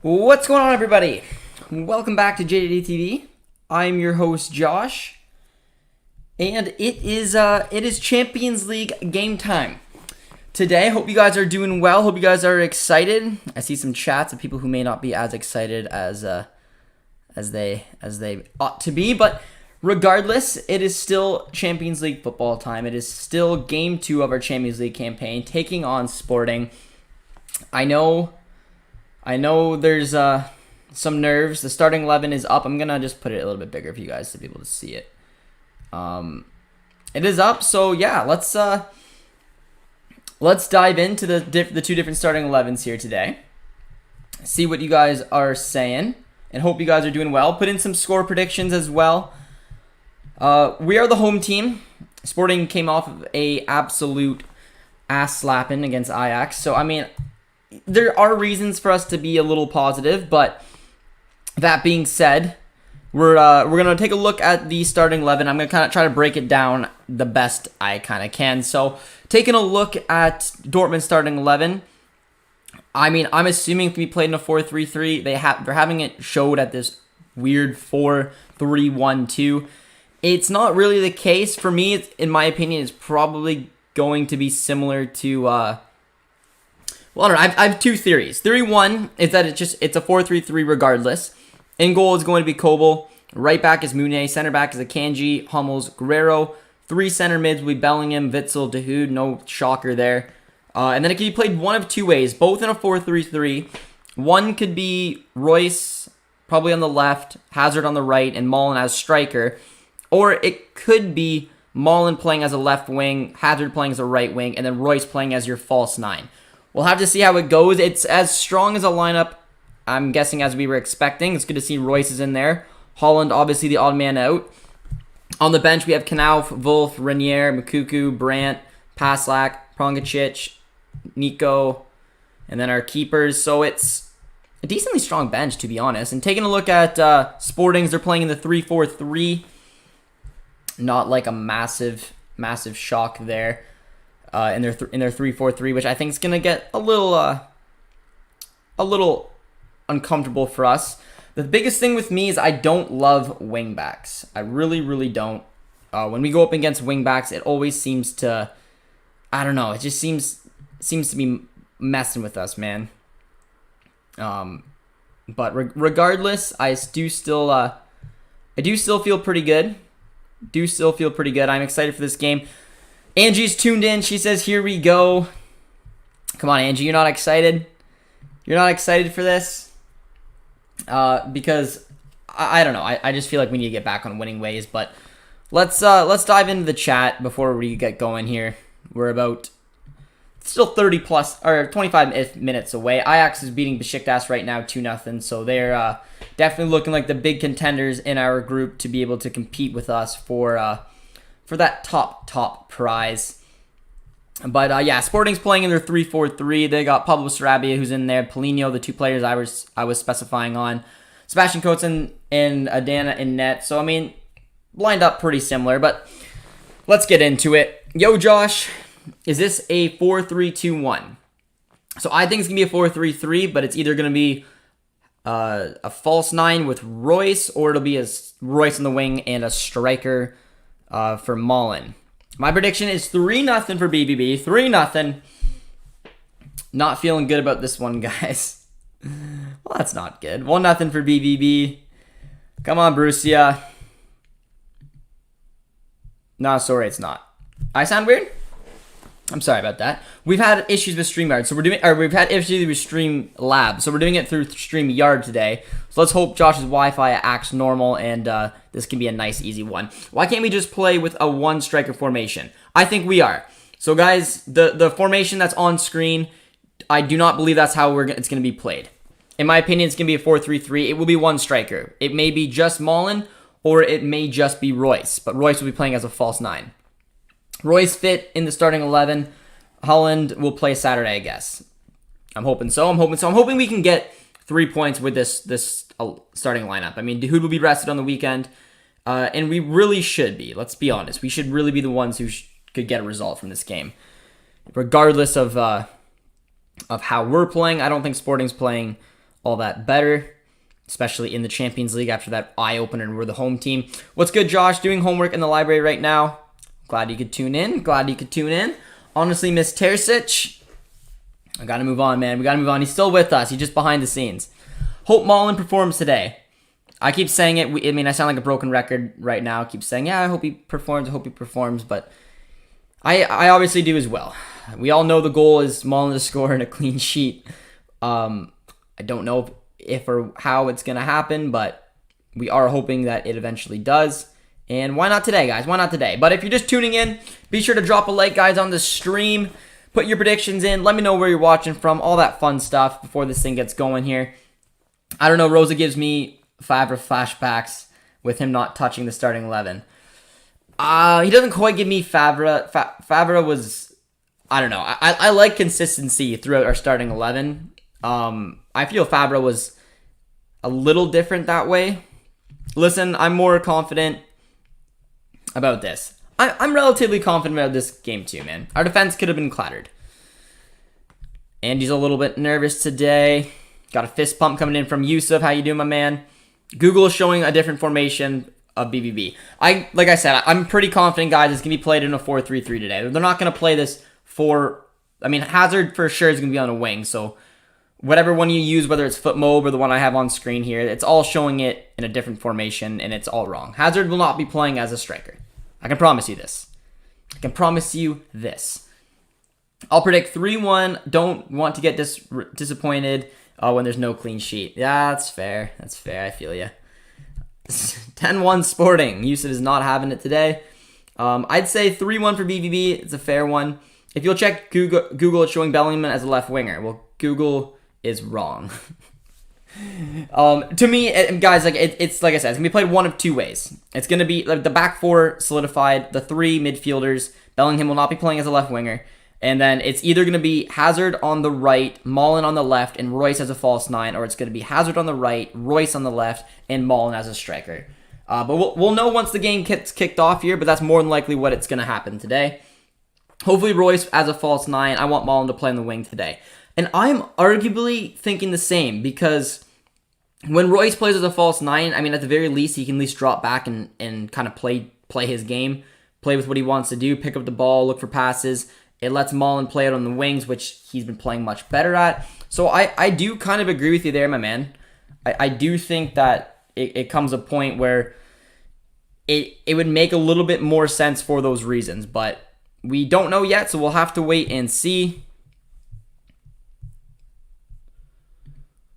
What's going on, everybody? Welcome back to JJD TV. I'm your host, Josh, and it is Champions League game time today. Hope you guys are doing well. Hope you guys are excited. I see some chats of people who may not be as excited as they ought to be, but regardless, it is still Champions League football time. It is still game 2 of our Champions League campaign, taking on Sporting. I know there's some nerves. The starting 11 is up. I'm going to just put it a little bit bigger for you guys to be able to see it. It is up, so yeah, let's dive into the two different starting 11s here today. See what you guys are saying, and hope you guys are doing well. Put in some score predictions as well. We are the home team. Sporting came off of a absolute ass slapping against Ajax, so I mean, there are reasons for us to be a little positive, but that being said, we're gonna take a look at the starting 11. I'm gonna kind of try to break it down the best I kind of can. So, taking a look at Dortmund starting 11. I mean, I'm assuming if we played in a 4-3-3, they're having it showed at this weird 4-3-1-2. It's not really the case for me. In my opinion, it's probably going to be similar to. Well, I don't know. I have two theories. Theory 1 is that it's a 4-3-3 regardless. In goal is going to be Kobel. Right back is Mounier. Center back is Akanji, Hummels, Guerrero. 3 center mids will be Bellingham, Witzel, Dahoud. No shocker there. And then it can be played one of two ways, both in a 4-3-3. One could be Royce, probably on the left, Hazard on the right, and Mullen as striker. Or it could be Mullen playing as a left wing, Hazard playing as a right wing, and then Royce playing as your false 9. We'll have to see how it goes. It's as strong as a lineup, I'm guessing, as we were expecting. It's good to see Royce is in there. Holland, obviously the odd man out. On the bench, we have Knauf, Wolf, Renier, Mukuku, Brandt, Paslak, Prongacic, Nico, and then our keepers. So it's a decently strong bench, to be honest. And taking a look at Sporting's, they're playing in the 3-4-3. Not like a massive shock there. In their 3-4-3, which I think is gonna get a little uncomfortable for us. The biggest thing with me is I don't love wingbacks. I really don't. When we go up against wingbacks, it always seems to, I don't know. It just seems to be messing with us, man. But regardless, I do still feel pretty good. I'm excited for this game. Angie's tuned in. She says, here we go. Come on, Angie. You're not excited? You're not excited for this? Because, I don't know. I just feel like we need to get back on winning ways. But let's dive into the chat before we get going here. We're about still 25 minutes away. Ajax is beating Besiktas right now 2-0. So they're definitely looking like the big contenders in our group to be able to compete with us for that top prize. But yeah, Sporting's playing in their 3-4-3. They got Pablo Sarabia, who's in there, Paulinho, the two players I was specifying on, Sebastian Coates and Adana in net. So I mean, lined up pretty similar. But let's get into it. Yo, Josh, is this a 4-3-2-1? So I think it's gonna be a 4-3-3, but it's either gonna be a false 9 with Royce, or it'll be a Royce in the wing and a striker for Mullen. My prediction is 3-0 for BBB. 3-0. Not feeling good about this one, guys. Well, that's not good. 1-0 for BBB. Come on, Borussia. No, sorry, it's not. I sound weird? I'm sorry about that. We've had issues with StreamYard, so we've had issues with Streamlabs, so we're doing it through StreamYard today. So let's hope Josh's Wi-Fi acts normal, and this can be a nice, easy one. Why can't we just play with a one-striker formation? I think we are. So guys, the formation that's on screen, I do not believe that's how it's going to be played. In my opinion, it's going to be a 4-3-3. It will be one striker. It may be just Mullen, or it may just be Royce, but Royce will be playing as a false 9. Royce fit in the starting 11. Holland will play Saturday, I guess. I'm hoping so. I'm hoping we can get 3 points with this starting lineup. I mean, Dahoud will be rested on the weekend, and we really should be. Let's be honest. We should really be the ones who could get a result from this game, regardless of how we're playing. I don't think Sporting's playing all that better, especially in the Champions League after that eye-opener and we're the home team. What's good, Josh? Doing homework in the library right now. Glad you could tune in. Honestly, miss Terzic. I got to move on, man. We got to move on. He's still with us. He's just behind the scenes. Hope Mullen performs today. I keep saying it. I sound like a broken record right now. I keep saying, yeah, I hope he performs. But I obviously do as well. We all know the goal is Mullen to score in a clean sheet. I don't know if or how it's going to happen, but we are hoping that it eventually does. And why not today, guys? Why not today? But if you're just tuning in, be sure to drop a like, guys, on the stream. Put your predictions in. Let me know where you're watching from. All that fun stuff before this thing gets going here. I don't know. Rosa gives me Favre flashbacks with him not touching the starting 11. He doesn't quite give me Favre. Favre was, I don't know. I like consistency throughout our starting 11. I feel Favre was a little different that way. Listen, I'm more confident about this. I'm relatively confident about this game too, man. Our defense could have been clattered. Andy's a little bit nervous today. Got a fist pump coming in from Yusuf. How you doing, my man? Google is showing a different formation of BBB. Like I said, I'm pretty confident, guys, it's going to be played in a 4-3-3 today. They're not going to play this Hazard for sure is going to be on a wing, so whatever one you use, whether it's foot mob or the one I have on screen here, it's all showing it in a different formation, and it's all wrong. Hazard will not be playing as a striker. I can promise you this. I'll predict 3-1. Don't want to get disappointed when there's no clean sheet. Yeah, that's fair. I feel you. 10-1 Sporting. Yusuf is not having it today. I'd say 3-1 for BVB. It's a fair one. If you'll check Google, it's showing Bellingham as a left winger. Well, Google is wrong. To me, guys, it's like I said, it's gonna be played one of two ways. It's gonna be the back four solidified, the three midfielders. Bellingham will not be playing as a left winger, and then it's either gonna be Hazard on the right, Mullen on the left, and Royce as a false nine, or it's gonna be Hazard on the right, Royce on the left, and Mullen as a striker. But we'll know once the game gets kicked off here. But that's more than likely what it's gonna happen today. Hopefully, Royce as a false nine. I want Mullen to play on the wing today. And I'm arguably thinking the same, because when Royce plays as a false nine, at the very least, he can at least drop back and kind of play his game, play with what he wants to do, pick up the ball, look for passes. It lets Mullen play it on the wings, which he's been playing much better at. So I do kind of agree with you there, my man. I do think that it comes a point where it would make a little bit more sense for those reasons, but we don't know yet, so we'll have to wait and see.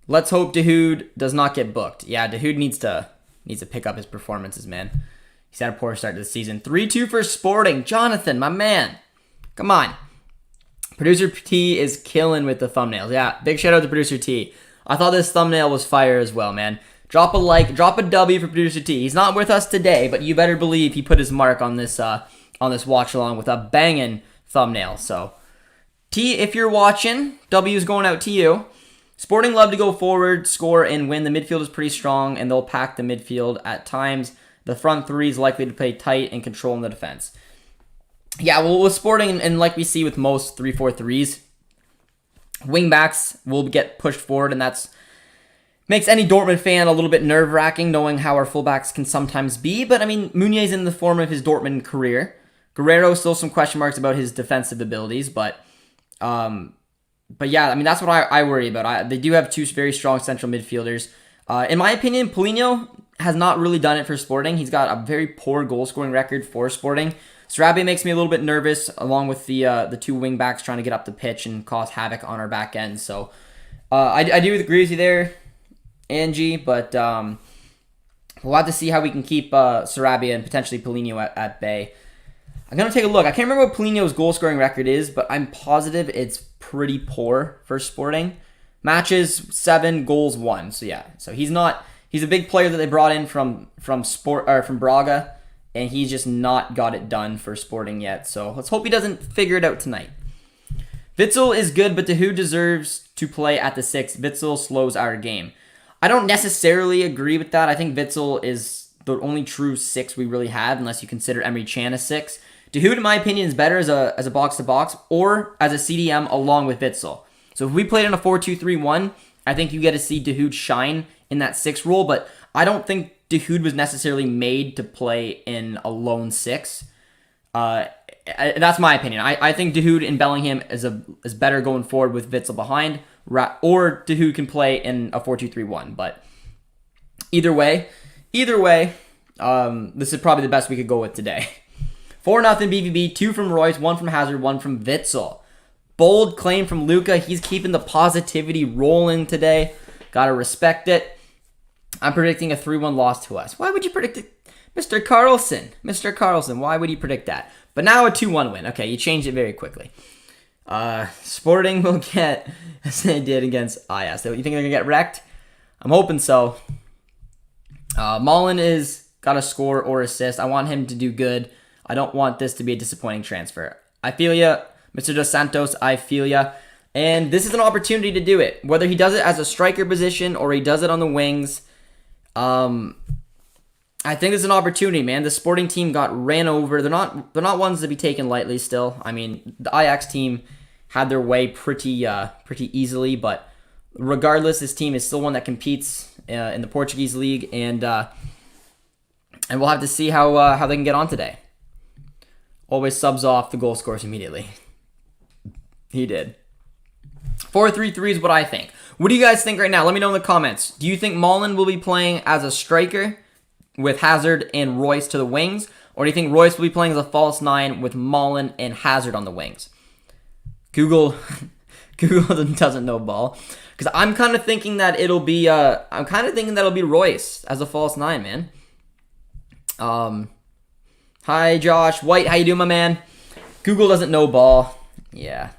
Let's hope Dahoud does not get booked. Yeah, Dahoud needs to pick up his performances, man. He's had a poor start to the season. 3-2 for Sporting. Jonathan, my man. Come on. Producer T is killing with the thumbnails. Yeah, big shout out to Producer T. I thought this thumbnail was fire as well, man. Drop a like, drop a W for Producer T. He's not with us today, but you better believe he put his mark on this watch along with a banging thumbnail. So, T, if you're watching, W is going out to you. Sporting love to go forward, score, and win. The midfield is pretty strong, and they'll pack the midfield at times. The front three is likely to play tight and control in the defense. Yeah, well, with Sporting, and like we see with most 3-4-3s, wingbacks will get pushed forward, and that's makes any Dortmund fan a little bit nerve-wracking, knowing how our fullbacks can sometimes be. But, Meunier's in the form of his Dortmund career. Guerrero, still some question marks about his defensive abilities, but yeah, that's what I worry about. They do have two very strong central midfielders. In my opinion, Paulinho has not really done it for Sporting. He's got a very poor goal-scoring record for Sporting. Sarabia makes me a little bit nervous, along with the two wing-backs trying to get up the pitch and cause havoc on our back end. So I do agree with you there, Angie, but we'll have to see how we can keep Sarabia and potentially Paulinho at bay. I'm going to take a look. I can't remember what Paulinho's goal-scoring record is, but I'm positive it's pretty poor for Sporting. Matches 7, goals 1. So yeah, he's a big player that they brought in from Braga, and he's just not got it done for Sporting yet. So let's hope he doesn't figure it out tonight. Witsel is good, but Dahoud deserves to play at the 6. Witsel slows our game. I don't necessarily agree with that. I think Witsel is the only true 6 we really have, unless you consider Emre Can a 6. Dahoud, in my opinion, is better as a box-to-box or as a CDM along with Witsel. So if we played in a 4-2-3-1, I think you get to see Dahoud shine in that 6 role, but I don't think Dahoud was necessarily made to play in a lone 6. That's my opinion. I think Dahoud and Bellingham is better going forward with Witsel behind, or Dahoud can play in a 4-2-3-1. But either way, this is probably the best we could go with today. 4-0 BVB, 2 from Royce, 1 from Hazard, 1 from Witsel. Bold claim from Luka. He's keeping the positivity rolling today. Gotta respect it. I'm predicting a 3-1 loss to us. Why would you predict it? Mr. Carlson, why would you predict that? But now a 2-1 win. Okay, you changed it very quickly. Sporting will get, as they did against Ajax. You think they're going to get wrecked? I'm hoping so. Mullen is got to score or assist. I want him to do good. I don't want this to be a disappointing transfer. I feel ya, Mr. Dos Santos, I feel ya. And this is an opportunity to do it. Whether he does it as a striker position or he does it on the wings, I think it's an opportunity, man. The Sporting team got ran over. They're not ones to be taken lightly still. I mean, the Ajax team had their way pretty easily, but regardless, this team is still one that competes in the Portuguese league, and we'll have to see how they can get on today. Always subs off the goal scores immediately. He did. 4-3-3 is what I think. What do you guys think right now? Let me know in the comments. Do you think Mullen will be playing as a striker with Hazard and Royce to the wings? Or do you think Royce will be playing as a false 9 with Mullen and Hazard on the wings? Google doesn't know ball. Because I'm kind of thinking that it'll be Royce as a false 9, man. Hi Josh White, how you doing, my man? Google doesn't know ball. Yeah.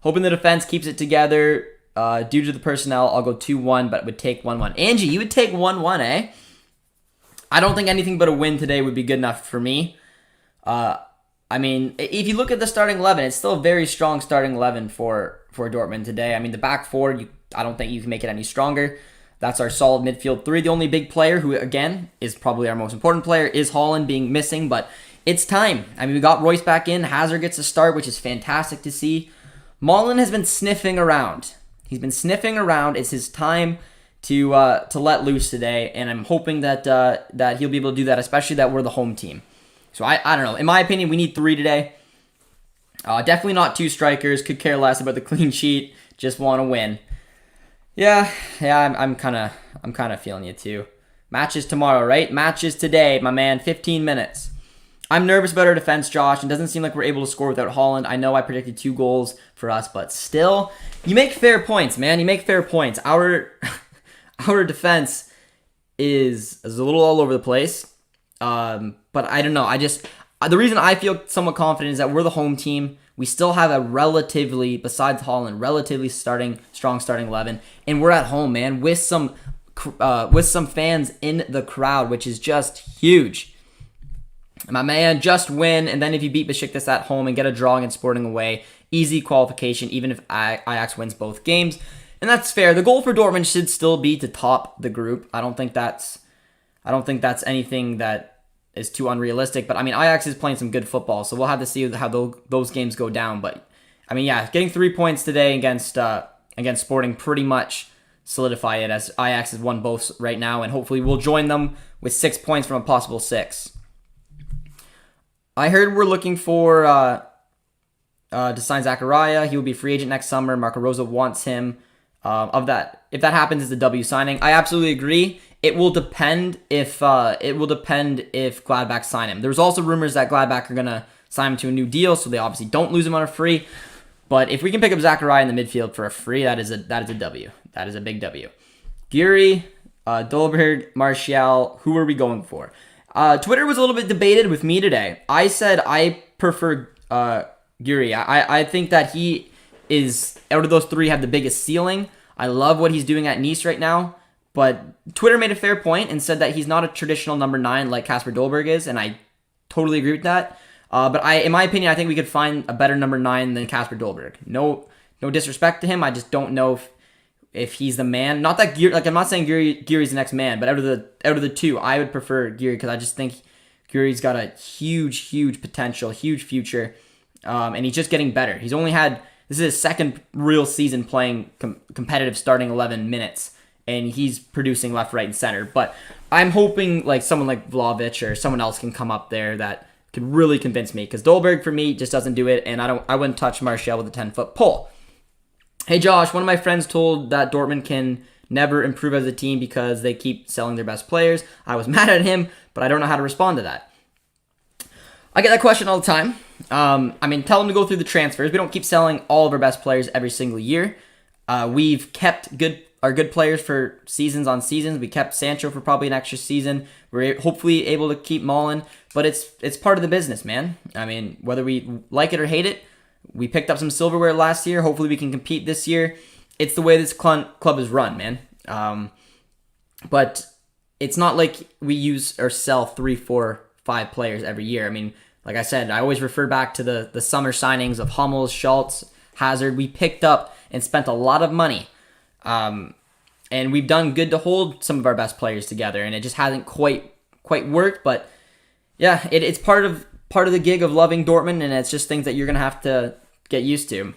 Hoping the defense keeps it together. Due to the personnel, I'll go 2-1, but it would take 1-1. Angie, you would take 1-1, eh? I don't think anything but a win today would be good enough for me. I mean, if you look at the starting 11, it's still a very strong starting 11 for Dortmund today. I mean, the back four, I don't think you can make it any stronger. That's our solid midfield 3. The only big player, who, again, is probably our most important player, is Holland being missing, but it's time. I mean, we got Royce back in. Hazard gets a start, which is fantastic to see. Mullen has been sniffing around. He's been sniffing around. It's his time to let loose today, and I'm hoping that he'll be able to do that, especially that we're the home team. So I don't know. In my opinion, we need 3 today. Definitely not 2 strikers. Could care less about the clean sheet. Just want to win. Yeah. I'm kind of feeling you too. Matches tomorrow, right? Matches today, my man. 15 minutes. I'm nervous about our defense, Josh. It doesn't seem like we're able to score without Holland. I know I predicted 2 goals for us, but still, you make fair points, man. You make fair points. Our defense is a little all over the place. But I don't know. The reason I feel somewhat confident is that we're the home team. We still have a relatively, besides Holland, relatively strong starting 11, and we're at home, man, with some fans in the crowd, which is just huge. My man, just win, and then if you beat Besiktas at home and get a draw against Sporting away, easy qualification, even if Ajax wins both games. And that's fair. The goal for Dortmund should still be to top the group. I don't think that's anything that is too unrealistic. But I mean, Ajax is playing some good football, so we'll have to see how those games go down. But I mean, yeah, getting 3 points today against Sporting pretty much solidify it, as Ajax has won both right now, and hopefully we'll join them with 6 points from a possible 6. I heard we're looking for to sign Zachariah. He will be free agent next summer. Marco Rosa wants him. If that happens, it's a W signing. I absolutely agree. It will depend if Gladbach sign him. There's also rumors that Gladbach are gonna sign him to a new deal, so they obviously don't lose him on a free. But if we can pick up Zachariah in the midfield for a free, that is a W. That is a big W. Guri, Dolberg, Martial. Who are we going for? Twitter was a little bit debated with me today. I said I prefer Guri. I think that he is, out of those 3, have the biggest ceiling. I love what he's doing at Nice right now. But Twitter made a fair point and said that he's not a traditional number 9 like Kasper Dolberg is, and I totally agree with that. But in my opinion, I think we could find a better number 9 than Kasper Dolberg. No disrespect to him. I just don't know if he's the man. Not that I'm not saying Guri's the next man, but out of the 2, I would prefer Guri, because I just think Guri's got a huge potential, huge future, and he's just getting better. He's only had This is his second real season playing competitive starting 11 minutes, and he's producing left, right, and center. But I'm hoping like someone like Vlahovic or someone else can come up there that could really convince me, because Dolberg for me just doesn't do it, and I wouldn't touch Martial with a 10-foot pole. Hey Josh, one of my friends told that Dortmund can never improve as a team because they keep selling their best players. I was mad at him, but I don't know how to respond to that. I get that question all the time. Tell them to go through the transfers. We don't keep selling all of our best players every single year. We've kept our good players for seasons on seasons. We kept Sancho for probably an extra season. We're hopefully able to keep Mullen, but it's part of the business, man. I mean, whether we like it or hate it, we picked up some silverware last year. Hopefully we can compete this year. It's the way this club is run, man. But it's not like we use or sell 3, 4, 5 players every year. I mean, like I said, I always refer back to the summer signings of Hummels, Schultz, Hazard. We picked up and spent a lot of money. And we've done good to hold some of our best players together, and it just hasn't quite worked. But yeah, it's part of the gig of loving Dortmund, and it's just things that you're gonna have to get used to.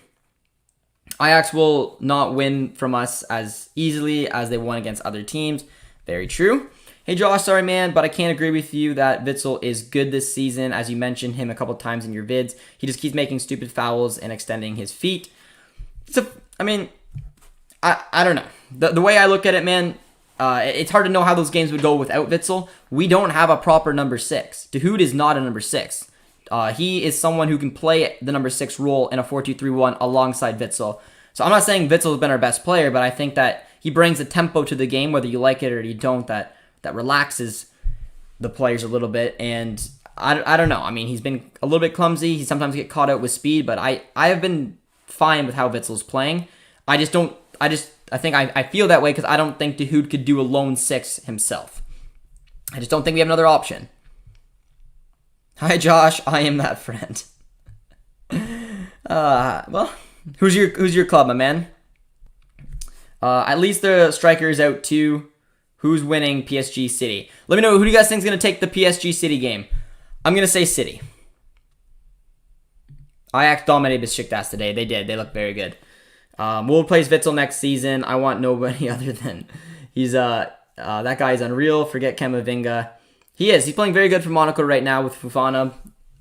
Ajax will not win from us as easily as they won against other teams. Very true. Hey Josh, sorry man, but I can't agree with you that Witsel is good this season. As you mentioned him a couple times in your vids, he just keeps making stupid fouls and extending his feet. I don't know. The way I look at it, man, it's hard to know how those games would go without Witsel. We don't have a proper number 6. Dahoud is not a number 6. He is someone who can play the number 6 role in a 4-2-3-1 alongside Witsel. So I'm not saying Witsel has been our best player, but I think that he brings a tempo to the game, whether you like it or you don't, that relaxes the players a little bit. And I don't know. I mean, he's been a little bit clumsy. He sometimes get caught out with speed, but I have been fine with how Witsel's playing. I think I feel that way because I don't think Dahoud could do a lone 6 himself. I just don't think we have another option. Hi Josh, I am that friend. Well, who's your club, my man? At least the striker is out too. Who's winning PSG City? Let me know, who do you guys think is going to take the PSG City game? I'm going to say City. Ajax dominated Besiktas today. They did. They look very good. We'll replace Witsel next season. I want nobody other than that guy is unreal. Forget Camavinga. He is. He's playing very good for Monaco right now with Fofana.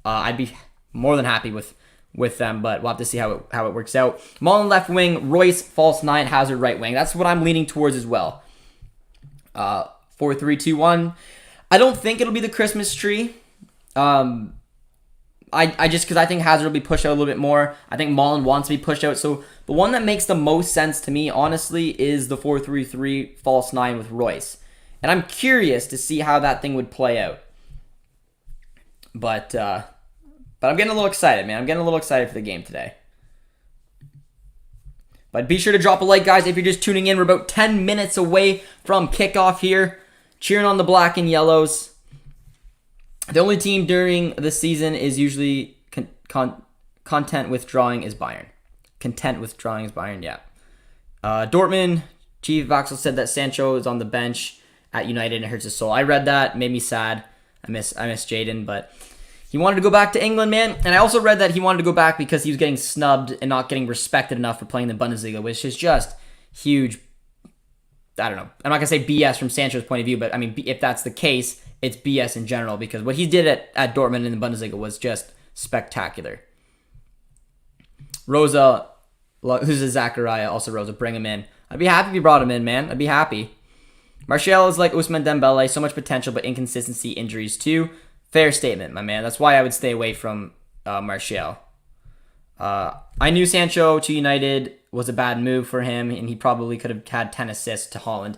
I'd be more than happy with them, but we'll have to see how it works out. Mullen left wing, Royce false 9, Hazard right wing. That's what I'm leaning towards as well. 4-3-2-1. I don't think it'll be the Christmas tree. I just because I think Hazard will be pushed out a little bit more. I think Mullen wants to be pushed out. So the one that makes the most sense to me, honestly, is the 4-3-3 false 9 with Royce. And I'm curious to see how that thing would play out. But I'm getting a little excited, man. I'm getting a little excited for the game today. But be sure to drop a like, guys, if you're just tuning in. We're about 10 minutes away from kickoff here. Cheering on the black and yellows. The only team during the season is usually content withdrawing is Bayern. Content withdrawing is Bayern, yeah. Dortmund, Chief Vaxel said that Sancho is on the bench at United and it hurts his soul. I read that, made me sad. I miss Jaden, but he wanted to go back to England, man. And I also read that he wanted to go back because he was getting snubbed and not getting respected enough for playing in the Bundesliga, which is just huge. I don't know. I'm not going to say BS from Sancho's point of view, but I mean, if that's the case, it's BS in general because what he did at Dortmund in the Bundesliga was just spectacular. Rosa, who's a Zachariah, also Rosa, bring him in. I'd be happy if you brought him in, man. I'd be happy. Martial is like Ousmane Dembele, so much potential, but inconsistency, injuries too. Fair statement, my man. That's why I would stay away from Martial. I knew Sancho to United was a bad move for him, and he probably could have had 10 assists to Holland.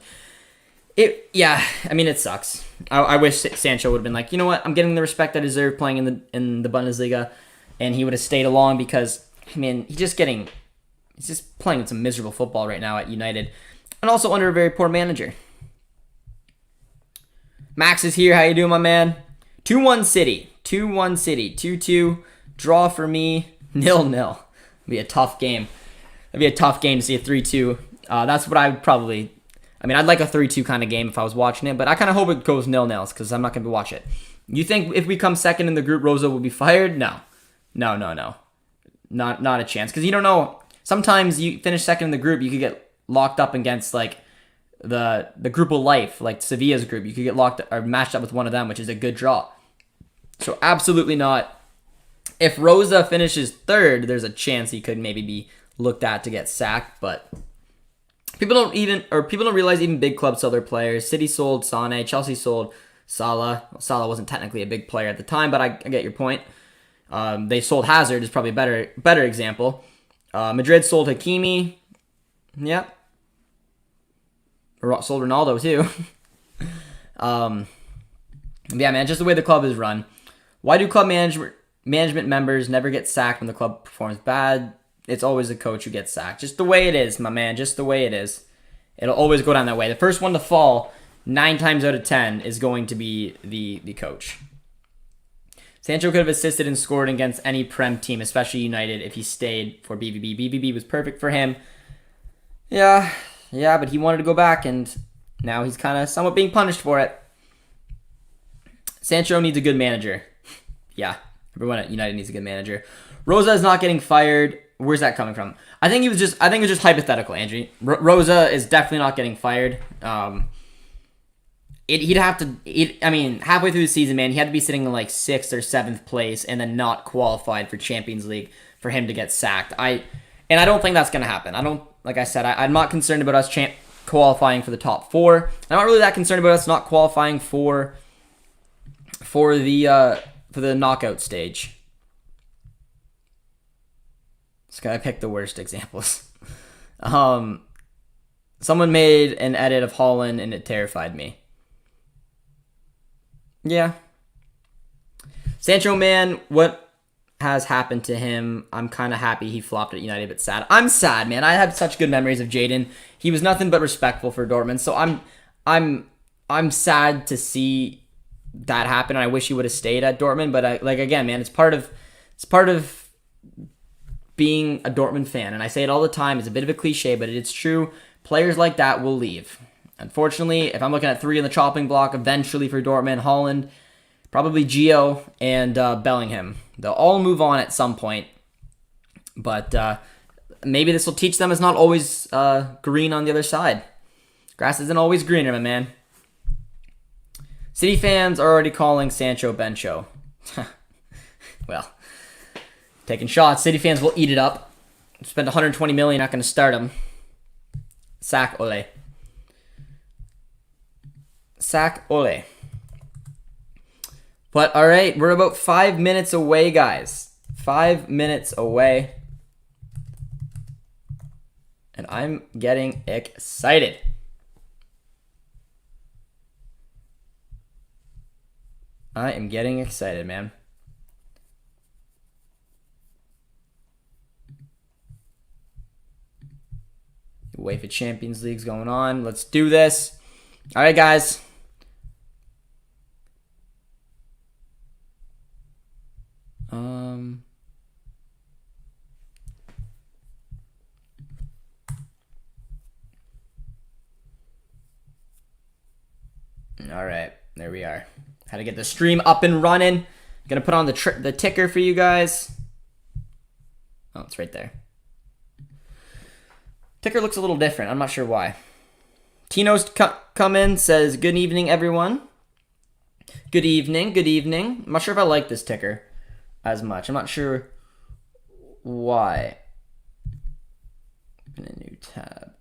It sucks. I wish Sancho would have been like, you know what, I'm getting the respect I deserve playing in the Bundesliga, and he would have stayed along because, I mean, he's just playing some miserable football right now at United, and also under a very poor manager. Max is here. How you doing, my man? 2-1 City. 2-1 City. 2-2. Draw for me. 0-0. It'll be a tough game. It'd be a tough game to see a 3-2. That's what I would probably... I mean, I'd like a 3-2 kind of game if I was watching it, but I kind of hope it goes 0-0 because I'm not going to watch it. You think if we come second in the group, Rosa will be fired? No. Not a chance because you don't know sometimes you finish second in the group, you could get locked up against like the group of life, like Sevilla's group. You could get locked or matched up with one of them, which is a good draw. So absolutely not. If Rosa finishes third, there's a chance he could maybe be looked at to get sacked, but people don't realize even big clubs sell their players. City sold Sane, Chelsea sold Salah. Well, Salah wasn't technically a big player at the time, but I get your point. They sold Hazard is probably a better example. Madrid sold Hakimi. Yep. Sold Ronaldo too. Yeah, man, just the way the club is run. Why do club management members never get sacked when the club performs bad? It's always the coach who gets sacked. Just the way it is, my man. Just the way it is. It'll always go down that way. The first one to fall, 9 times out of 10, is going to be the coach. Sancho could have assisted and scored against any Prem team, especially United, if he stayed for BVB. BVB was perfect for him. Yeah, but he wanted to go back, and now he's kind of somewhat being punished for it. Sancho needs a good manager. Yeah, everyone at United needs a good manager. Rosa is not getting fired. Where's that coming from? I think it was just hypothetical, Andrew. Rosa is definitely not getting fired. He'd have to. Halfway through the season, man, he had to be sitting in like 6th or 7th place and then not qualified for Champions League for him to get sacked. I don't think that's gonna happen. Like I said, I'm not concerned about us qualifying for the top 4. I'm not really that concerned about us not qualifying for the knockout stage. Just gotta pick the worst examples. Someone made an edit of Holland and it terrified me. Yeah. Sancho, man, what has happened to him? I'm kind of happy he flopped at United, but sad. I'm sad, man. I have such good memories of Jadon. He was nothing but respectful for Dortmund, so I'm sad to see that happen. I wish he would have stayed at Dortmund, but again, man, it's part of being a Dortmund fan, and I say it all the time. It's a bit of a cliche, but it's true. Players like that will leave. Unfortunately, if I'm looking at 3 in the chopping block, eventually for Dortmund, Holland, probably Gio, and Bellingham. They'll all move on at some point, but maybe this will teach them it's not always green on the other side. Grass isn't always greener, my man. City fans are already calling Sancho Bencho. Well, taking shots. City fans will eat it up. Spend 120 million, not going to start him. Sack Ole. Sack Ole. But all right, we're about 5 minutes away, guys. 5 minutes away. And I'm getting excited. I am getting excited, man. UEFA Champions League's going on. Let's do this. All right, guys. All right, there we are. How to get the stream up and running. Gonna put on the ticker for you guys. Oh, it's right there. Ticker looks a little different. I'm not sure why. Tino's come in, says, good evening, everyone. Good evening, good evening. I'm not sure if I like this ticker as much. I'm not sure why. Open a new tab.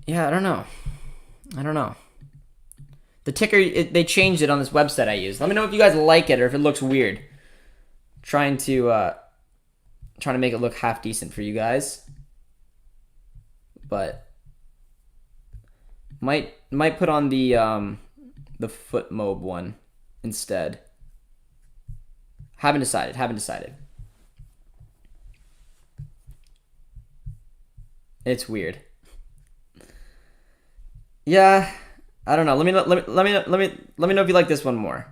Yeah, I don't know. The ticker, they changed it on this website I use. Let me know if you guys like it or if it looks weird. Trying to make it look half decent for you guys. But might put on the foot mob one instead. Haven't decided. It's weird. Yeah, I don't know. Let me know if you like this one more.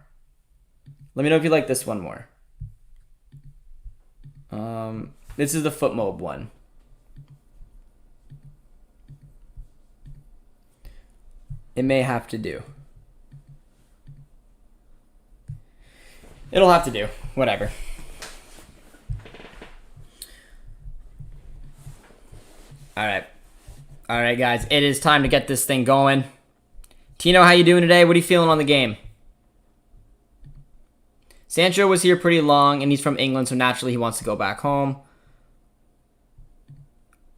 This is the foot mob one. It may have to do. It'll have to do. Whatever. All right. All right, guys. It is time to get this thing going. Tino, how you doing today? What are you feeling on the game? Sancho was here pretty long, and he's from England, so naturally he wants to go back home.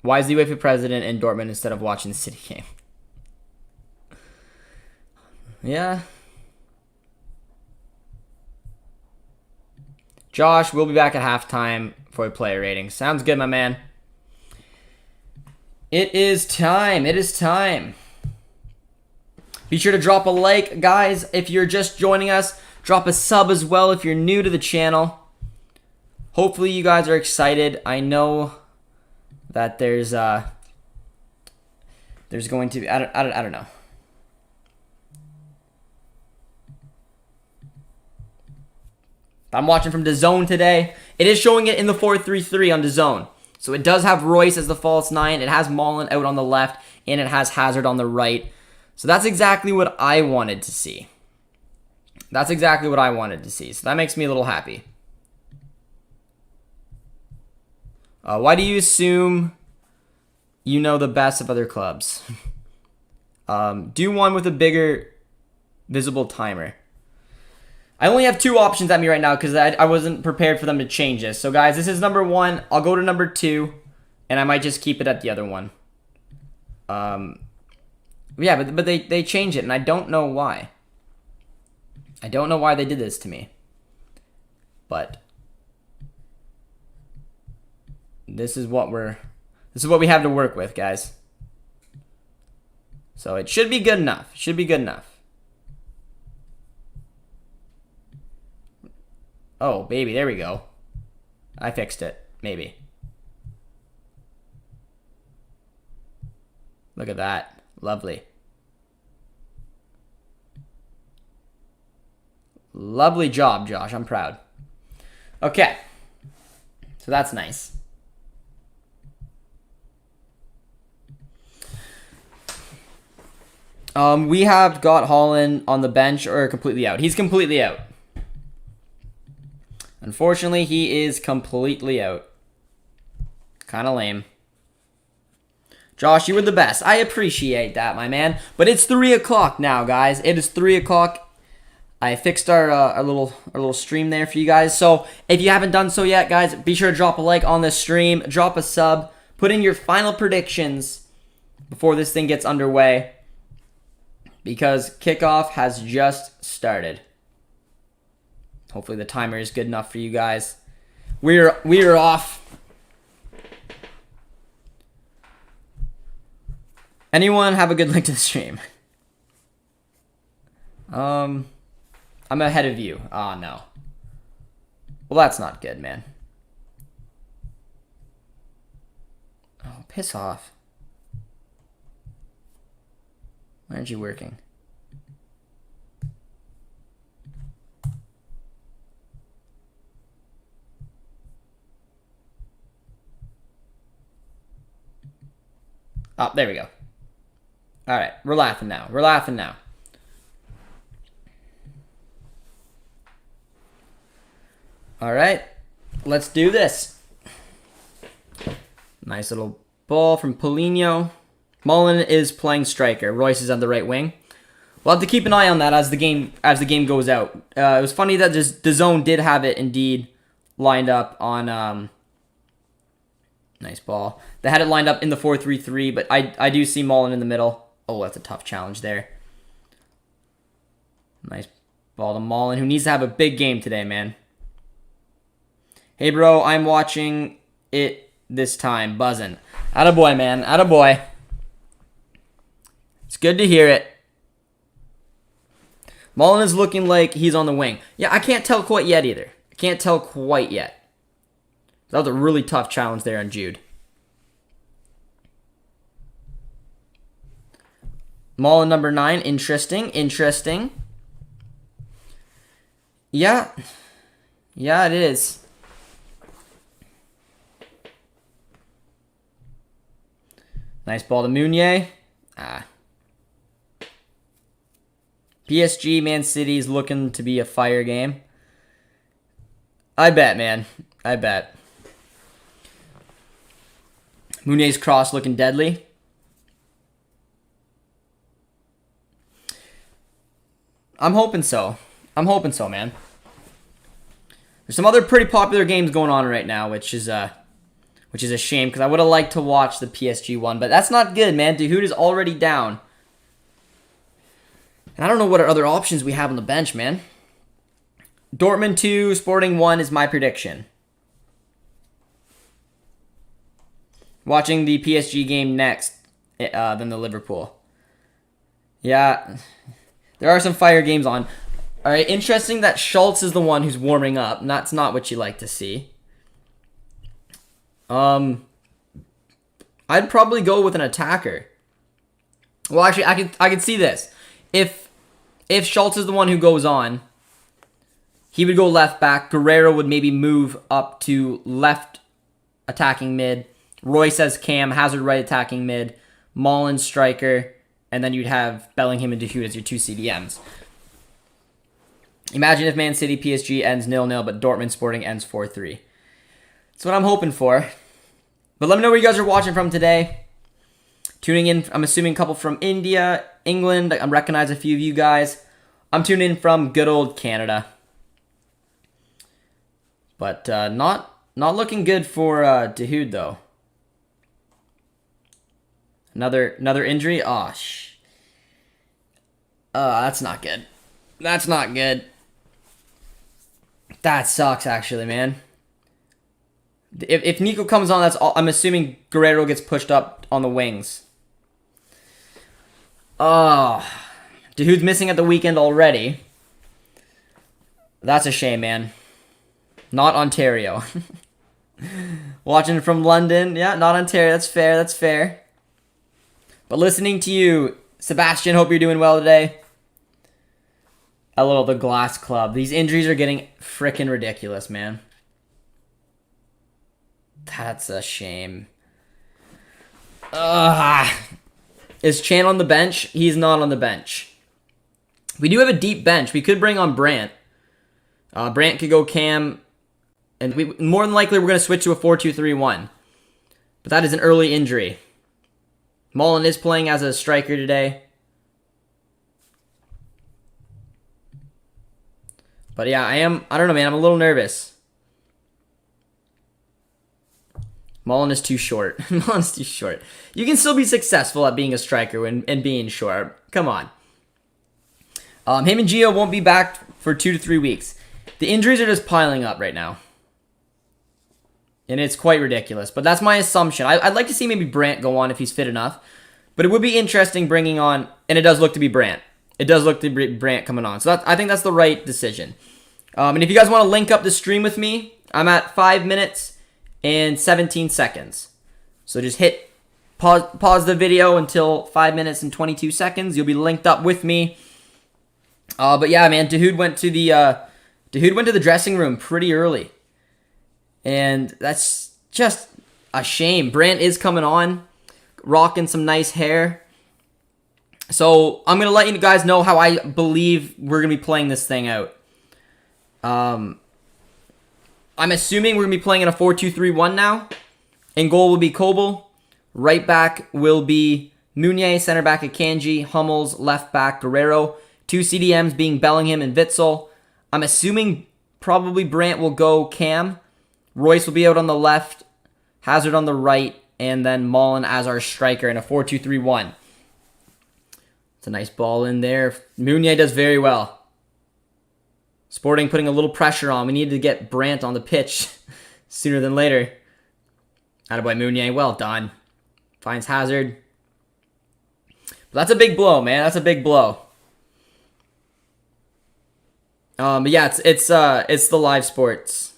Why is the UEFA president in Dortmund instead of watching the City game? Yeah. Josh, we'll be back at halftime for a player rating. Sounds good, my man. It is time. It is time. Be sure to drop a like, guys, if you're just joining us. Drop a sub as well if you're new to the channel. Hopefully you guys are excited. I know that there's going to be, I don't know. I'm watching from DAZN today. It is showing it in the 4-3-3 on DAZN. So it does have Royce as the false 9. It has Mullen out on the left, and it has Hazard on the right. So that's exactly what I wanted to see. That's exactly what I wanted to see. So that makes me a little happy. Why do you assume you know the best of other clubs? Do one with a bigger visible timer. I only have 2 options at me right now because I wasn't prepared for them to change this. So, guys, this is number 1. I'll go to number 2, and I might just keep it at the other one. Yeah, but they changed it, and I don't know why. I don't know why they did this to me. But this is what we have to work with, guys. So it should be good enough. Should be good enough. Oh, baby, there we go. I fixed it. Maybe. Look at that. Lovely. Lovely job, Josh. I'm proud. Okay. So that's nice. We have got Holland on the bench or completely out. He's completely out. Unfortunately, he is completely out. Kind of lame. Josh, you were the best. I appreciate that, my man. But it's 3 o'clock now, guys. It is 3 o'clock. I fixed our little stream there for you guys. So if you haven't done so yet, guys, be sure to drop a like on this stream. Drop a sub. Put in your final predictions before this thing gets underway. Because kickoff has just started. Hopefully the timer is good enough for you guys. We're off. Anyone have a good link to the stream? I'm ahead of you. Oh, no. Well, that's not good, man. Oh, piss off. Why aren't you working? Oh, there we go. All right, we're laughing now. We're laughing now. All right, let's do this. Nice little ball from Paulinho. Mullen is playing striker. Royce is on the right wing. We'll have to keep an eye on that as the game goes out. It was funny that DAZN did have it indeed lined up on. Nice ball. They had it lined up in the 4-3-3, but I do see Mullen in the middle. Oh, that's a tough challenge there. Nice ball to Mullen, who needs to have a big game today, man. Hey, bro, I'm watching it this time. Buzzing. Attaboy, man. Attaboy. It's good to hear it. Mullen is looking like he's on the wing. Yeah, I can't tell quite yet either. I can't tell quite yet. That was a really tough challenge there on Jude. Mullen number 9. Interesting. Interesting. Yeah. Yeah, it is. Nice ball to Meunier. PSG, Man City is looking to be a fire game. I bet, man. I bet. Meunier's cross looking deadly. I'm hoping so. I'm hoping so, man. There's some other pretty popular games going on right now, which is a shame because I would have liked to watch the PSG one, but that's not good, man. Dahoud is already down. And I don't know what other options we have on the bench, man. Dortmund 2, Sporting 1 is my prediction. Watching the PSG game next than the Liverpool. Yeah, there are some fire games on. All right, interesting that Schultz is the one who's warming up. That's not what you like to see. I'd probably go with an attacker. Well, actually, I could see this. If Schultz is the one who goes on, he would go left back. Guerrero would maybe move up to left attacking mid. Royce as Cam, Hazard right attacking mid, Mullen striker, and then you'd have Bellingham and Dahoud as your two CDMs. Imagine if Man City PSG ends 0-0, but Dortmund Sporting ends 4-3. That's what I'm hoping for. But let me know where you guys are watching from today. Tuning in, I'm assuming a couple from India, England. I recognize a few of you guys. I'm tuning in from good old Canada. But not looking good for Dahoud, though. Another injury? Oh, that's not good. That's not good. That sucks, actually, man. If Nico comes on, that's all. I'm assuming Guerrero gets pushed up on the wings. Oh, Dahoud's missing at the weekend already. That's a shame, man. Not Ontario. Watching from London. Yeah, not Ontario. That's fair. That's fair. But listening to you, Sebastian, hope you're doing well today. The Glass Club. These injuries are getting freaking ridiculous, man. That's a shame. Is Chan on the bench? He's not on the bench. We do have a deep bench. We could bring on Brandt. Brandt could go Cam. And more than likely, we're going to switch to a 4-2-3-1. But that is an early injury. Mullen is playing as a striker today. But yeah, I don't know, man. I'm a little nervous. Mullen is too short. Mullen's too short. You can still be successful at being a striker and being short. Come on. Him and Gio won't be back for 2 to 3 weeks. The injuries are just piling up right now. And it's quite ridiculous. But that's my assumption. I'd like to see maybe Brandt go on if he's fit enough. But it would be interesting bringing on... And it does look to be Brandt. It does look to be Brandt coming on. So I think that's the right decision. And if you guys want to link up the stream with me, I'm at 5 minutes and 17 seconds. So just hit pause the video until 5 minutes and 22 seconds. You'll be linked up with me. But yeah, man, Dahoud went to the dressing room pretty early. And that's just a shame. Brandt is coming on, rocking some nice hair. So I'm going to let you guys know how I believe we're going to be playing this thing out. I'm assuming we're going to be playing in a 4-2-3-1 now. In goal will be Kobel. Right back will be Meunier. Center back Akanji. Hummels. Left back Guerrero. 2 CDMs being Bellingham and Witsel. I'm assuming probably Brandt will go Cam. Royce will be out on the left. Hazard on the right. And then Mullen as our striker in a 4-2-3-1. It's a nice ball in there. Meunier does very well. Sporting putting a little pressure on. We needed to get Brandt on the pitch sooner than later. Attaboy Meunier, well done. Finds Hazard. But that's a big blow, man. That's a big blow. But yeah, it's the live sports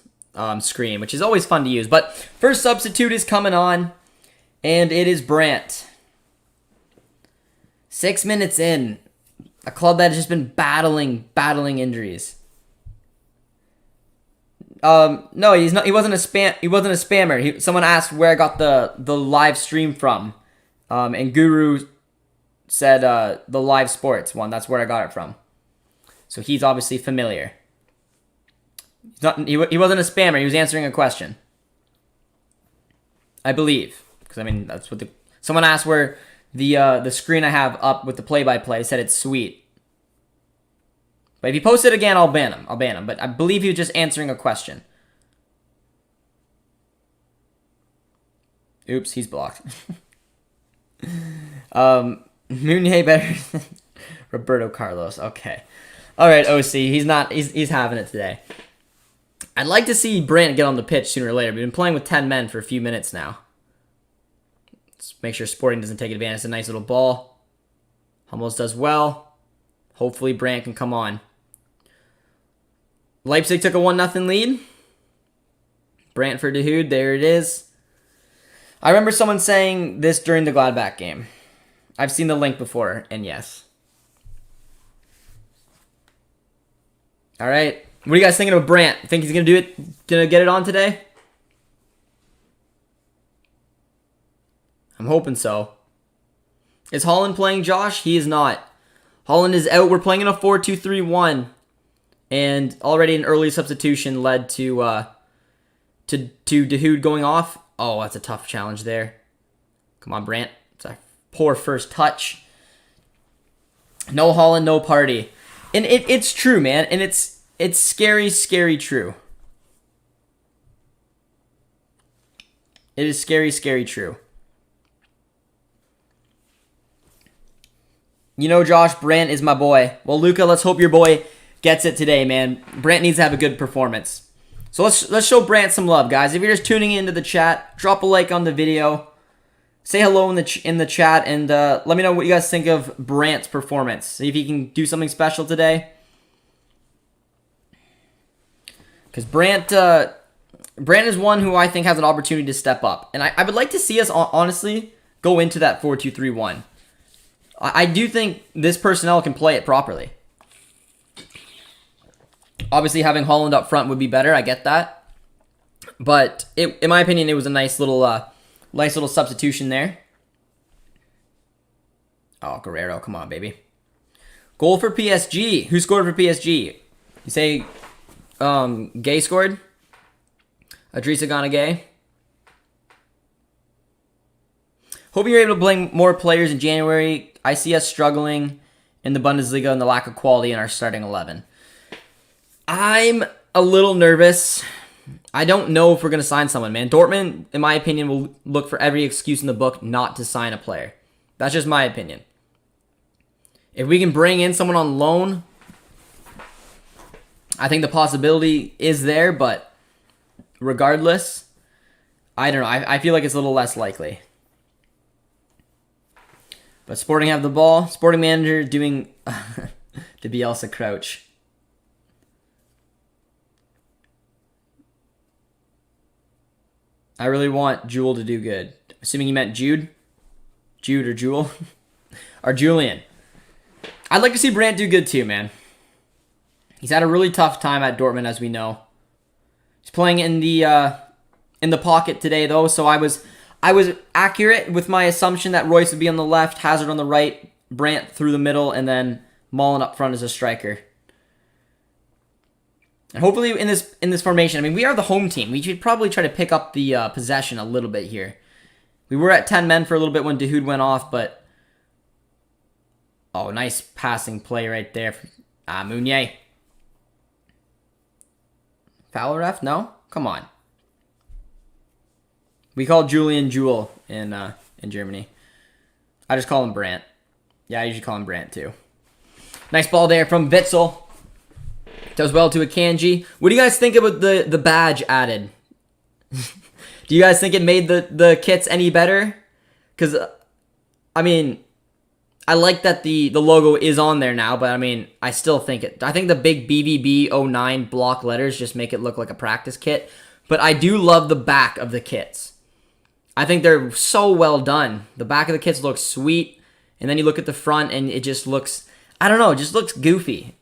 screen, which is always fun to use. But first substitute is coming on, and it is Brandt. 6 minutes in, a club that has just been battling injuries. No, he's not. He wasn't a spammer. Someone asked where I got the live stream from, and Guru said the live sports one. That's where I got it from. So he's obviously familiar. He wasn't a spammer. He was answering a question. I believe. Because, I mean, that's what someone asked where the screen I have up with the play-by-play said it's sweet. But if he posts it again, I'll ban him. But I believe he was just answering a question. Oops, he's blocked. Meunier better than Roberto Carlos. Okay. All right, OC. He's having it today. I'd like to see Brandt get on the pitch sooner or later. We've been playing with 10 men for a few minutes now. Let's make sure Sporting doesn't take advantage. It's a nice little ball. Hummels does well. Hopefully Brandt can come on. Leipzig took a 1-0 lead. Brandt for De Hood. There it is. I remember someone saying this during the Gladbach game. I've seen the link before, and yes. All right. What are you guys thinking of Brandt? Think he's going to do it? Going to get it on today? I'm hoping so. Is Holland playing, Josh? He is not. Holland is out. We're playing in a 4-2-3-1. And already an early substitution led to De Hood going off. Oh, that's a tough challenge there. Come on, Brandt. It's a poor first touch. No Holland, no party. And it's true, man. And it's scary, scary true. It is scary, scary true. You know, Josh, Brandt is my boy. Well, Luca, let's hope your boy gets it today, man. Brandt needs to have a good performance. So let's show Brandt some love, guys. If you're just tuning into the chat, drop a like on the video. Say hello in the chat, and let me know what you guys think of Brandt's performance. See if he can do something special today. Because Brandt is one who I think has an opportunity to step up. And I would like to see us, honestly, go into that 4-2-3-1. I do think this personnel can play it properly. Obviously, having Holland up front would be better. I get that. But in my opinion, it was a nice little substitution there. Oh, Guerrero. Come on, baby. Goal for PSG. Who scored for PSG? You say Gay scored? Idrissa Gana Gay. Hoping you're able to bring more players in January. I see us struggling in the Bundesliga and the lack of quality in our starting 11. I'm a little nervous. I don't know if we're going to sign someone, man. Dortmund, in my opinion, will look for every excuse in the book not to sign a player. That's just my opinion. If we can bring in someone on loan, I think the possibility is there, but regardless, I don't know. I feel like it's a little less likely. But Sporting have the ball. Sporting manager doing the Bielsa crouch. I really want Jewel to do good. Assuming you meant Jude. Jude or Jewel. Or Julian. I'd like to see Brandt do good too, man. He's had a really tough time at Dortmund, as we know. He's playing in the pocket today, though, so I was accurate with my assumption that Royce would be on the left, Hazard on the right, Brandt through the middle, and then Mullen up front as a striker. And hopefully in this formation, I mean, we are the home team. We should probably try to pick up the possession a little bit here. We were at 10 men for a little bit when De Hood went off, but... Oh, nice passing play right there. Meunier. Foul ref? No? Come on. We call Julian Jewel in Germany. I just call him Brandt. Yeah, I usually call him Brandt too. Nice ball there from Witzel. Does well to Akanji. What do you guys think about the badge added? Do you guys think it made the kits any better? Because, I mean, I like that the logo is on there now, but I mean, I still think I think the big BVB 09 block letters just make it look like a practice kit. But I do love the back of the kits. I think they're so well done. The back of the kits looks sweet. And then you look at the front and it just looks, I don't know, it just looks goofy.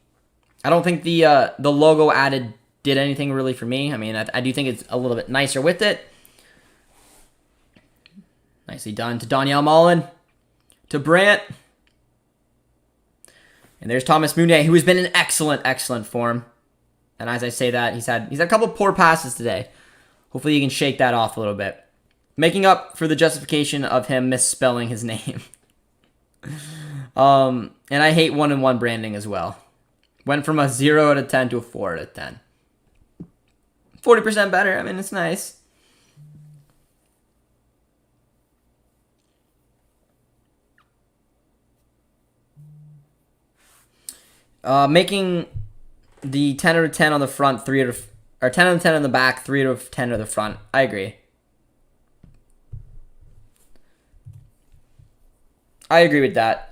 I don't think the logo added did anything really for me. I mean, I do think it's a little bit nicer with it. Nicely done to Daniel Mullen. To Brandt. And there's Thomas Meunier, who has been in excellent, excellent form. And as I say that, he's had a couple poor passes today. Hopefully he can shake that off a little bit. Making up for the justification of him misspelling his name. And I hate 1-1 branding as well. Went from a 0 out of 10 to a 4 out of 10. 40% better. I mean, it's nice. Making the 10 out of 10 on the front, 10 out of 10 on the back, 3 out of 10 on the front. I agree. I agree with that.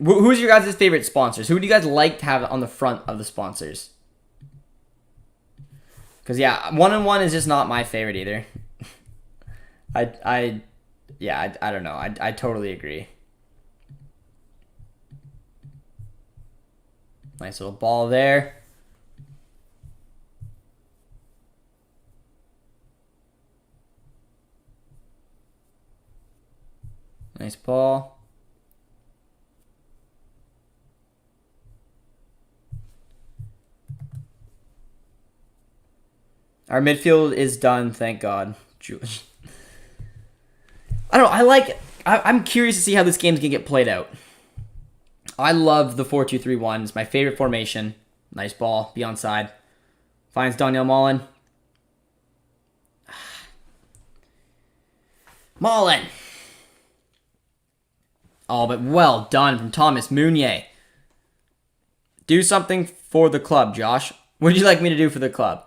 Who's your guys' favorite sponsors? Who do you guys like to have on the front of the sponsors? Because, yeah, 1-1 is just not my favorite either. I don't know. I totally agree. Nice little ball there. Nice ball. Our midfield is done, thank God. I don't know. I'm curious to see how this game's going to get played out. I love the 4-2-3-1. It's my favorite formation. Nice ball. Be onside. Finds Daniel Mullen. Mullen. Oh, but well done from Thomas Meunier. Do something for the club, Josh. What would you like me to do for the club?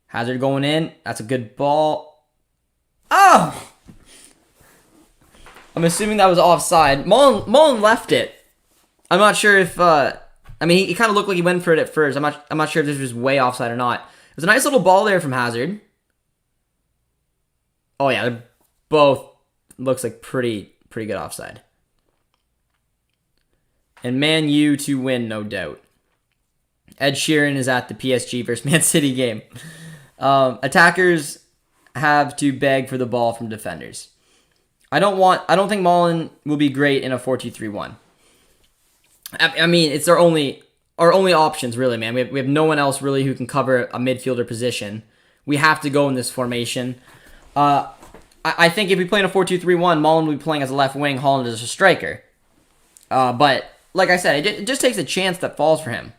Hazard going in. That's a good ball. Oh! I'm assuming that was offside. Mullen left it. I'm not sure if... I mean, he kind of looked like he went for it at first. I'm not sure if this was way offside or not. It was a nice little ball there from Hazard. Oh, yeah. They're both... Looks like pretty good offside. And Man U to win, no doubt. Ed Sheeran is at the PSG versus Man City game. Attackers have to beg for the ball from defenders. I don't think Mullen will be great in a 4-2-3-1. I mean, it's our only options, really, man. We have no one else really who can cover a midfielder position. We have to go in this formation. I think if we play in a 4-2-3-1, Mullen will be playing as a left wing, Holland as a striker. But like I said, it just takes a chance that falls for him.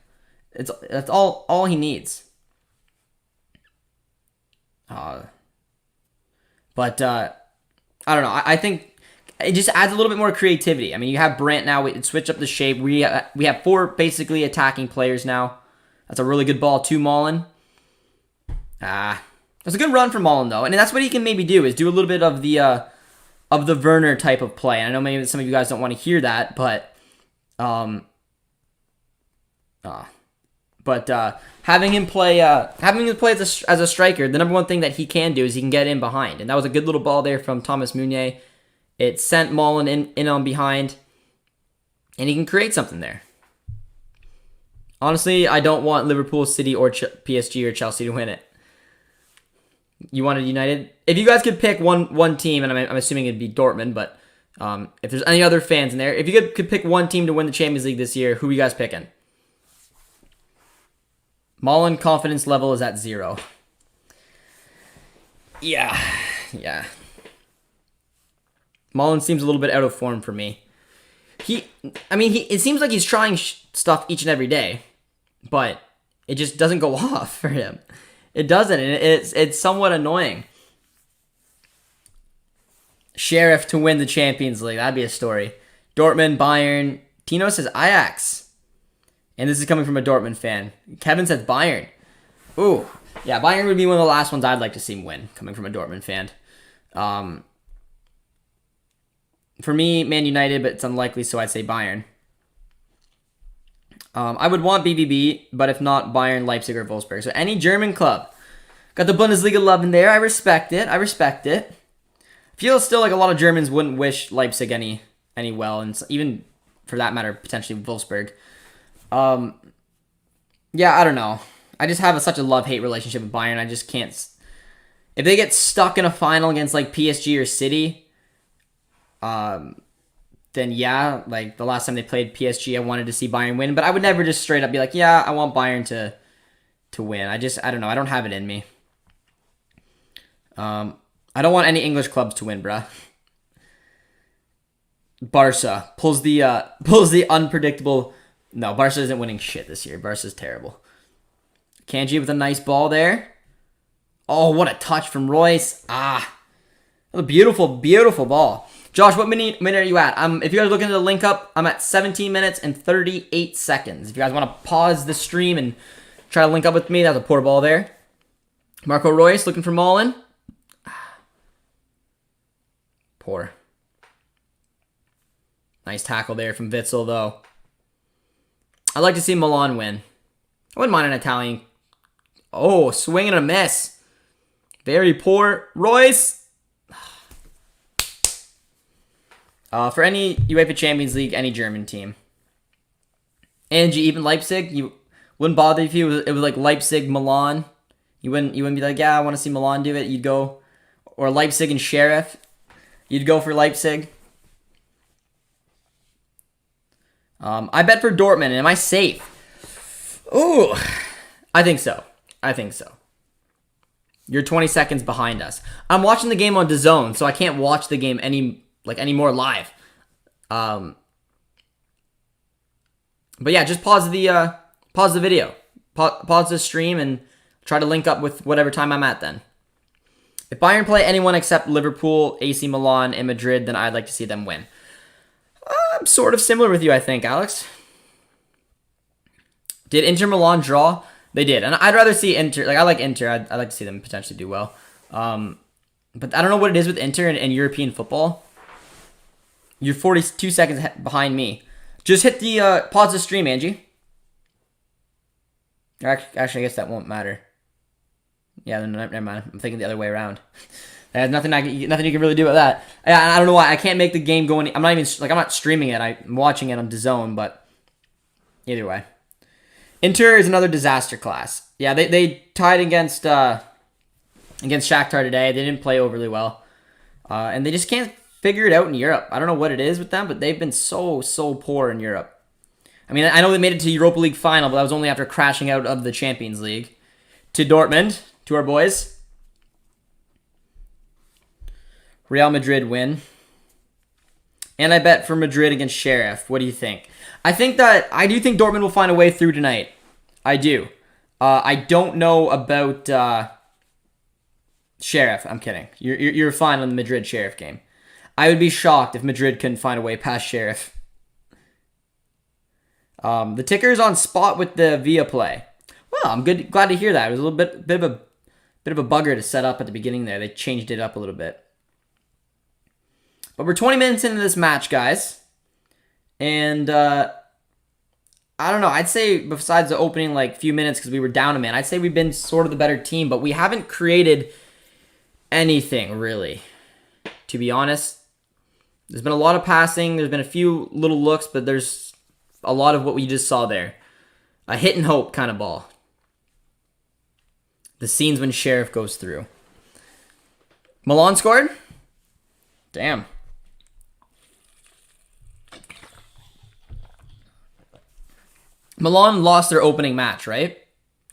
That's all he needs. But I don't know. I think it just adds a little bit more creativity. I mean, you have Brandt now. We switch up the shape. We have 4 basically attacking players now. That's a really good ball to Mullen. That's a good run from Mullen, though. And that's what he can maybe do, is do a little bit of the Werner type of play. And I know maybe some of you guys don't want to hear that, but having him play as a striker, the number one thing that he can do is he can get in behind. And that was a good little ball there from Thomas Meunier. It sent Mullen in on behind, and he can create something there. Honestly, I don't want Liverpool, City, or PSG or Chelsea to win it. You wanted United? If you guys could pick one team, and I'm assuming it'd be Dortmund, but if there's any other fans in there, if you could pick one team to win the Champions League this year, who are you guys picking? Mullen confidence level is at 0. Yeah. Mullen seems a little bit out of form for me. It seems like he's trying stuff each and every day, but it just doesn't go off for him. It doesn't, and it's somewhat annoying. Sheriff to win the Champions League. That'd be a story. Dortmund, Bayern. Tino says Ajax. And this is coming from a Dortmund fan. Kevin says Bayern. Ooh. Yeah, Bayern would be one of the last ones I'd like to see him win, coming from a Dortmund fan. For me, Man United, but it's unlikely, so I'd say Bayern. I would want BVB, but if not, Bayern, Leipzig, or Wolfsburg. So any German club. Got the Bundesliga love in there. I respect it. I feel still like a lot of Germans wouldn't wish Leipzig any well, and even, for that matter, potentially Wolfsburg. Yeah, I don't know. I just have such a love-hate relationship with Bayern. I just can't. If they get stuck in a final against like PSG or City, then yeah, like the last time they played PSG, I wanted to see Bayern win, but I would never just straight up be like, yeah, I want Bayern to win. I don't know. I don't have it in me. I don't want any English clubs to win, bruh. Barca pulls the unpredictable. No, Barca isn't winning shit this year. Barca's terrible. Kanji with a nice ball there. Oh, what a touch from Royce. Ah, a beautiful, beautiful ball. Josh, what minute are you at? If you guys are looking at the link up, I'm at 17 minutes and 38 seconds. If you guys want to pause the stream and try to link up with me, that's a poor ball there. Marco Royce looking for Mullen. Poor. Nice tackle there from Witsel, though. I'd like to see Milan win. I wouldn't mind an Italian. Oh, swing and a miss. Very poor. Royce. For any UEFA Champions League, any German team. Angie, even Leipzig, you wouldn't bother if it was like Leipzig, Milan. You wouldn't be like, yeah, I want to see Milan do it. You'd go, or Leipzig and Sheriff. You'd go for Leipzig. I bet for Dortmund. Am I safe? Ooh, I think so. You're 20 seconds behind us. I'm watching the game on DAZN, so I can't watch the game any more live. But yeah, just pause the video, pause the stream, and try to link up with whatever time I'm at then. If Bayern play anyone except Liverpool, AC Milan, and Madrid, then I'd like to see them win. I'm sort of similar with you, I think, Alex. Did Inter Milan draw? They did, and I'd rather see Inter. Like I like Inter. I'd like to see them potentially do well. But I don't know what it is with Inter and European football. You're 42 seconds behind me. Just hit the pause the stream, Angie. Actually, I guess that won't matter. Yeah, never mind. I'm thinking the other way around. There's nothing you can really do with that. I don't know why I can't make the game go any. I'm not streaming it. I'm watching it on DAZN, but either way, Inter is another disaster class. Yeah, they tied against Shakhtar today. They didn't play overly well, and they just can't figure it out in Europe. I don't know what it is with them, but they've been so poor in Europe. I mean, I know they made it to Europa League final, but that was only after crashing out of the Champions League. To Dortmund, to our boys. Real Madrid win. And I bet for Madrid against Sheriff. What do you think? I do think Dortmund will find a way through tonight. I do. I don't know about Sheriff. I'm kidding. You're fine on the Madrid Sheriff game. I would be shocked if Madrid couldn't find a way past Sheriff. The ticker's on spot with the Via play. Well, I'm glad to hear that. It was a little bit of a bugger to set up at the beginning there. They changed it up a little bit. But we're 20 minutes into this match, guys. And I don't know. I'd say besides the opening few minutes because we were down a man, I'd say we've been sort of the better team, but we haven't created anything really. To be honest, there's been a lot of passing. There's been a few little looks, but there's a lot of what we just saw there. A hit and hope kind of ball. The scenes when Sheriff goes through. Milan scored? Damn. Milan lost their opening match, right?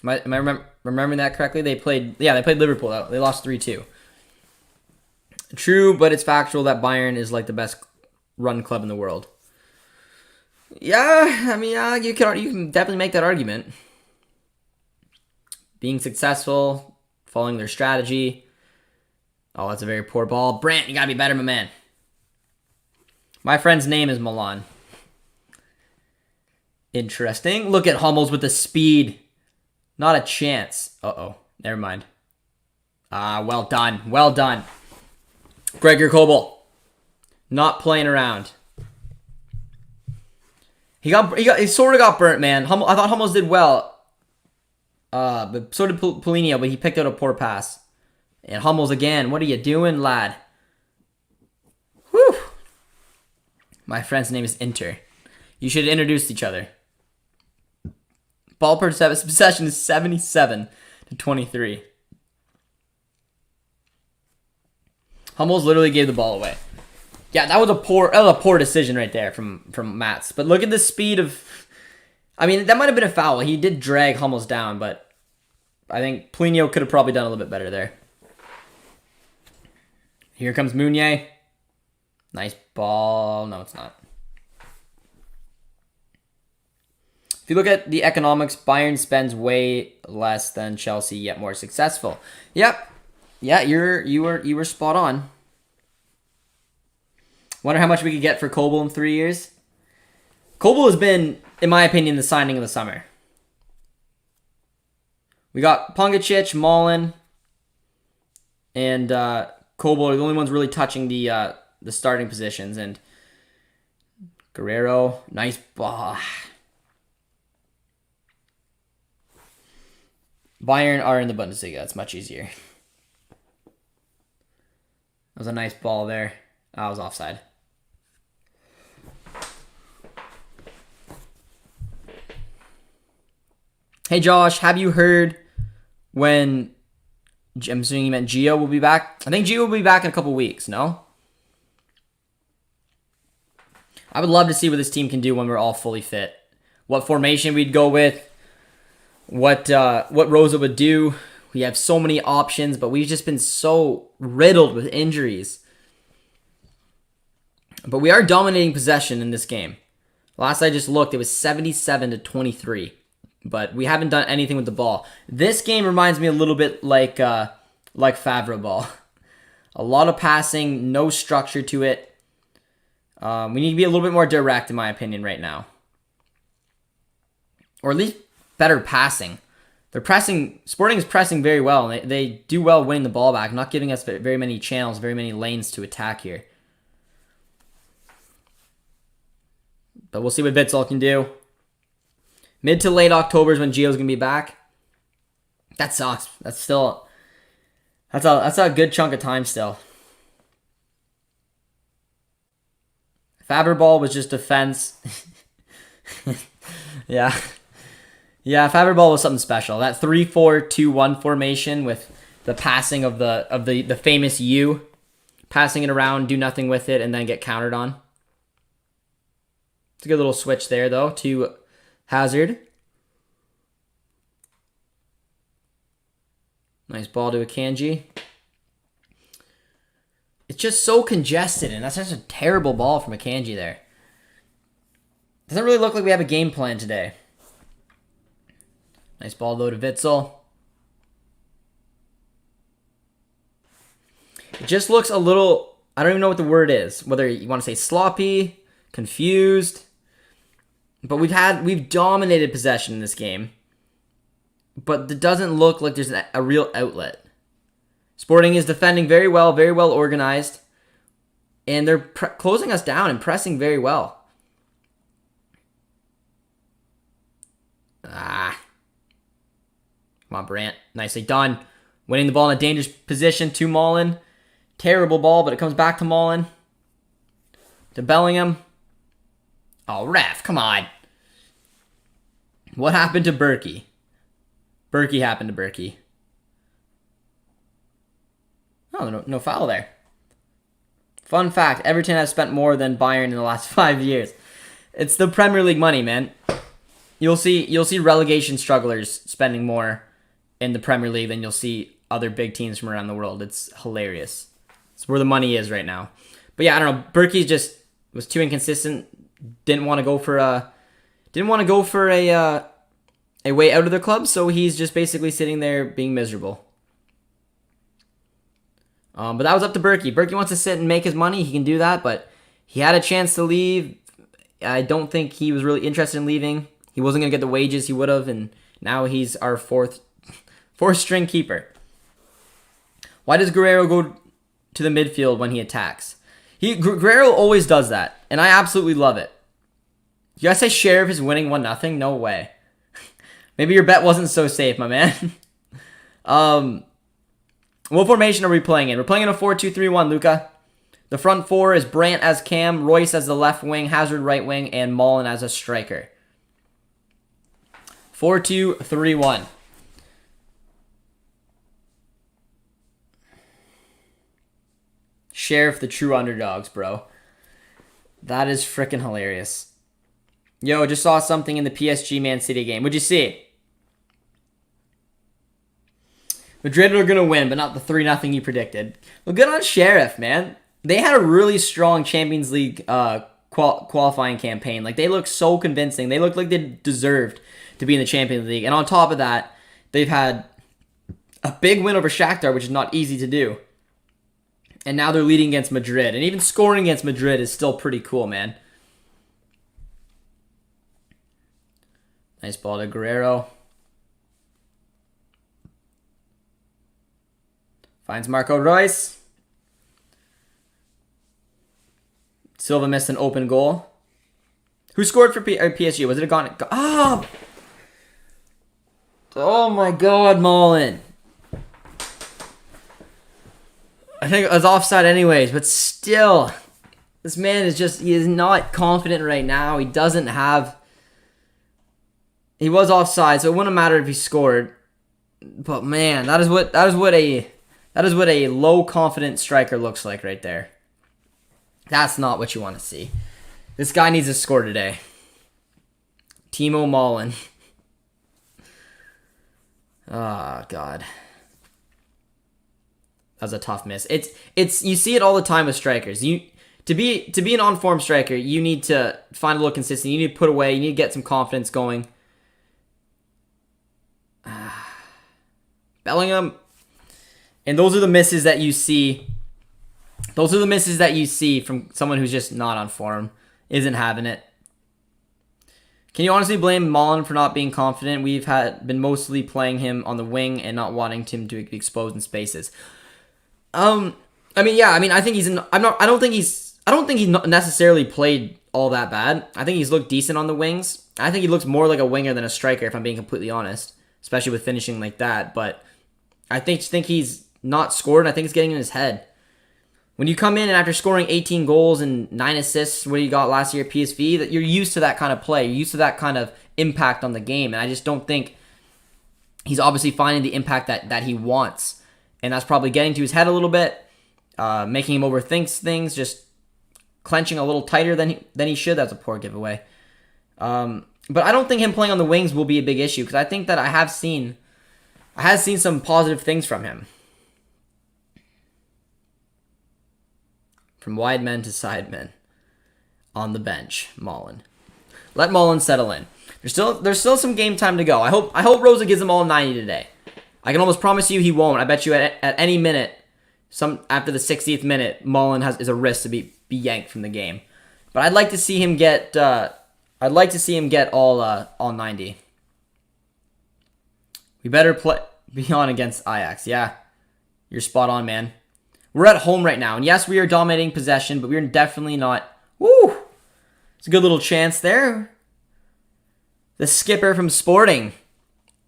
Am I remembering that correctly? They played Liverpool out. They lost 3-2. True, but it's factual that Bayern is the best run club in the world. Yeah, I mean, you can definitely make that argument. Being successful, following their strategy. Oh, that's a very poor ball. Brant, you gotta be better, my man. My friend's name is Milan. Interesting. Look at Hummels with the speed. Not a chance. Uh-oh. Never mind. Well done. Well done. Gregor Kobel. Not playing around. He sort of got burnt, man. I thought Hummels did well. But so did Paulinho, but he picked out a poor pass. And Hummels again. What are you doing, lad? Whew. My friend's name is Inter. You should introduce each other. Ball possession is 77-23. Hummels literally gave the ball away. Yeah, that was a poor decision right there from Mats. But look at the speed of... I mean, that might have been a foul. He did drag Hummels down, but I think Plinio could have probably done a little bit better there. Here comes Meunier. Nice ball. No, it's not. If you look at the economics, Bayern spends way less than Chelsea, yet more successful. Yep. Yeah, you were spot on. Wonder how much we could get for Kobel in 3 years. Kobel has been, in my opinion, the signing of the summer. We got Pongacic, Mullen, and Kobel are the only ones really touching the starting positions. And Guerrero, nice ball. Bayern are in the Bundesliga. It's much easier. That was a nice ball there. That was offside. Hey Josh, have you heard when... I'm assuming you meant Gio will be back? I think Gio will be back in a couple weeks, no? I would love to see what this team can do when we're all fully fit. What formation we'd go with. What Rosa would do. We have so many options, but we've just been so riddled with injuries. But we are dominating possession in this game. Last I just looked, it was 77-23. But we haven't done anything with the ball. This game reminds me a little bit like Favre ball. A lot of passing, no structure to it. We need to be a little bit more direct, in my opinion, right now. Or at least better passing. They're pressing. Sporting is pressing very well, and they do well winning the ball back, not giving us very many channels, very many lanes to attack here. But we'll see what Witsel can do. Mid to late October is when Gio's gonna be back. That sucks. That's a good chunk of time still. Faber ball was just defense. Yeah. Yeah, Faber ball was something special. That 3-4-2-1 formation with the passing of the famous U, passing it around, do nothing with it, and then get countered on. It's a good little switch there though to Hazard. Nice ball to Akanji. It's just so congested, and that's such a terrible ball from Akanji there. Doesn't really look like we have a game plan today. Nice ball though to Witsel. It just looks a little, I don't even know what the word is. Whether you want to say sloppy, confused. But we've dominated possession in this game. But it doesn't look like there's a real outlet. Sporting is defending very well organized. And they're closing us down and pressing very well. Come on, Brandt. Nicely done. Winning the ball in a dangerous position to Mullen. Terrible ball, but it comes back to Mullen. To Bellingham. Oh, ref, come on. What happened to Berkey? Berkey happened to Berkey. Oh, no foul there. Fun fact, Everton has spent more than Bayern in the last 5 years. It's the Premier League money, man. You'll see relegation strugglers spending more in the Premier League than you'll see other big teams from around the world. It's hilarious. It's where the money is right now. But yeah, I don't know. Berkey just was too inconsistent. Didn't want to go for a way out of the club, so he's just basically sitting there being miserable. But that was up to Berkey. Berkey wants to sit and make his money. He can do that, but he had a chance to leave. I don't think he was really interested in leaving. He wasn't going to get the wages he would have, and now he's our fourth string keeper. Why does Guerrero go to the midfield when he attacks? Guerrero always does that, and I absolutely love it. You guys say Sheriff is winning 1-0? No way. Maybe your bet wasn't so safe, my man. What formation are we playing in? We're playing in a 4-2-3-1, Luca. The front four is Brandt as Cam, Royce as the left wing, Hazard right wing, and Mullen as a striker. 4-2, 3-1. Sheriff, the true underdogs, bro. That is freaking hilarious. Yo, just saw something in the PSG Man City game. What'd you see? Madrid are going to win, but not the 3-0 you predicted. Well, good on Sheriff, man. They had a really strong Champions League qualifying campaign. Like, they look so convincing. They look like they deserved to be in the Champions League. And on top of that, they've had a big win over Shakhtar, which is not easy to do. And now they're leading against Madrid. And even scoring against Madrid is still pretty cool, man. Nice ball to Guerrero. Finds Marco Reus. Silva missed an open goal. Who scored for PSG? Was it a gone? Oh! Oh my God, Mullen. I think it was offside anyways, but still. This man is just, he is not confident right now. He doesn't have... He was offside, so it wouldn't matter if he scored. But man, that is what a low confident striker looks like right there. That's not what you want to see. This guy needs to score today. Timo Mullen. Oh God. That was a tough miss. It's you see it all the time with strikers. To be an on-form striker, you need to find a little consistency. You need to put away. You need to get some confidence going. Bellingham. And those are the misses that you see. Those are the misses that you see from someone who's just not on form, isn't having it. Can you honestly blame Mullen for not being confident? We've been mostly playing him on the wing and not wanting him to be exposed in spaces. I think he's. I don't think he's not necessarily played all that bad. I think he's looked decent on the wings. I think he looks more like a winger than a striker, if I'm being completely honest, especially with finishing like that. But I think he's not scored, and I think it's getting in his head. When you come in and after scoring 18 goals and 9 assists, what you got last year at PSV, that you're used to that kind of play. You're used to that kind of impact on the game. And I just don't think he's obviously finding the impact that he wants. And that's probably getting to his head a little bit, making him overthink things, just clenching a little tighter than he should. That's a poor giveaway. But I don't think him playing on the wings will be a big issue, because I think that I have seen some positive things from him. From wide men to side men. On the bench, Mullen. Let Mullen settle in. There's still some game time to go. I hope Rosa gives them all 90 today. I can almost promise you he won't. I bet you at any minute, after the 60th minute, Mullen is a risk to be yanked from the game. But I'd like to see him get all 90. We better be on against Ajax. Yeah, you're spot on, man. We're at home right now, and yes, we are dominating possession, but we're definitely not. Woo! It's a good little chance there. The skipper from Sporting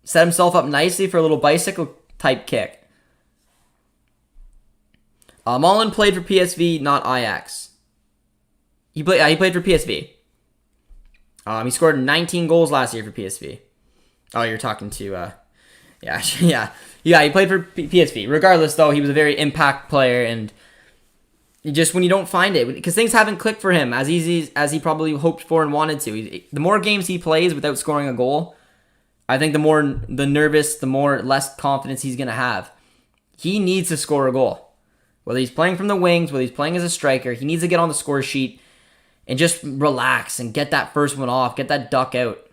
set himself up nicely for a little bicycle-type kick. Mullen played for PSV, not Ajax. He played for PSV. He scored 19 goals last year for PSV. Oh, you're talking to... Yeah, he played for PSV. Regardless, though, he was a very impact player, and just when you don't find it, because things haven't clicked for him as easy as he probably hoped for and wanted to. The more games he plays without scoring a goal, I think the more less confidence he's going to have. He needs to score a goal. Whether he's playing from the wings, whether he's playing as a striker, he needs to get on the score sheet and just relax and get that first one off, get that duck out.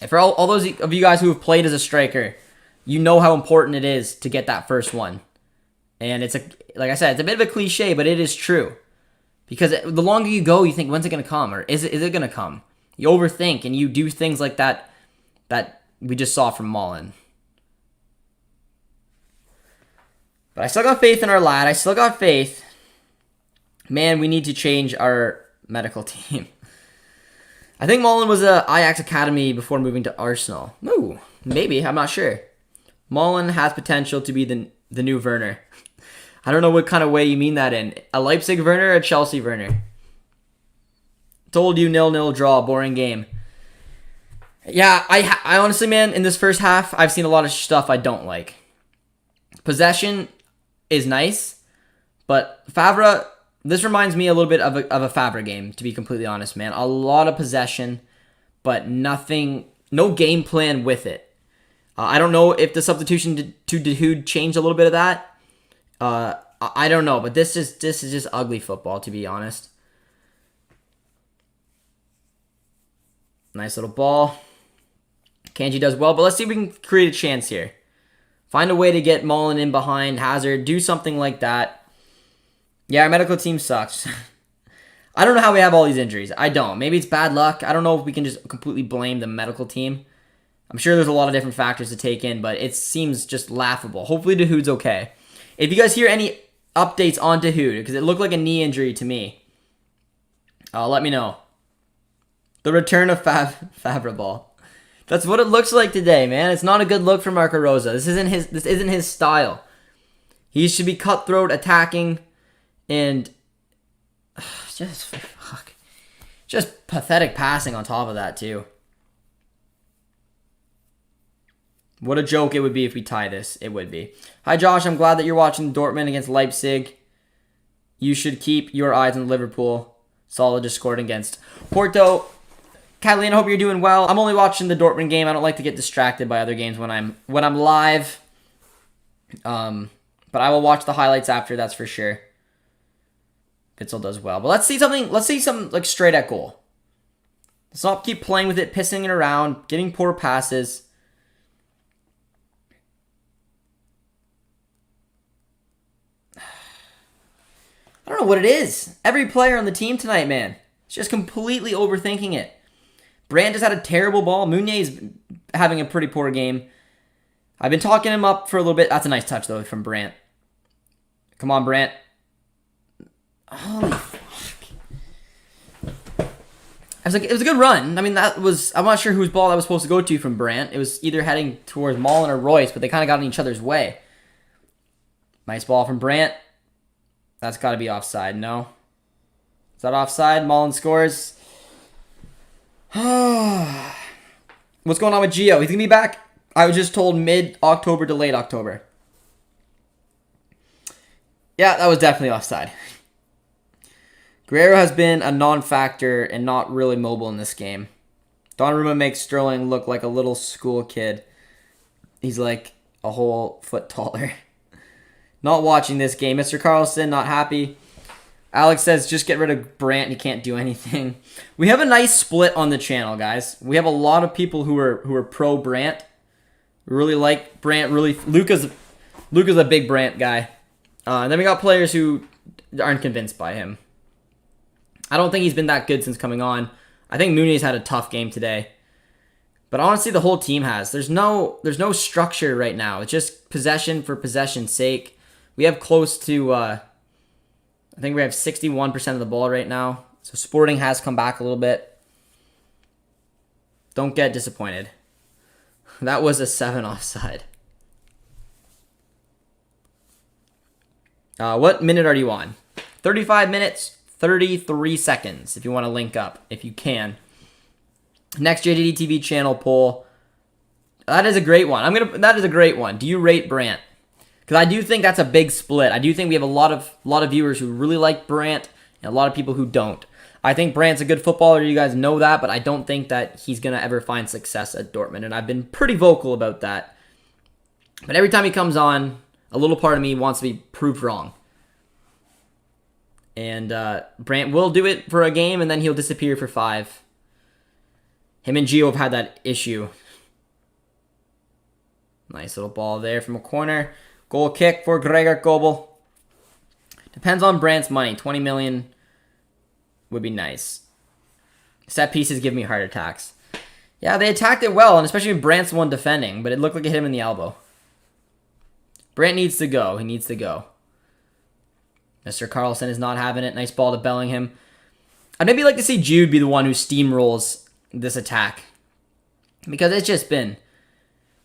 And for all those of you guys who have played as a striker, you know how important it is to get that first one. And like I said, it's a bit of a cliche, but it is true. Because the longer you go, you think, when's it going to come? Or is it going to come? You overthink and you do things like that we just saw from Mullen. But I still got faith in our lad. I still got faith. Man, we need to change our medical team. I think Mullen was a Ajax Academy before moving to Arsenal. Ooh, maybe. I'm not sure. Mullen has potential to be the new Werner. I don't know what kind of way you mean that in. A Leipzig Werner or a Chelsea Werner? Told you 0-0 draw, boring game. Yeah, I honestly, man, in this first half, I've seen a lot of stuff I don't like. Possession is nice, but Favre, this reminds me a little bit of a Favre game, to be completely honest, man. A lot of possession, but nothing, no game plan with it. I don't know if the substitution to Dahoud changed a little bit of that. I don't know, but this is just ugly football, to be honest. Nice little ball. Kanji does well, but let's see if we can create a chance here. Find a way to get Mullen in behind Hazard. Do something like that. Yeah, our medical team sucks. I don't know how we have all these injuries. I don't. Maybe it's bad luck. I don't know if we can just completely blame the medical team. I'm sure there's a lot of different factors to take in, but it seems just laughable. Hopefully Dahoud's okay. If you guys hear any updates on Dahoud, because it looked like a knee injury to me, let me know. The return of Favre ball. That's what it looks like today, man. It's not a good look for Marco Rosa. This isn't his style. He should be cutthroat, attacking, and just pathetic passing on top of that too. What a joke it would be if we tie this. It would be. Hi Josh, I'm glad that you're watching Dortmund against Leipzig. You should keep your eyes on Liverpool. Solid just scored against Porto. Catalina, I hope you're doing well. I'm only watching the Dortmund game. I don't like to get distracted by other games when I'm live. But I will watch the highlights after, that's for sure. Pitzel does well. But let's see something like straight at goal. Let's not keep playing with it, pissing it around, getting poor passes. I don't know what it is. Every player on the team tonight, man, is just completely overthinking it. Brandt just had a terrible ball. Meunier's having a pretty poor game. I've been talking him up for a little bit. That's a nice touch, though, from Brandt. Come on, Brandt. Holy fuck. It was a good run. I mean, I'm not sure whose ball that was supposed to go to from Brandt. It was either heading towards Mullen or Royce, but they kind of got in each other's way. Nice ball from Brandt. That's got to be offside. No. Is that offside? Mullen scores. What's going on with Gio? He's going to be back. I was just told mid-October to late October. Yeah, that was definitely offside. Guerrero has been a non-factor and not really mobile in this game. Donnarumma makes Sterling look like a little school kid. He's like a whole foot taller. Not watching this game. Mr. Carlson, not happy. Alex says, just get rid of Brandt. He can't do anything. We have a nice split on the channel, guys. We have a lot of people who are pro Brandt. We really like Brandt. Luca's a big Brandt guy. And then we got players who aren't convinced by him. I don't think he's been that good since coming on. I think Mooney's had a tough game today. But honestly, the whole team has. There's no structure right now. It's just possession for possession's sake. We have close to, I think we have 61% of the ball right now. So Sporting has come back a little bit. Don't get disappointed. That was a 7 offside. What minute are you on? 35 minutes, 33 seconds, if you want to link up, if you can. Next JJD TV channel poll. That is a great one. That is a great one. Do you rate Brandt? Because I do think that's a big split. I do think we have a lot of viewers who really like Brandt and a lot of people who don't. I think Brandt's a good footballer. You guys know that, but I don't think that he's going to ever find success at Dortmund, and I've been pretty vocal about that. But every time he comes on, a little part of me wants to be proved wrong. And Brandt will do it for a game, and then he'll disappear for 5. Him and Gio have had that issue. Nice little ball there from a corner. Goal kick for Gregor Kobel. Depends on Brandt's money. 20 million would be nice. Set pieces give me heart attacks. Yeah, they attacked it well, and especially Brandt's the one defending, but it looked like it hit him in the elbow. Brandt needs to go. He needs to go. Mr. Carlson is not having it. Nice ball to Bellingham. I'd maybe like to see Jude be the one who steamrolls this attack. Because it's just been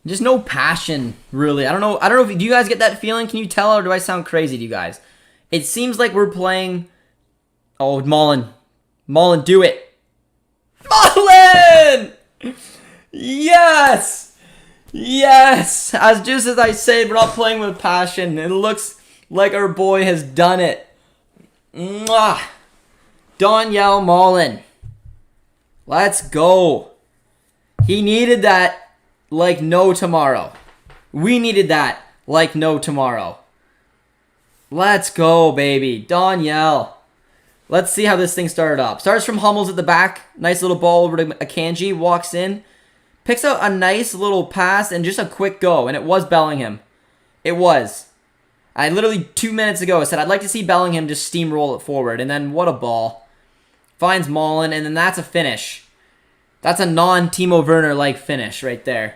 just no passion, really. I don't know if do you guys get that feeling? Can you tell, or do I sound crazy to you guys? It seems like we're playing. Oh, Mullen, do it, Mullen! Yes! Yes! Just as I said, we're not playing with passion. It looks like our boy has done it. Mwah! Daniel Mullen. Let's go. He needed that like no tomorrow. We needed that like no tomorrow. Let's go, baby. Daniel. Let's see how this thing started up. Starts from Hummels at the back. Nice little ball over to Akanji. Walks in. Picks out a nice little pass and just a quick go. And it was Bellingham. It was. I literally 2 minutes ago said I'd like to see Bellingham just steamroll it forward. And then what a ball. Finds Mullen. And then that's a finish. That's a non-Timo Werner-like finish right there.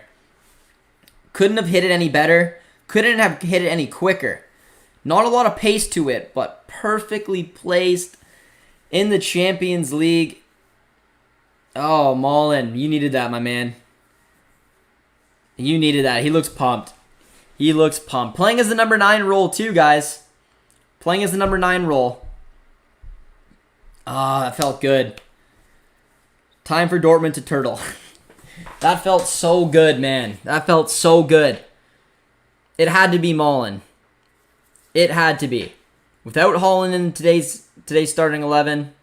Couldn't have hit it any better. Couldn't have hit it any quicker. Not a lot of pace to it, but perfectly placed in the Champions League. Oh, Mullen, you needed that, my man. You needed that. He looks pumped. He looks pumped. Playing as the number 9 role too, guys. Playing as the number 9 role. Ah, that felt good. Time for Dortmund to turtle. That felt so good, man. That felt so good. It had to be Mullen. It had to be. Without Holland in today's starting 11,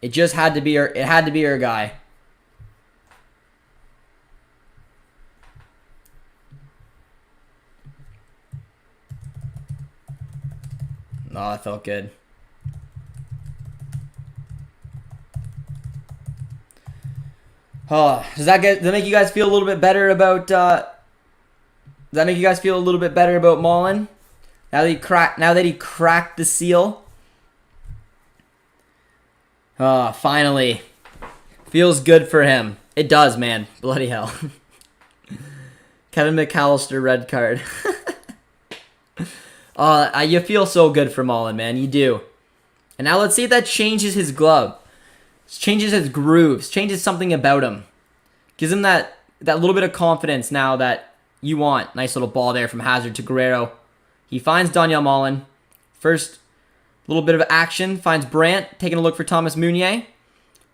it just had to be our guy. Oh, that felt good. Oh, does that make you guys feel a little bit better about? Does that make you guys feel a little bit better about Mullen? Now that he cracked the seal. Oh, finally. Feels good for him. It does, man. Bloody hell. Kevin McAllister red card. Oh, you feel so good for Mullen, man. You do. And now let's see if that changes his glove. Changes his grooves. Changes something about him. Gives him that little bit of confidence now that you want. Nice little ball there from Hazard to Guerrero. He finds Daniel Mullen. First little bit of action. Finds Brandt. Taking a look for Thomas Meunier.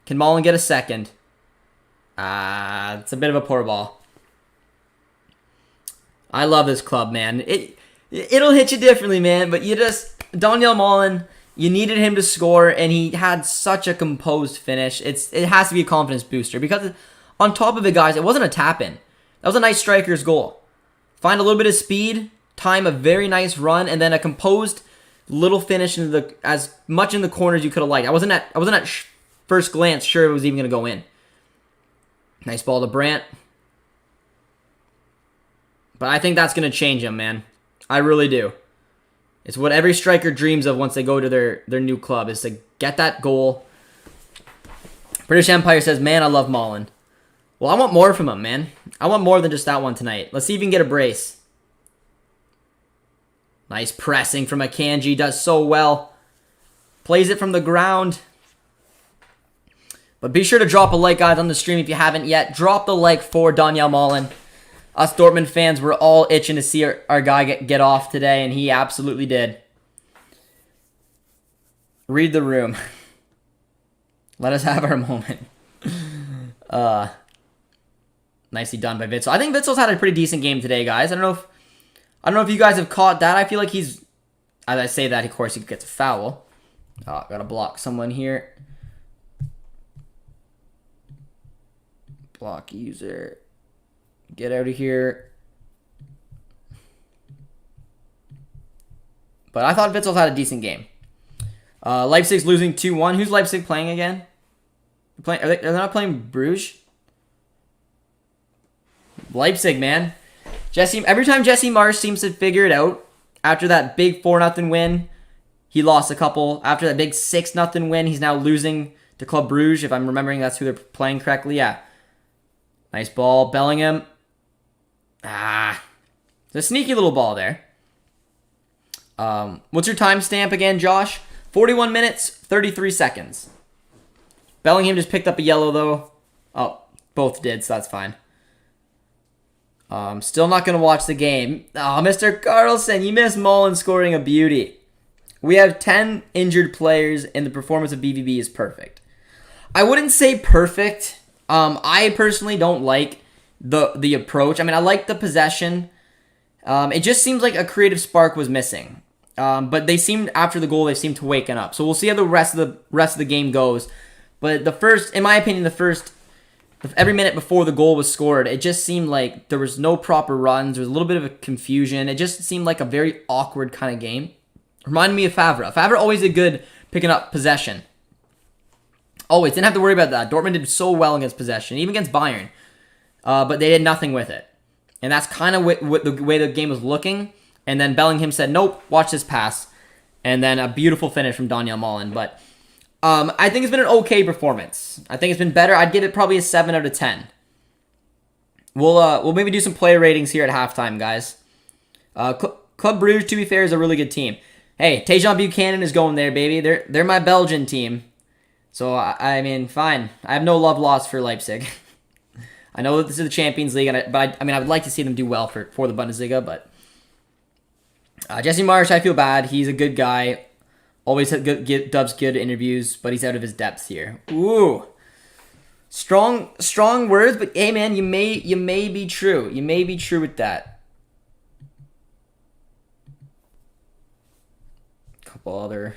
Can Mullen get a second? It's a bit of a poor ball. I love this club, man. It'll hit you differently, man. But Daniel Mullen, you needed him to score, and he had such a composed finish. It has to be a confidence booster. Because on top of it, guys, it wasn't a tap-in. That was a nice striker's goal. Find a little bit of speed. Time a very nice run, and then a composed little finish into as much in the corner as you could have liked. I wasn't at first glance sure it was even going to go in. Nice ball to Brandt. But I think that's going to change him, man. I really do. It's what every striker dreams of once they go to their new club, is to get that goal. British Empire says, man, I love Mullen. Well, I want more from him, man. I want more than just that one tonight. Let's see if we can get a brace. Nice pressing from Akanji. Does so well. Plays it from the ground. But be sure to drop a like, guys, on the stream if you haven't yet. Drop the like for Daniel Mullen. Us Dortmund fans were all itching to see our guy get off today, and he absolutely did. Read the room. Let us have our moment. Nicely done by Witsel. I think Witzel's had a pretty decent game today, guys. I don't know if you guys have caught that. I feel like as I say that, of course, he gets a foul. Oh, gotta block someone here. Block user. Get out of here. But I thought Witzel's had a decent game. Leipzig's losing 2-1. Who's Leipzig playing again? Are they not playing Bruges? Leipzig, man. Every time Jesse Marsch seems to figure it out, after that big 4-0 win, he lost a couple. After that big 6-0 win, he's now losing to Club Bruges, if I'm remembering that's who they're playing correctly. Yeah. Nice ball. Bellingham. It's a sneaky little ball there. What's your timestamp again, Josh? 41 minutes, 33 seconds. Bellingham just picked up a yellow, though. Oh, both did, so that's fine. Still not going to watch the game. Oh, Mr. Carlson, you missed Mullen scoring a beauty. We have 10 injured players, and the performance of BVB is perfect. I wouldn't say perfect. I personally don't like the approach. I mean, I like the possession. It just seems like a creative spark was missing. But they seemed, after the goal, they seemed to waken up. So we'll see how the rest of the game goes. But in my opinion, every minute before the goal was scored, it just seemed like there was no proper runs. There was a little bit of a confusion. It just seemed like a very awkward kind of game. Reminded me of Favre. Favre always did good picking up possession. Always. Didn't have to worry about that. Dortmund did so well against possession, even against Bayern. But they did nothing with it. And that's kind of what the way the game was looking. And then Bellingham said, nope, watch this pass. And then a beautiful finish from Daniel Mullen. But I think it's been an okay performance. I think it's been better. I'd give it probably a 7 out of 10. We'll maybe do some player ratings here at halftime, guys. Club Bruges, to be fair, is a really good team. Hey, Tejan Buchanan is going there, baby. They're my Belgian team. So, I mean, fine. I have no love lost for Leipzig. I know that this is the Champions League, but I would like to see them do well for the Bundesliga. But Jesse Marsch, I feel bad. He's a good guy. Always does good interviews, but he's out of his depth here. Ooh, strong words, but hey, man, you may be true. You may be true with that. Couple other.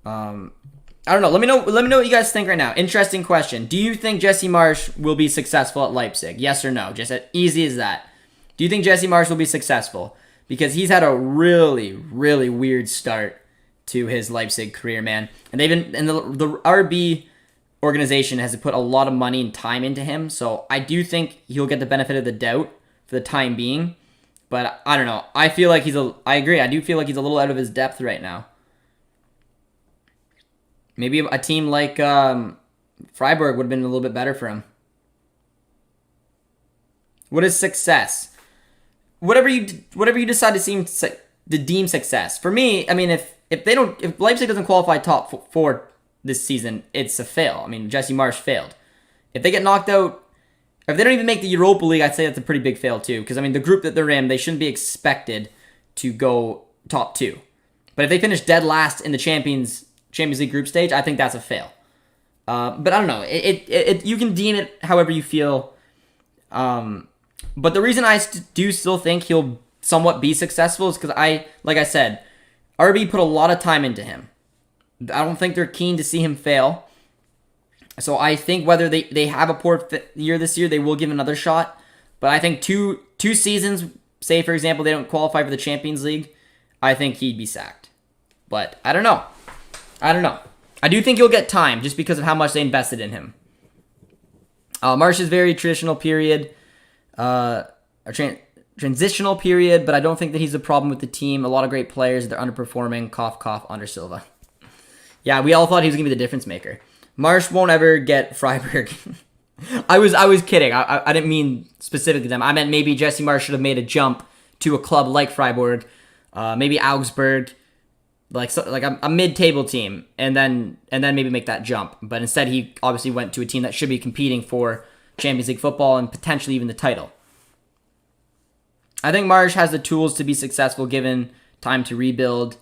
I don't know. Let me know what you guys think right now. Interesting question. Do you think Jesse Marsch will be successful at Leipzig? Yes or no? Just as easy as that. Do you think Jesse Marsch will be successful? Because he's had a really, really weird start to his Leipzig career, man. And the RB organization has put a lot of money and time into him. So I do think he'll get the benefit of the doubt for the time being. But I don't know. I agree. I do feel like he's a little out of his depth right now. Maybe a team like Freiburg would have been a little bit better for him. What is success? Whatever you decide to deem success. For me, I mean, if Leipzig doesn't qualify top 4 this season, it's a fail. I mean, Jesse Marsch failed. If they get knocked out, if they don't even make the Europa League, I'd say that's a pretty big fail too. Because I mean, the group that they're in, they shouldn't be expected to go top 2. But if they finish dead last in the Champions League group stage, I think that's a fail. But I don't know. You can deem it however you feel. But the reason I do still think he'll somewhat be successful is because like I said, RB put a lot of time into him. I don't think they're keen to see him fail. So I think whether they have a poor year this year, they will give another shot. But I think two seasons, say for example, they don't qualify for the Champions League, I think he'd be sacked. But I don't know. I do think he'll get time just because of how much they invested in him. Marsch's very traditional period, transitional period, but I don't think that he's a problem with the team. A lot of great players, they're underperforming. Cough, cough, under Silva. Yeah, we all thought he was going to be the difference maker. Marsch won't ever get Freiburg. I was kidding. I didn't mean specifically them. I meant maybe Jesse Marsch should have made a jump to a club like Freiburg, maybe Augsburg, like a mid-table team, and then maybe make that jump. But instead, he obviously went to a team that should be competing for Champions League football and potentially even the title. I think Marsch has the tools to be successful given time to rebuild.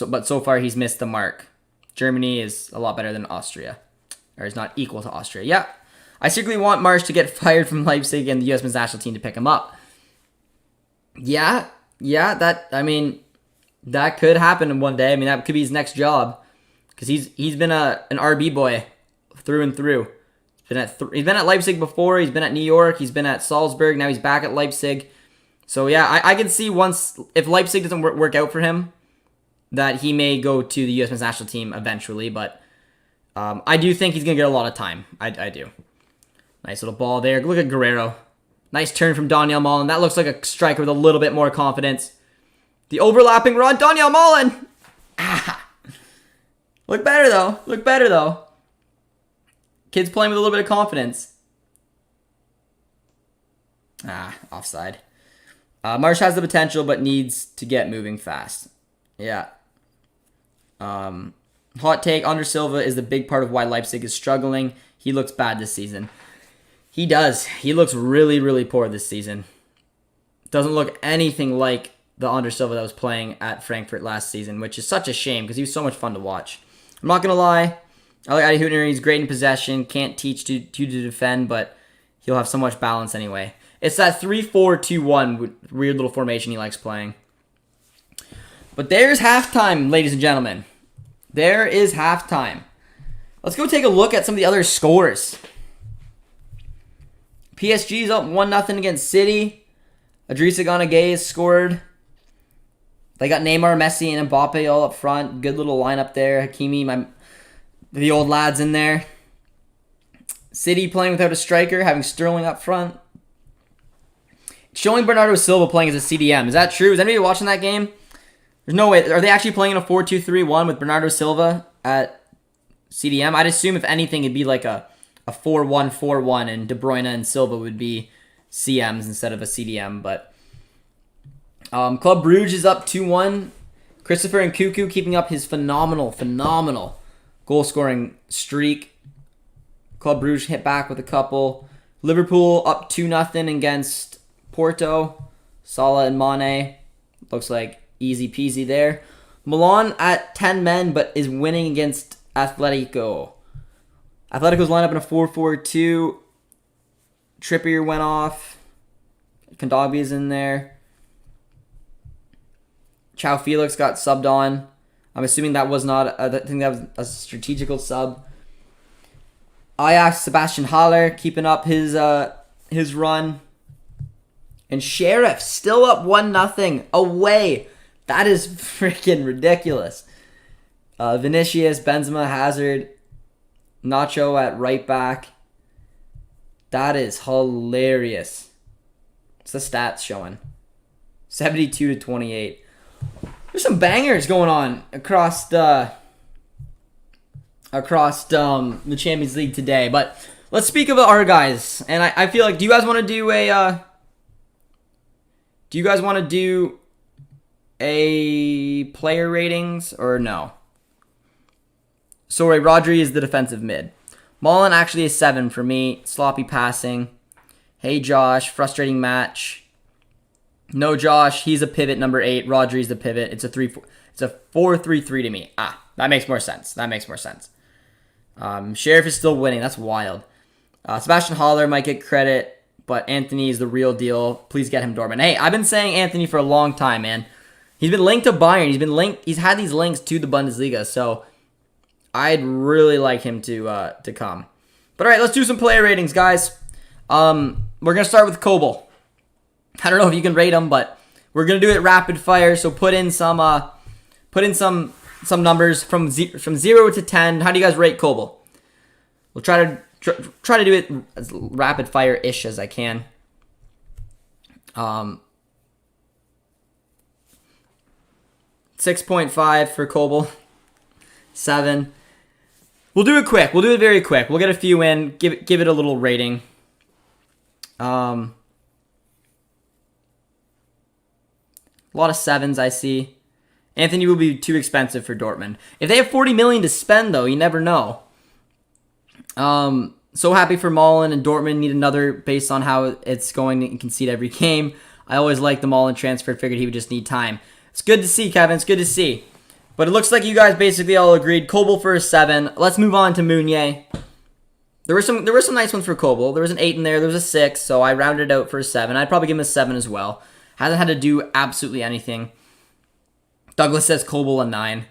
But so far, he's missed the mark. Germany is a lot better than Austria, or is not equal to Austria. Yeah, I secretly want Marsch to get fired from Leipzig and the U.S. men's national team to pick him up. Yeah, that could happen in one day. I mean, that could be his next job, because he's been an RB boy through and through. He's been at Leipzig before. He's been at New York. He's been at Salzburg. Now he's back at Leipzig. So yeah, I can see if Leipzig doesn't work out for him, that he may go to the U.S. men's national team eventually. But I do think he's gonna get a lot of time. I do. Nice little ball there. Look at Guerrero. Nice turn from Daniel Mullen. That looks like a striker with a little bit more confidence. The overlapping run, Daniel Mullen. Look better though. Kid's playing with a little bit of confidence. Offside. Marsch has the potential, but needs to get moving fast. Yeah. Hot take, Under Silva is the big part of why Leipzig is struggling. He looks bad this season. He does. He looks really, really poor this season. Doesn't look anything like the Under Silva that was playing at Frankfurt last season, which is such a shame because he was so much fun to watch. I'm not going to lie. I like Adi Hüttner. He's great in possession. Can't teach you to defend, but he'll have so much balance anyway. It's that 3-4-2-1 weird little formation he likes playing. But there's halftime, ladies and gentlemen. There is halftime. Let's go take a look at some of the other scores. PSG's up 1-0 against City. Idrissa Gana Gueye scored. They got Neymar, Messi, and Mbappe all up front. Good little lineup there. Hakimi, the old lads in there. City playing without a striker, having Sterling up front. Showing Bernardo Silva playing as a CDM. Is that true? Is anybody watching that game? There's no way. Are they actually playing in a 4-2-3-1 with Bernardo Silva at CDM? I'd assume if anything, it'd be like a 4-1-4-1, and De Bruyne and Silva would be CMs instead of a CDM. But Club Brugge is up 2-1. Christopher Nkunku keeping up his phenomenal goal-scoring streak. Club Brugge hit back with a couple. Liverpool up 2-0 against Porto. Salah and Mane. Looks like easy peasy there. Milan at 10 men, but is winning against Atletico. Atletico's lined up in a 4-4-2. Trippier went off. Kondogbia is in there. Chao Felix got subbed on. I'm assuming that was not. I think that was a strategical sub. Ajax, Sebastian Haller keeping up his run. And Sheriff still up 1-0 away. That is freaking ridiculous. Vinicius, Benzema, Hazard, Nacho at right back. That is hilarious. What's the stats showing? 72-28. There's some bangers going on across the Champions League today. But let's speak about our guys. And I feel like, do you guys want to do a player ratings or no? Sorry, Rodri is the defensive mid. Mullen actually is 7 for me. Sloppy passing. Hey Josh, frustrating match. No Josh, he's a pivot number 8. Rodri's the pivot. It's a 4-3-3 to me. That makes more sense. Sheriff is still winning. That's wild. Sebastian Haller might get credit, but Anthony is the real deal. Please get him Dortmund. Hey, I've been saying Anthony for a long time, man. He's been linked to Bayern. He's had these links to the Bundesliga, so I'd really like him to come. But all right, let's do some player ratings, guys. We're gonna start with Kobel. I don't know if you can rate him, but we're gonna do it rapid fire. So put in some numbers from 0 to 10. How do you guys rate Kobel? We'll try to do it as rapid fire ish as I can. 6.5 for Kobel. 7. We'll do it quick. We'll do it very quick. We'll get a few in. Give it a little rating. A lot of 7s I see. Anthony will be too expensive for Dortmund. If they have 40 million to spend, though, you never know. So happy for Mullen, and Dortmund need another based on how it's going to concede every game. I always liked the Mullen transfer. Figured he would just need time. It's good to see, Kevin. It's good to see. But it looks like you guys basically all agreed. Kobel for a 7. Let's move on to Meunier. There were some nice ones for Kobel. There was an 8 in there. There was a 6, so I rounded it out for a 7. I'd probably give him a 7 as well. Hasn't had to do absolutely anything. Douglas says Kobel a 9.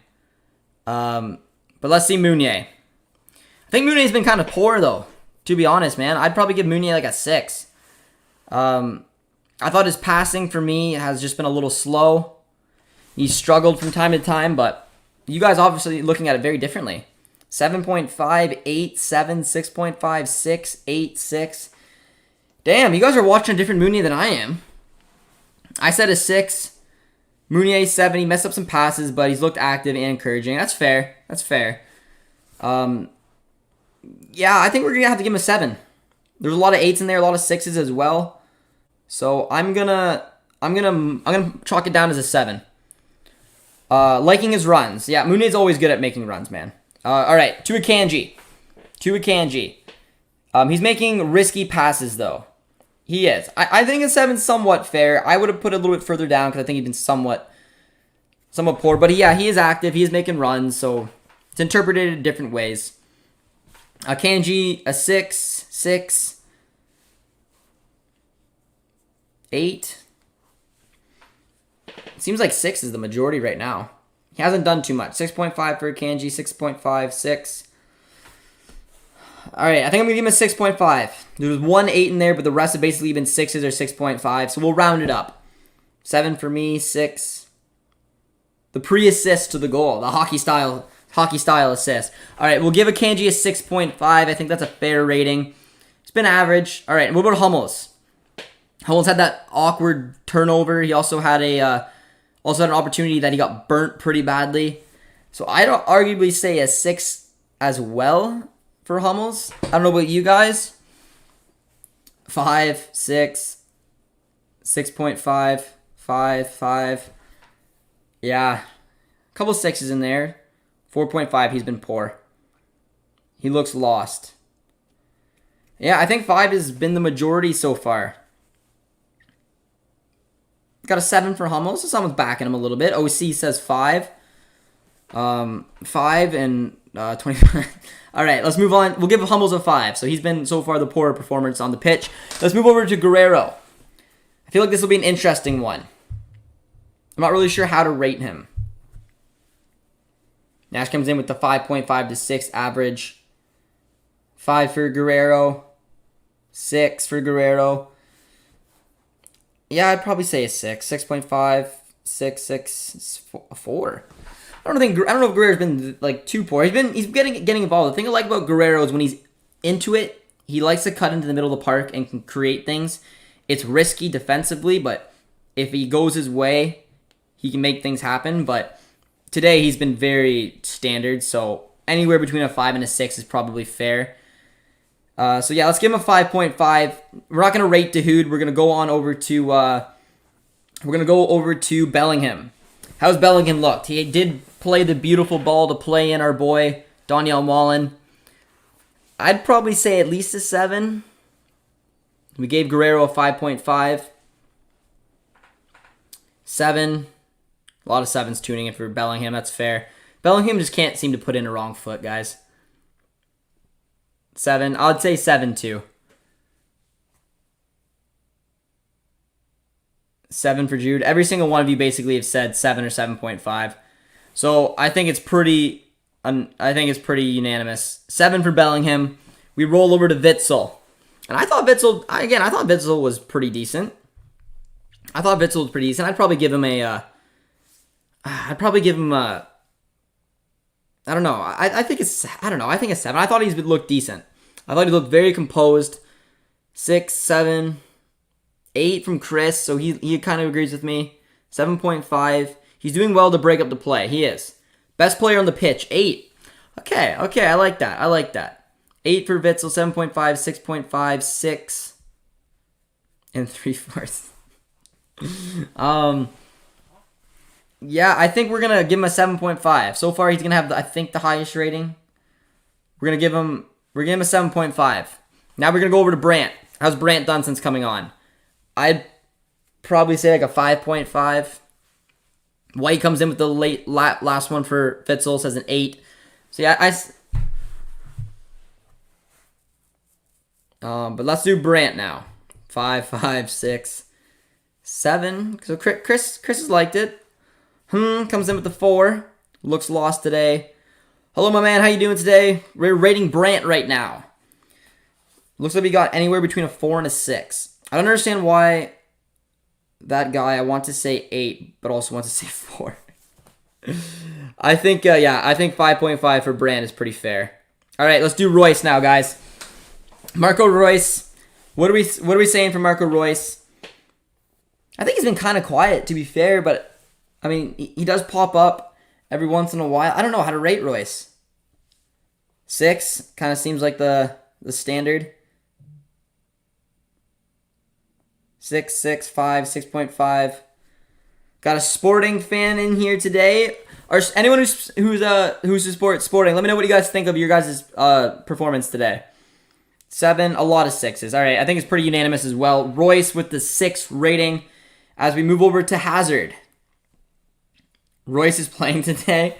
But let's see Meunier. I think Meunier's been kind of poor, though, to be honest, man. I'd probably give Meunier like a 6. I thought his passing for me has just been a little slow. He's struggled from time to time, but you guys obviously looking at it very differently. 7.5, 8, 7, 6.5, 6, 8, 6. Damn, you guys are watching a different Meunier than I am. I said a 6. Meunier 7. He messed up some passes, but he's looked active and encouraging. That's fair. Yeah, I think we're gonna have to give him a 7. There's a lot of 8s in there, a lot of 6s as well. So I'm gonna chalk it down as a 7. Liking his runs. Yeah, Meunier's always good at making runs, man. All right, to Akanji. He's making risky passes, though. He is. I think a 7's somewhat fair. I would have put it a little bit further down because I think he's been somewhat poor. But yeah, he is active. He is making runs, so It's interpreted in different ways. Kanji, a 6, 6, 8. Seems like 6 is the majority right now. He hasn't done too much. 6.5 for Kanji, 6.5, 6. All right, I think I'm going to give him a 6.5. There was 1 8 in there, but the rest have basically been 6s or 6.5, so we'll round it up. 7 for me, 6. The pre-assist to the goal, the hockey style assist. All right, we'll give a Kanji a 6.5. I think that's a fair rating. It's been average. All right, what about Hummels? Hummels had that awkward turnover. He also had an opportunity that he got burnt pretty badly. So I'd arguably say a 6 as well for Hummels. I don't know about you guys. 5, 6, 6.5, 5, 5. Yeah, a couple 6s in there. 4.5, he's been poor. He looks lost. Yeah, I think 5 has been the majority so far. Got a 7 for Hummels, so someone's backing him a little bit. OC says 5. 5 and 25. All right, let's move on. We'll give Hummels a 5. So he's been so far the poorer performance on the pitch. Let's move over to Guerrero. I feel like this will be an interesting one. I'm not really sure how to rate him. Nash comes in with the 5.5 to 6 average. 5 for Guerrero. 6 for Guerrero. Yeah, I'd probably say a 6. 6.5, 6, 6, 4. I don't know if Guerrero's been like too poor. He's getting involved. The thing I like about Guerrero is when he's into it, he likes to cut into the middle of the park and can create things. It's risky defensively, but if he goes his way, he can make things happen. But today he's been very standard, so anywhere between a 5 and a 6 is probably fair. So yeah, let's give him a 5.5. We're not gonna rate Dahoud. We're gonna go over to Bellingham. How's Bellingham looked? He did play the beautiful ball to play in our boy Daniel Mullen. I'd probably say at least a 7. We gave Guerrero a 5.5. 7. A lot of 7s tuning in for Bellingham. That's fair. Bellingham just can't seem to put in a wrong foot, guys. 7. I'd say 7 too. 7 for Jude. Every single one of you basically have said 7 or 7.5. So I think it's pretty unanimous. 7 for Bellingham. We roll over to Witsel. And I thought Witsel was pretty decent. I'd probably give him a I don't know. I think a 7. I thought he looked decent. I thought he looked very composed. 6, 7, 8 from Chris, so he kind of agrees with me. 7.5. He's doing well to break up the play. He is. Best player on the pitch, 8. Okay, I like that. 8 for Witsel, 7.5, 6.5, 6, and 3/4. Yeah, I think we're gonna give him a 7.5. So far, he's gonna have the highest rating. We're gonna give him a 7.5. Now we're gonna go over to Brandt. How's Brandt done since coming on? I'd probably say like a 5.5. White comes in with the last one for Witsel, says an 8. So yeah, but let's do Brandt now. 5, 5, 6, 7. So Chris has liked it. Comes in with the 4. Looks lost today. Hello, my man. How you doing today? We're rating Brandt right now. Looks like we got anywhere between a 4 and a 6. I don't understand why that guy, I want to say 8, but also want to say 4. I think 5.5 for Brandt is pretty fair. All right, let's do Royce now, guys. Marco Reus. What are we saying for Marco Reus? I think he's been kind of quiet, to be fair, but I mean, he does pop up every once in a while. I don't know how to rate Royce. 6 kind of seems like the standard. 6, 6, 5, 6.5. Got a Sporting fan in here today. Or anyone who's Sporting, let me know what you guys think of your guys' performance today. 7, a lot of 6s. All right, I think it's pretty unanimous as well. Royce with the 6 rating. As we move over to Hazard. Royce is playing today.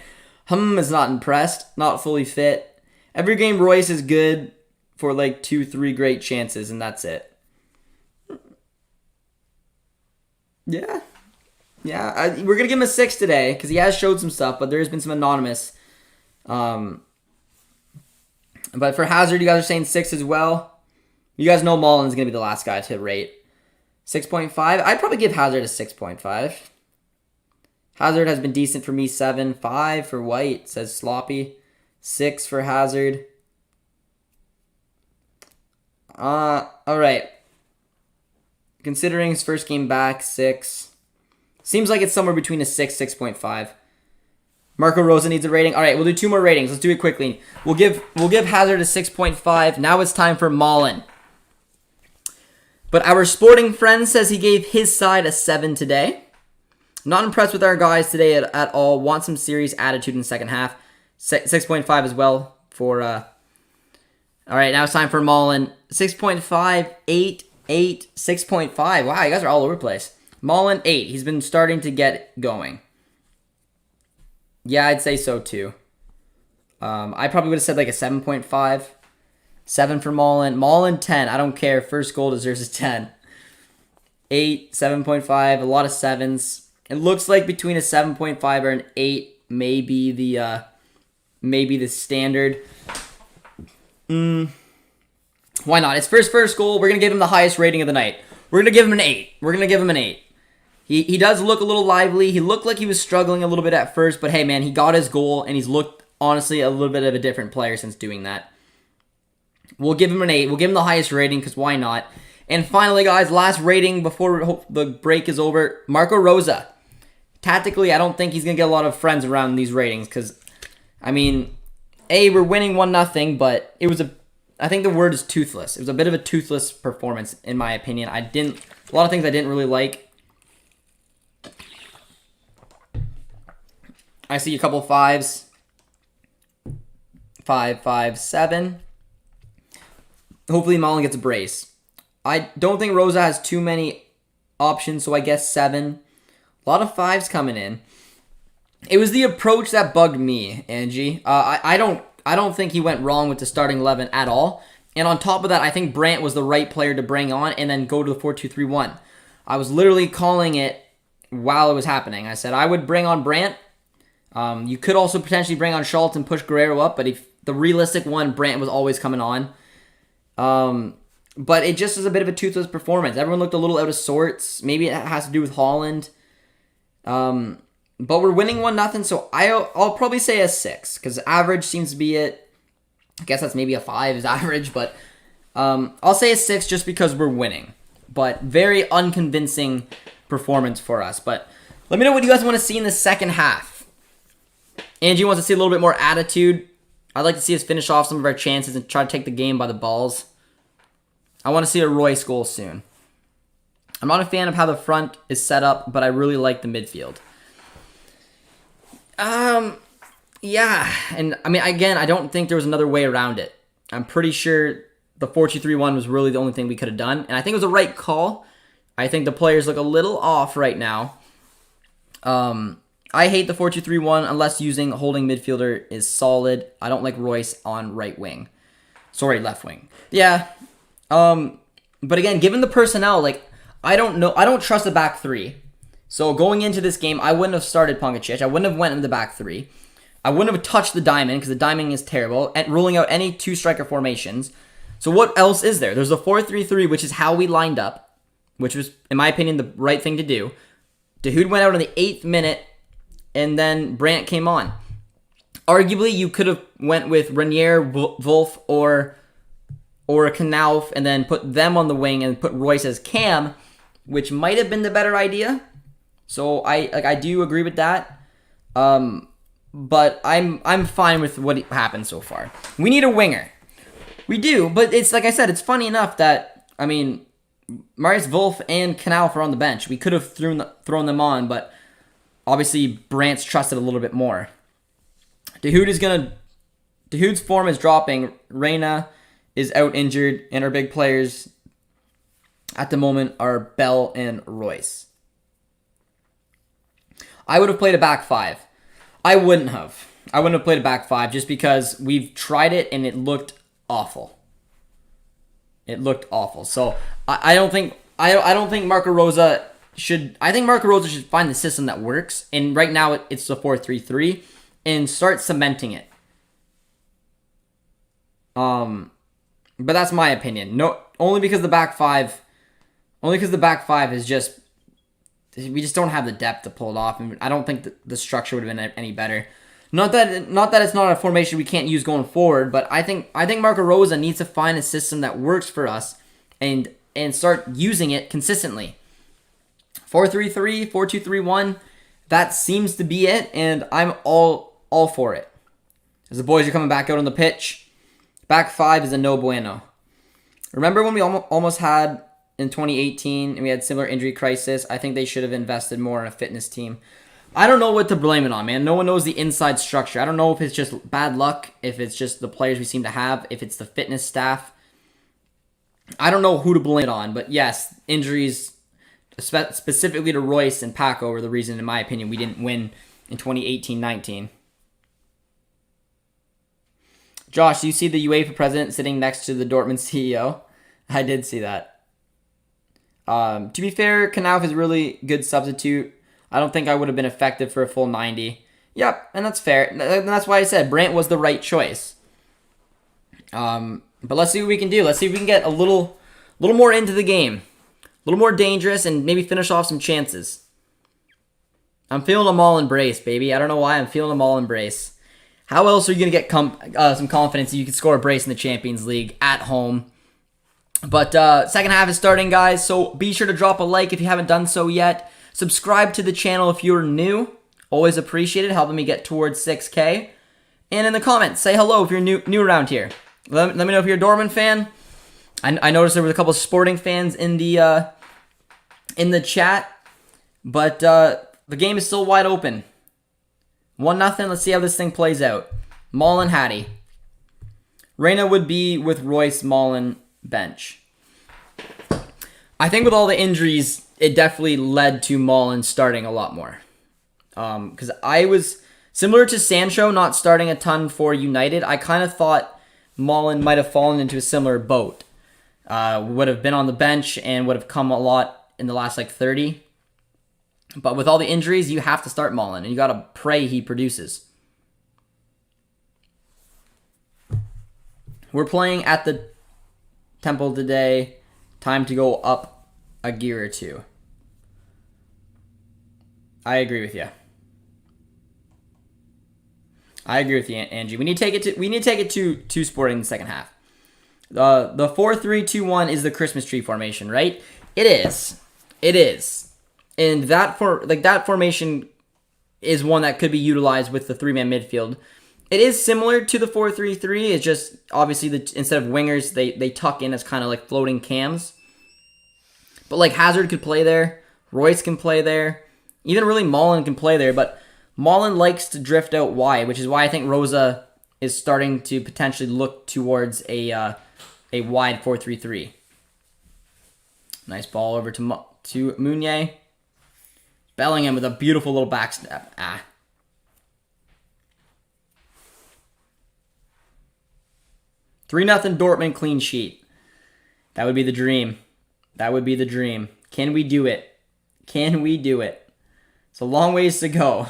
Is not impressed. Not fully fit. Every game Royce is good for like 2-3 great chances, and that's it. Yeah. Yeah, we're going to give him a 6 today because he has showed some stuff, but there has been some anonymous. But for Hazard, you guys are saying 6 as well. You guys know Mullen is going to be the last guy to rate. 6.5. I'd probably give Hazard a 6.5. Hazard has been decent for me. 7. 5 for White, says Sloppy. 6 for Hazard. All right. Considering his first game back, 6. Seems like it's somewhere between a 6, 6.5. Marco Rosa needs a rating. All right, we'll do 2 more ratings. Let's do it quickly. We'll give Hazard a 6.5. Now it's time for Mullen. But our sporting friend says he gave his side a 7 today. Not impressed with our guys today at all. Want some serious attitude in the second half. 6.5 as well for... All right, now it's time for Mullen. 6.5, 8, 8, 6.5. Wow, you guys are all over the place. Mullen, 8. He's been starting to get going. Yeah, I'd say so too. I probably would have said like a 7.5. 7 for Mullen. Mullen, 10. I don't care. First goal deserves a 10. 8, 7.5. A lot of 7s. It looks like between a 7.5 or an 8 may be the standard. Why not? It's first goal. We're going to give him the highest rating of the night. We're going to give him an 8. We're going to give him an 8. He does look a little lively. He looked like he was struggling a little bit at first, but hey, man, he got his goal, and he's looked, honestly, a little bit of a different player since doing that. We'll give him an 8. We'll give him the highest rating, because why not? And finally, guys, last rating before the break is over, Marco Rosa. Tactically, I don't think he's going to get a lot of friends around these ratings, because, I mean, we're winning 1-0, but it was I think the word is toothless. It was a bit of a toothless performance, in my opinion. A lot of things I didn't really like. I see a couple 5s. 5, 5, 7. Hopefully Mullen gets a brace. I don't think Rosa has too many options, so I guess 7. A lot of 5s coming in. It was the approach that bugged me, Angie. I don't think he went wrong with the starting 11 at all. And on top of that, I think Brandt was the right player to bring on and then go to the 4-2-3-1. I was literally calling it while it was happening. I said I would bring on Brandt. You could also potentially bring on Schultz and push Guerrero up, but if the realistic one, Brandt was always coming on. But it just was a bit of a toothless performance. Everyone looked a little out of sorts. Maybe it has to do with Holland. But we're winning 1-0, so I'll probably say a 6, because average seems to be it. I guess that's maybe a 5 is average, but I'll say a 6 just because we're winning. But very unconvincing performance for us. But let me know what you guys want to see in the second half. Angie wants to see a little bit more attitude. I'd like to see us finish off some of our chances and try to take the game by the balls. I want to see a Royce goal soon. I'm not a fan of how the front is set up, but I really like the midfield. Yeah, and I mean, again, I don't think there was another way around it. I'm pretty sure the 4-2-3-1 was really the only thing we could have done, and I think it was the right call. I think the players look a little off right now. I hate the 4-2-3-1 unless holding midfielder is solid. I don't like Royce on right wing. Sorry, left wing. Yeah. But again, given the personnel, I don't trust the back 3. So going into this game, I wouldn't have started Pongacic. I wouldn't have went in the back 3. I wouldn't have touched the diamond because the diamond is terrible, and ruling out any 2-striker formations. So what else is there? There's a 4-3-3, which is how we lined up, which was, in my opinion, the right thing to do. Dahoud went out in the 8th minute, and then Brandt came on. Arguably, you could have went with Renier, Wolf, or Knauf, and then put them on the wing and put Royce as cam, which might have been the better idea. So I do agree with that. But I'm fine with what happened so far. We need a winger. We do, but it's like I said, it's funny enough that, I mean, Marius Wolf and Knauf are on the bench. We could have thrown them on, but obviously Brandt's trusted a little bit more. Dahoud's form is dropping. Reyna is out injured, and our big players at the moment are Bell and Royce. I would have played a back 5. I wouldn't have. I wouldn't have played a back five just because we've tried it and it looked awful. It looked awful. So I don't think Marco Rosa should. I think Marco Rosa should find the system that works. And right now it's the 4-3-3 and start cementing it. But that's my opinion. No, only because the back five. Only because the back five is just. We just don't have the depth to pull it off, and I don't think the structure would have been any better. Not that it's not a formation we can't use going forward, but I think Marco Rosa needs to find a system that works for us and start using it consistently. 4-3-3, 4-2-3-1, that seems to be it, and I'm all for it. As the boys are coming back out on the pitch, back five is a no bueno. Remember when we almost had in 2018 and we had similar injury crisis? I think they should have invested more in a fitness team. I don't know what to blame it on, man. No one knows the inside structure. I don't know if it's just bad luck, if it's just the players we seem to have, if it's the fitness staff. I don't know who to blame it on, but yes, injuries, specifically to Royce and Paco, were the reason, in my opinion, we didn't win in 2018-19. Josh, do you see the UEFA president sitting next to the Dortmund CEO? I did see that. To be fair, Knauf is a really good substitute. I don't think I would have been effective for a full 90. Yep, and that's fair. And that's why I said Brandt was the right choice. But let's see what we can do. Let's see if we can get a little more into the game. A little more dangerous and maybe finish off some chances. I'm feeling them all embrace, baby. I don't know why. I'm feeling them all embrace. How else are you going to get some confidence that you can score a brace in the Champions League at home? But second half is starting, guys, so be sure to drop a like if you haven't done so yet. Subscribe to the channel if you're new. Always appreciate it, helping me get towards 6K. And in the comments, say hello if you're new around here. Let me know if you're a Dortmund fan. I noticed there was a couple of Sporting fans in the chat. But the game is still wide open. 1-0. Let's see how this thing plays out. Mullen, Hattie. Reina would be with Royce, Mullen, bench. I think with all the injuries, it definitely led to Mullen starting a lot more. Because I was similar to Sancho not starting a ton for United. I kind of thought Mullen might have fallen into a similar boat. Would have been on the bench and would have come a lot in the last 30. But with all the injuries, you have to start Mullen, and you got to pray he produces. We're playing at the Temple today. Time to go up a gear or two. I agree with you. I agree with you, Angie. We need to take it to Sporting in the second half. The 4-3-2-1 is the Christmas tree formation, right? It is. It is. And that formation is one that could be utilized with the three-man midfield. It is similar to the 4-3-3. It's just obviously instead of wingers, they tuck in as kind of like floating cams. But Hazard could play there, Royce can play there, even really Mullen can play there. But Mullen likes to drift out wide, which is why I think Rosa is starting to potentially look towards a wide 4-3-3. Nice ball over to Meunier. Bellingham with a beautiful little backstep. 3-0 Dortmund clean sheet. That would be the dream. That would be the dream. Can we do it? Can we do it? It's a long ways to go.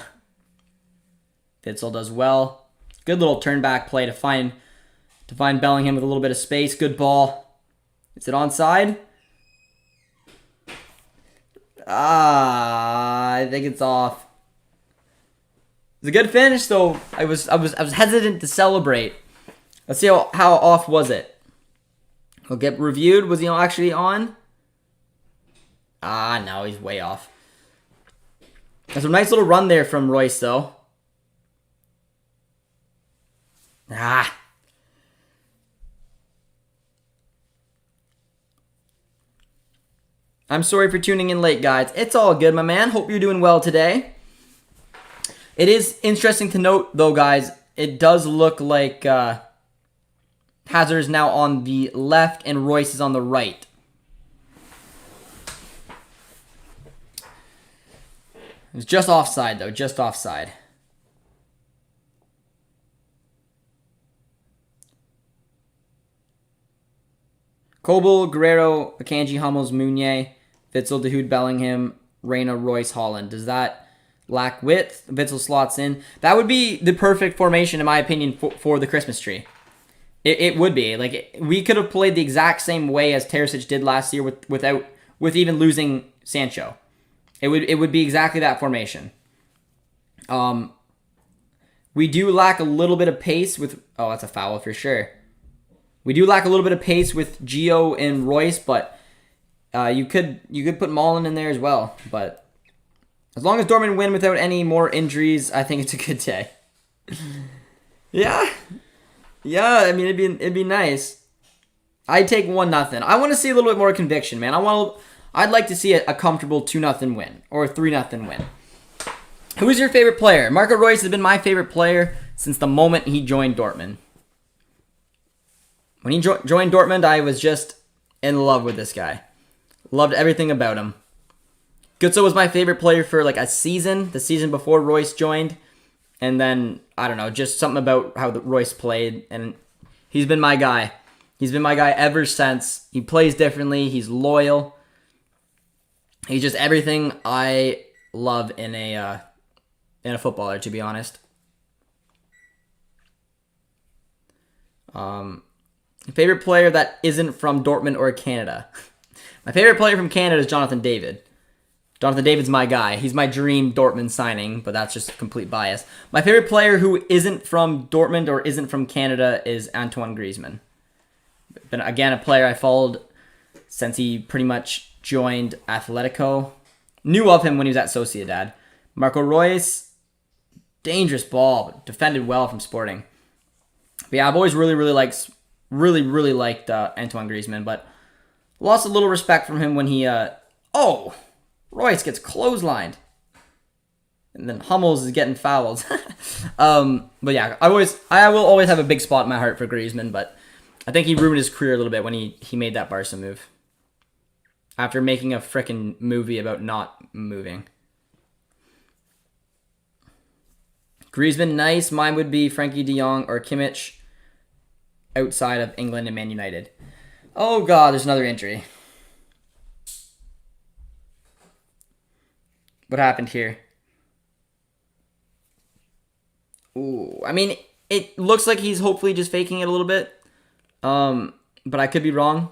Witsel does well. Good little turn back play to find Bellingham with a little bit of space. Good ball. Is it onside? I think it's off. It's a good finish, though. I was hesitant to celebrate. Let's see how off was it. He'll get reviewed. Was he actually on? No, he's way off. There's a nice little run there from Royce, though. I'm sorry for tuning in late, guys. It's all good, my man. Hope you're doing well today. It is interesting to note, though, guys, it does look like Hazard is now on the left and Royce is on the right. It was just offside, though. Just offside. Kobel, Guerrero, Akanji, Hummels, Meunier, Witzel, Dahoud, Bellingham, Reina, Royce, Holland. Does that lack width? Witzel slots in. That would be the perfect formation, in my opinion, for the Christmas tree. It would be. Like, we could have played the exact same way as Terzic did last year with even losing Sancho. It would be exactly that formation. We do lack a little bit of pace with... Oh, that's a foul for sure. We do lack a little bit of pace with Gio and Royce, but you could put Mullen in there as well. But as long as Dortmund win without any more injuries, I think it's a good day. Yeah. Yeah, I mean, it'd be nice. I'd take 1-0. I want to see a little bit more conviction, man. I'd like to see a comfortable 2-0 win or a 3-0 win. Who's your favorite player? Marco Reus has been my favorite player since the moment he joined Dortmund. When he joined Dortmund, I was just in love with this guy. Loved everything about him. Götze was my favorite player for like a season, the season before Reus joined. And then, I don't know, just something about how Royce played. And he's been my guy. He's been my guy ever since. He plays differently. He's loyal. He's just everything I love in a footballer, to be honest. Favorite player that isn't from Dortmund or Canada. My favorite player from Canada is Jonathan David. Jonathan David's my guy. He's my dream Dortmund signing, but that's just complete bias. My favorite player who isn't from Dortmund or isn't from Canada is Antoine Griezmann. Been, again, a player I followed since he pretty much joined Atletico. Knew of him when he was at Sociedad. Marco Reus, dangerous ball, but defended well from Sporting. But yeah, I've always really liked Antoine Griezmann, but lost a little respect from him when he... Royce gets clotheslined. And then Hummels is getting fouled. But yeah, I will always have a big spot in my heart for Griezmann, but I think he ruined his career a little bit when he made that Barca move. After making a frickin' movie about not moving. Griezmann, nice. Mine would be Frankie de Jong or Kimmich outside of England and Man United. Oh god, there's another injury. What happened here? Ooh, I mean, it looks like he's hopefully just faking it a little bit. But I could be wrong.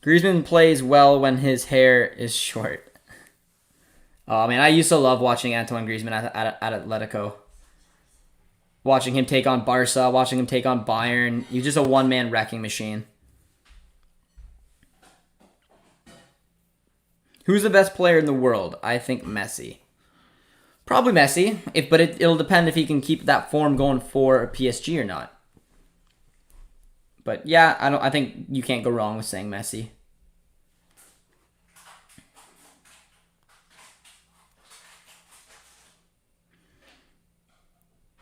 Griezmann plays well when his hair is short. Oh, man, I used to love watching Antoine Griezmann at Atletico. Watching him take on Barca, watching him take on Bayern. He's just a one-man wrecking machine. Who's the best player in the world? I think Messi. Probably Messi, but it'll depend if he can keep that form going for PSG or not. But yeah, I think you can't go wrong with saying Messi.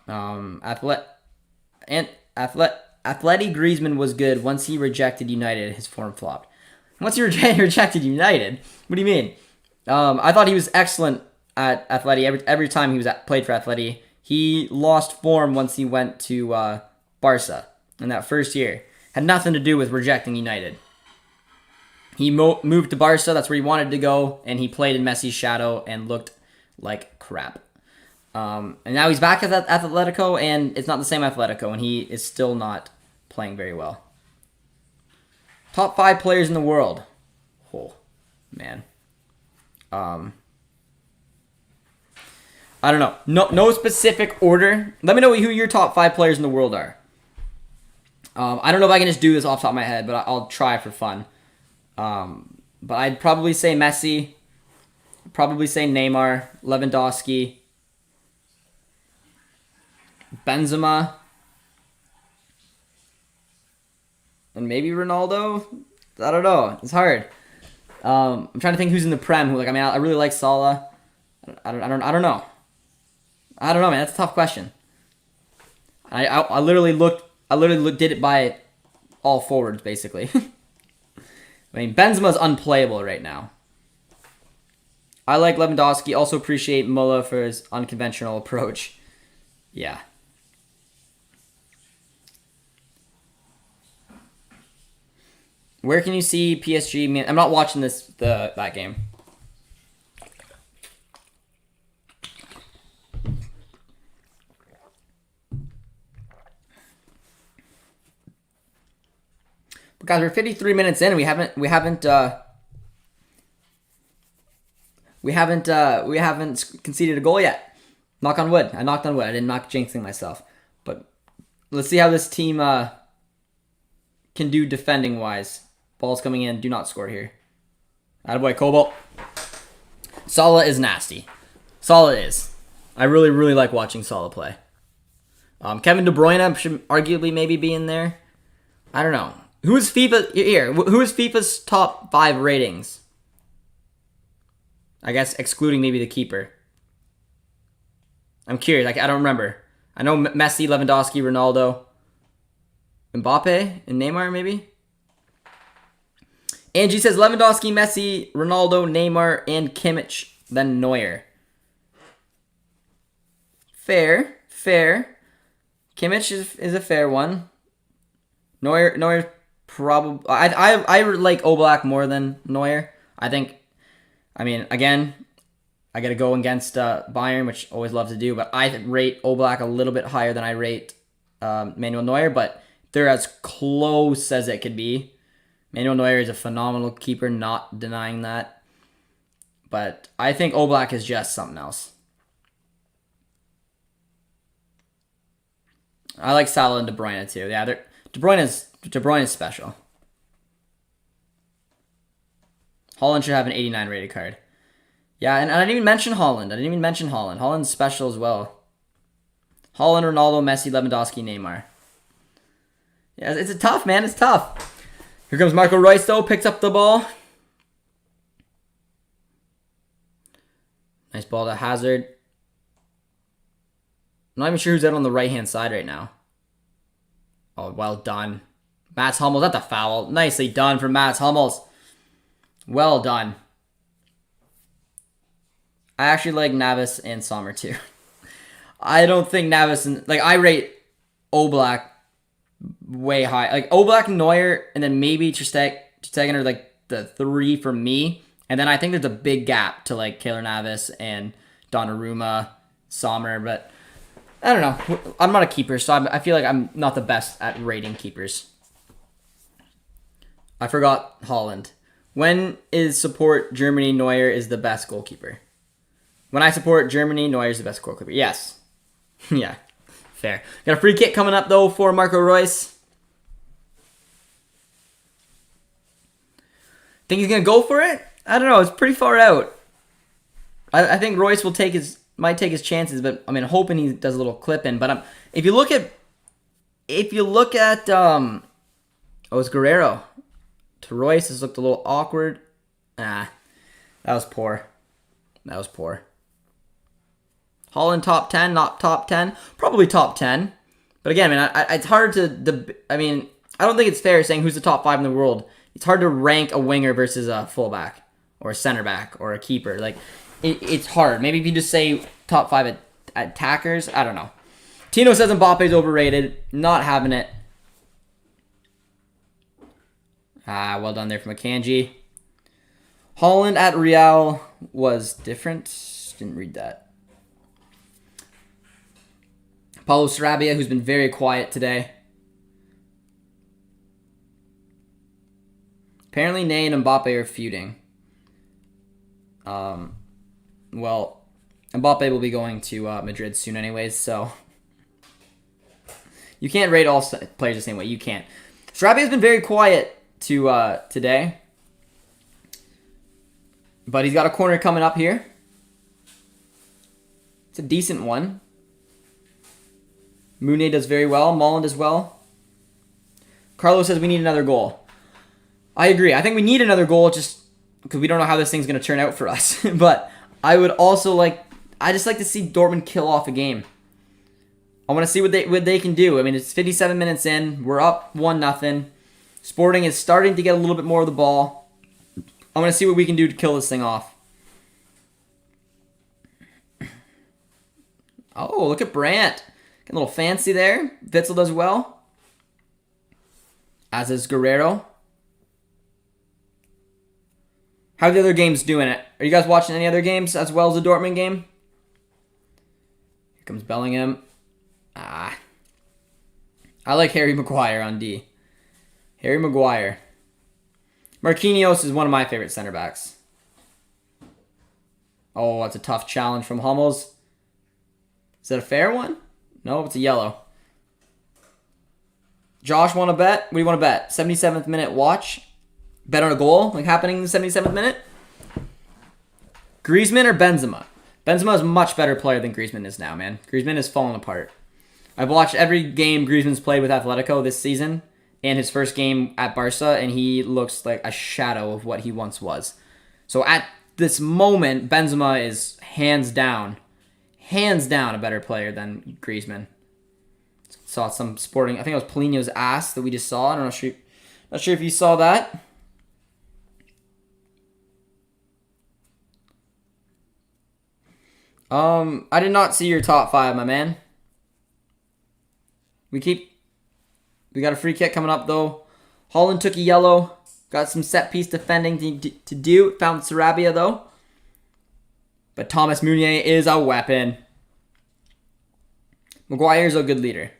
Atleti Griezmann was good. Once he rejected United, his form flopped. Once he rejected United? What do you mean? I thought he was excellent at Atleti. Every time he played for Atleti, he lost form once he went to Barca in that first year. Had nothing to do with rejecting United. He moved to Barca. That's where he wanted to go, and he played in Messi's shadow and looked like crap. And now he's back at Atletico, and it's not the same Atletico, and he is still not playing very well. Top 5 players in the world. Oh, man. I don't know. No specific order. Let me know who your top 5 players in the world are. I don't know if I can just do this off the top of my head, but I'll try for fun. But I'd probably say Messi. Probably say Neymar, Lewandowski, Benzema, and maybe Ronaldo. I don't know. It's hard. I'm trying to think who's in the Prem. I really like Salah. I don't know. I don't know, man. That's a tough question. I literally did it by all forwards, basically. I mean, Benzema's unplayable right now. I like Lewandowski. Also appreciate Mullen for his unconventional approach. Yeah. Where can you see PSG? I'm not watching that game. But guys, we're 53 minutes in, and we haven't conceded a goal yet. Knock on wood. I knocked on wood. I did not jinxing myself. But let's see how this team can do defending wise. Ball's coming in. Do not score here. Attaboy, Cobalt. Salah is nasty. Salah is. I really, really like watching Salah play. Kevin De Bruyne should arguably maybe be in there. I don't know. Who is FIFA's top 5 ratings? I guess excluding maybe the keeper. I'm curious. I don't remember. I know Messi, Lewandowski, Ronaldo, Mbappe, and Neymar maybe. Angie says Lewandowski, Messi, Ronaldo, Neymar, and Kimmich, then Neuer. Fair. Kimmich is a fair one. Neuer probably. I like Oblak more than Neuer. Again, I got to go against Bayern, which I always love to do, but I rate Oblak a little bit higher than I rate Manuel Neuer, but they're as close as it could be. Manuel Neuer is a phenomenal keeper, not denying that. But I think Oblak is just something else. I like Salah and De Bruyne too. Yeah, De Bruyne is special. Holland should have an 89 rated card. Yeah, and I didn't even mention Holland. Holland's special as well. Holland, Ronaldo, Messi, Lewandowski, Neymar. Yeah, it's a tough, man. It's tough. Here comes Marco Reus, though. Picks up the ball. Nice ball to Hazard. I'm not even sure who's out on the right-hand side right now. Oh, well done. Mats Hummels, that's a foul. Nicely done from Mats Hummels. Well done. I actually like Navas and Sommer too. I don't think Navas and I rate Oblak way high. Like Oblak, Neuer, and then maybe Ter Stegen are like the 3 for me. And then I think there's a big gap to like Keylor Navas and Donnarumma, Sommer, but I don't know. I'm not a keeper, so I feel like I'm not the best at rating keepers. I forgot Holland. When is support Germany, Neuer is the best goalkeeper? When I support Germany, Neuer is the best goalkeeper. Yes. Yeah. Fair. Got a free kick coming up, though, for Marco Reus. Think he's going to go for it? I don't know. It's pretty far out. I think Reus might take his chances, but I'm hoping he does a little clip in. But if you look at it's Guerrero. To Reus, this looked a little awkward. That was poor. Holland top 10, not top 10. Probably top 10. But again, it's hard to... I don't think it's fair saying who's the top 5 in the world. It's hard to rank a winger versus a fullback or a center back or a keeper. It's hard. Maybe if you just say top 5 attackers, I don't know. Tino says Mbappe's overrated. Not having it. Well done there from Akanji. Holland at Real was different. Didn't read that. Paulo Sarabia, who's been very quiet today. Apparently, Ney and Mbappe are feuding. Well, Mbappe will be going to Madrid soon anyways, so... You can't rate all players the same way. You can't. Sarabia's been very quiet today. But he's got a corner coming up here. It's a decent one. Mounier does very well. Mullen does well. Carlos says we need another goal. I agree. I think we need another goal just because we don't know how this thing's going to turn out for us. But I would also I just like to see Dortmund kill off a game. I want to see what they can do. It's 57 minutes in. We're up 1-0. Sporting is starting to get a little bit more of the ball. I want to see what we can do to kill this thing off. Oh, look at Brandt. Getting a little fancy there. Witzel does well. As is Guerrero. How are the other games doing it? Are you guys watching any other games as well as the Dortmund game? Here comes Bellingham. I like Harry Maguire on D. Harry Maguire. Marquinhos is one of my favorite center backs. Oh, that's a tough challenge from Hummels. Is that a fair one? No, it's a yellow. Josh, want to bet? What do you want to bet? 77th minute watch? Bet on a goal, like happening in the 77th minute? Griezmann or Benzema? Benzema is a much better player than Griezmann is now, man. Griezmann has fallen apart. I've watched every game Griezmann's played with Atletico this season and his first game at Barca, and he looks like a shadow of what he once was. So at this moment, Benzema is hands down a better player than Griezmann. Saw some sporting, I think it was Polino's ass that we just saw. I don't know, not sure if you saw that. I did not see your top 5, my man. We got a free kick coming up though. Holland took a yellow. Got some set piece defending to do. Found Sarabia though. But Thomas Meunier is a weapon. Maguire's a good leader.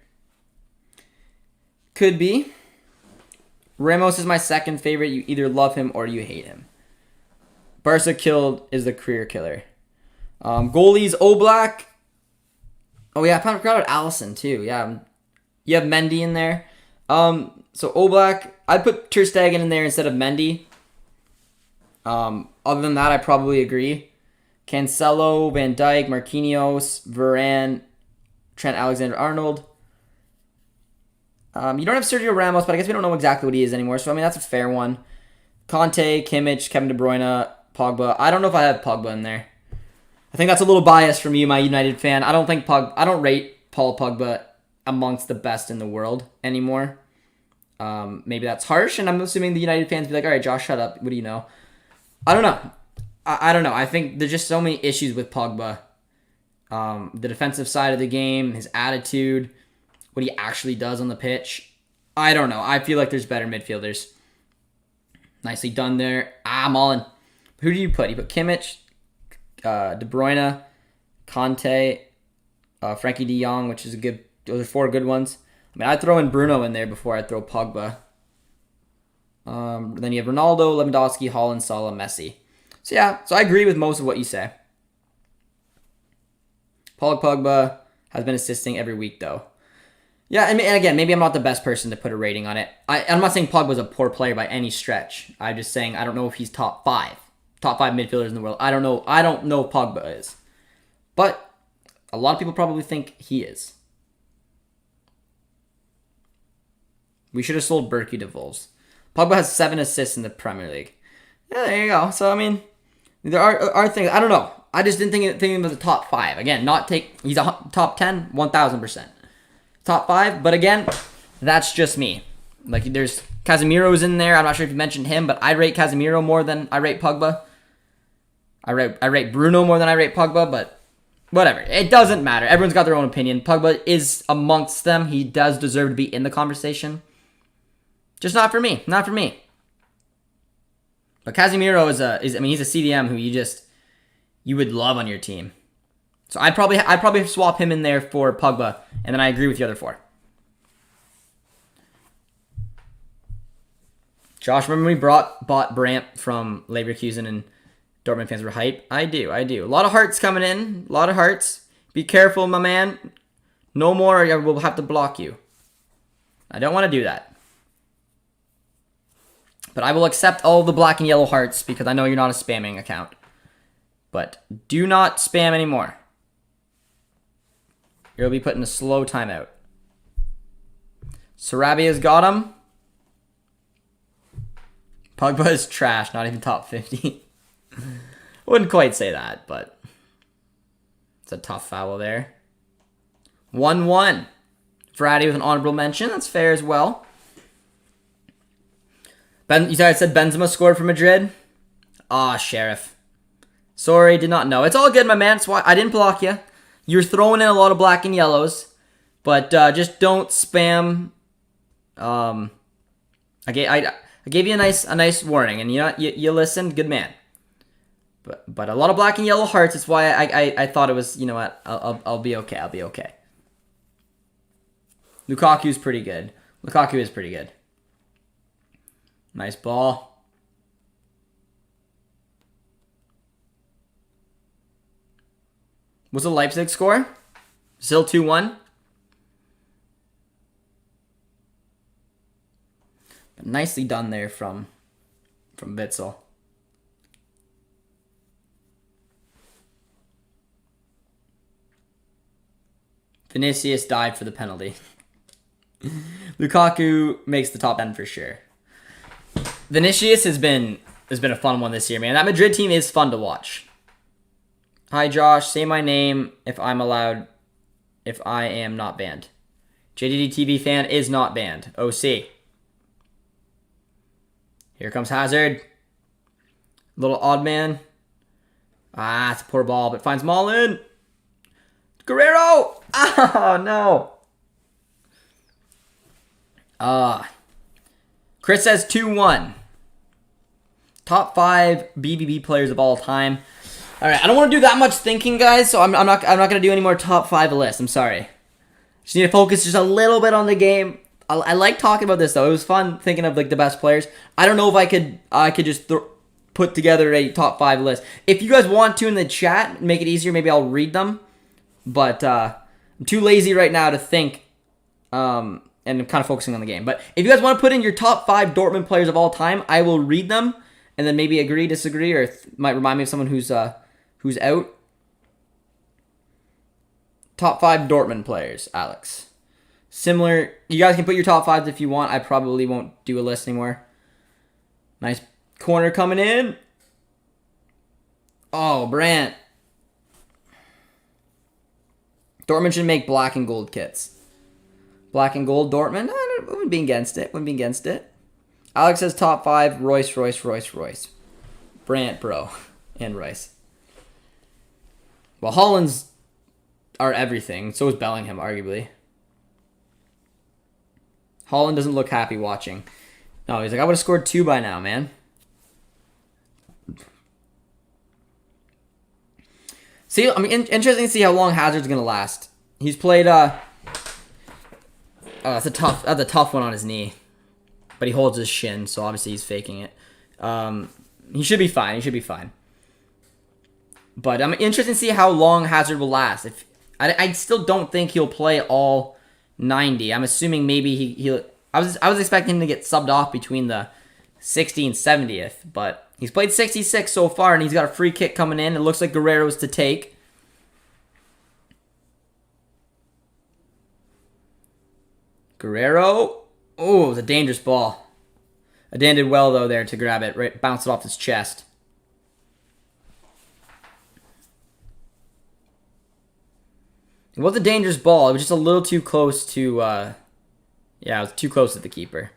Could be. Ramos is my second favorite. You either love him or you hate him. Barca killed is the career killer. Goalies, Oblak. Oh yeah, I forgot about Allison too. Yeah, you have Mendy in there. So Oblak, I'd put Ter Stegen in there instead of Mendy. Other than that, I probably agree. Cancelo, Van Dijk, Marquinhos, Varane, Trent Alexander-Arnold. You don't have Sergio Ramos, but I guess we don't know exactly what he is anymore. So, I mean, that's a fair one. Conte, Kimmich, Kevin De Bruyne, Pogba. I don't know if I have Pogba in there. I think that's a little biased from you, my United fan. I don't rate Paul Pogba amongst the best in the world anymore. Maybe that's harsh, and I'm assuming the United fans be like, all right, Josh, shut up. What do you know? I don't know. I don't know. I think there's just so many issues with Pogba. The defensive side of the game, his attitude, what he actually does on the pitch. I don't know. I feel like there's better midfielders. Nicely done there. Mullen. Who do you put? You put Kimmich, De Bruyne, Conte, Frankie de Jong, which is a good. Those are 4 good ones. I mean, I'd throw in Bruno in there before I'd throw Pogba. Then you have Ronaldo, Lewandowski, Haaland, Salah, Messi. So yeah, I agree with most of what you say. Paul Pogba has been assisting every week though. Yeah, I mean, and again, maybe I'm not the best person to put a rating on it. I'm not saying Pogba's a poor player by any stretch. I'm just saying I don't know if he's top 5 midfielders in the world. I don't know if Pogba is. But a lot of people probably think he is. We should have sold Berkey to Wolves. Pogba has 7 assists in the Premier League. Yeah, there you go. So, I mean, there are things. I don't know. I just didn't think him as a top 5. Again, he's a top 10, 1,000%. Top 5, but again, that's just me. Like, there's Casemiro's in there. I'm not sure if you mentioned him, but I rate Casemiro more than I rate Pogba. I rate Bruno more than I rate Pogba, but whatever. It doesn't matter. Everyone's got their own opinion. Pogba is amongst them. He does deserve to be in the conversation. Just not for me. Not for me. But Casemiro he's a CDM who you would love on your team. So I'd probably swap him in there for Pogba, and then I agree with the other 4. Josh, remember we bought Brandt from Leverkusen and Dortmund fans were hype? I do. A lot of hearts coming in. A lot of hearts. Be careful, my man. No more or we'll have to block you. I don't want to do that. But I will accept all the black and yellow hearts because I know you're not a spamming account. But do not spam anymore. You'll be put in a slow timeout. Sarabia's got him. Pogba is trash, not even top 50. Wouldn't quite say that, but it's a tough foul there. 1-1. Verratti with an honorable mention. That's fair as well. You said Benzema scored for Madrid? Sheriff. Sorry, did not know. It's all good, my man. That's why I didn't block you. You're throwing in a lot of black and yellows, but just don't spam. I gave you a nice warning, and you listened. Good man. But a lot of black and yellow hearts. That's why I thought it was, you know what, I'll be okay. I'll be okay. Lukaku's pretty good. Lukaku is pretty good. Nice ball. What's the Leipzig score? Still 2-1. Nicely done there from Witzel. Vinicius died for the penalty. Lukaku makes the top 10 for sure. Vinicius has been a fun one this year, man. That Madrid team is fun to watch. Hi, Josh. Say my name if I'm allowed. If I am not banned. JJD TV fan is not banned. OC. Here comes Hazard. Little odd man. Ah, it's a poor ball, but finds Mullen. Guerrero! Oh, no. Chris says 2-1. Top 5 BBB players of all time. All right, I don't want to do that much thinking, guys, so I'm not going to do any more top 5 lists. I'm sorry. Just need to focus just a little bit on the game. I like talking about this, though. It was fun thinking of like the best players. I don't know if I could just put together a top 5 list. If you guys want to in the chat, make it easier, maybe I'll read them. But I'm too lazy right now to think, and I'm kind of focusing on the game. But if you guys want to put in your top 5 Dortmund players of all time, I will read them, and then maybe agree, disagree, or might remind me of someone who's out. Top 5 Dortmund players, Alex. Similar, you guys can put your top 5s if you want. I probably won't do a list anymore. Nice corner coming in. Oh, Brandt. Dortmund should make black and gold kits. Black and gold Dortmund? I wouldn't be against it. Wouldn't be against it. Alex says top 5. Royce. Brandt, bro. And Royce. Well, Holland's are everything. So is Bellingham, arguably. Holland doesn't look happy watching. No, he's like, I would have scored 2 by now, man. See, I mean, interesting to see how long Hazard's gonna last. He's played. Oh, that's a tough one on his knee, but he holds his shin, so obviously he's faking it. He should be fine. But I'm interested to see how long Hazard will last. If I still don't think he'll play all 90. I'm assuming maybe he. I was expecting him to get subbed off between the 60th and 70th, but he's played 66 so far, and he's got a free kick coming in. It looks like Guerrero's to take. Guerrero. Oh, it was a dangerous ball. Adan did well, though, there to grab it. Right, bounce it off his chest. It was a dangerous ball. It was just a little too close to... yeah, it was too close to the keeper.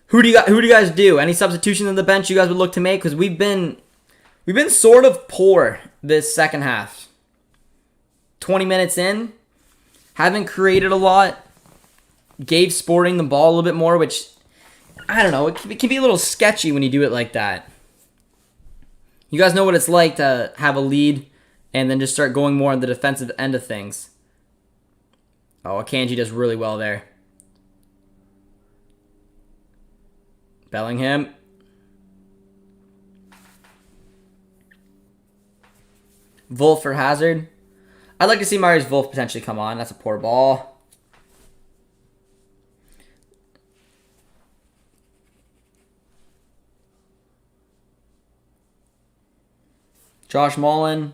Who do you guys do? Any substitutions on the bench you guys would look to make? Because we've been sort of poor this second half. 20 minutes in, haven't created a lot. Gave Sporting the ball a little bit more, which I don't know. It can be a little sketchy when you do it like that. You guys know what it's like to have a lead and then just start going more on the defensive end of things. Oh, Akanji does really well there. Bellingham. Wolf for Hazard. I'd like to see Marius Wolf potentially come on. That's a poor ball. Josh Mullen.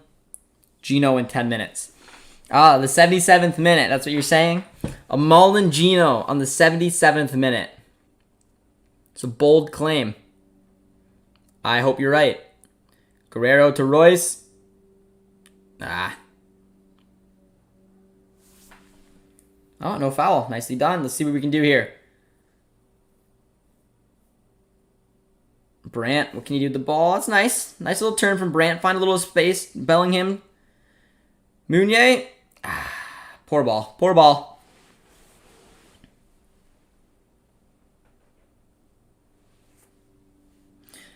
Gino in 10 minutes. Ah, the 77th minute. That's what you're saying? A Mullen Gino on the 77th minute. It's a bold claim. I hope you're right. Guerrero to Royce. Ah. Oh, no foul. Nicely done. Let's see what we can do here. Brandt, what can you do with the ball? That's nice. Nice little turn from Brandt. Find a little space. Bellingham. Meunier. Ah, poor ball. Poor ball.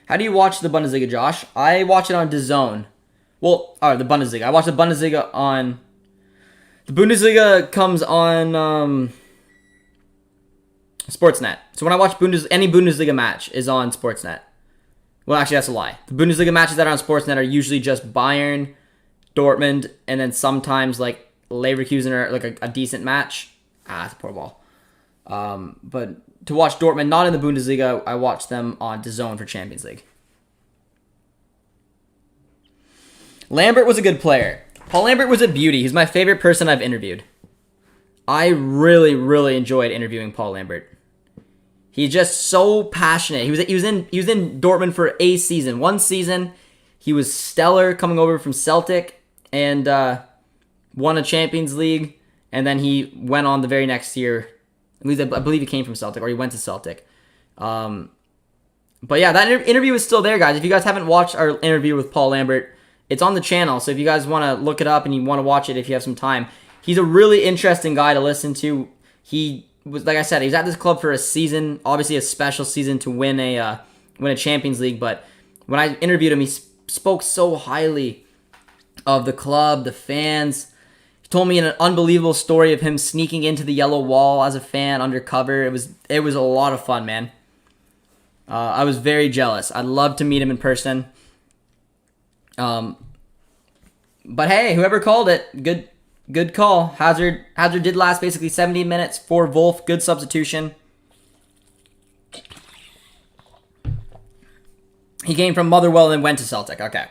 How do you watch the Bundesliga, Josh? I watch it on DAZN. Well, the Bundesliga. I watch the Bundesliga on... The Bundesliga comes on Sportsnet. So when I watch any Bundesliga match is on Sportsnet. Well, actually, that's a lie. The Bundesliga matches that are on Sportsnet are usually just Bayern, Dortmund, and then sometimes like Leverkusen or like a decent match. That's a poor ball. But to watch Dortmund not in the Bundesliga, I watch them on DAZN for Champions League. Lambert was a good player. Paul Lambert was a beauty. He's my favorite person I've interviewed. I really, really enjoyed interviewing Paul Lambert. He's just so passionate. He was in Dortmund for a season. One season, he was stellar coming over from Celtic and won a Champions League. And then he went on the very next year. At least I believe he came from Celtic, or he went to Celtic. But yeah, that interview is still there, guys. If you guys haven't watched our interview with Paul Lambert, it's on the channel. So if you guys want to look it up and you want to watch it if you have some time, he's a really interesting guy to listen to. He was, like I said, he was at this club for a season, obviously a special season to win a Champions League. But when I interviewed him, he spoke so highly of the club, the fans. He told me an unbelievable story of him sneaking into the yellow wall as a fan undercover. It was a lot of fun, man. I was very jealous. I'd love to meet him in person. But hey, whoever called it, good call. Hazard did last basically 70 minutes for Wolf. Good substitution. He came from Motherwell and went to Celtic. Okay.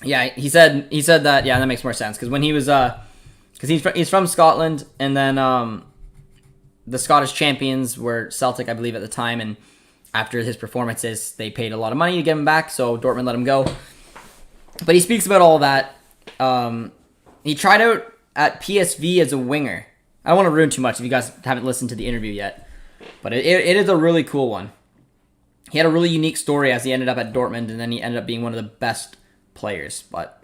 Yeah, he said that. Yeah, that makes more sense because when he was because he's from Scotland, and then the Scottish champions were Celtic, I believe, at the time, and after his performances, they paid a lot of money to get him back, so Dortmund let him go. But he speaks about all of that. He tried out at PSV as a winger. I don't want to ruin too much if you guys haven't listened to the interview yet, but it is a really cool one. He had a really unique story as he ended up at Dortmund, and then he ended up being one of the best players. But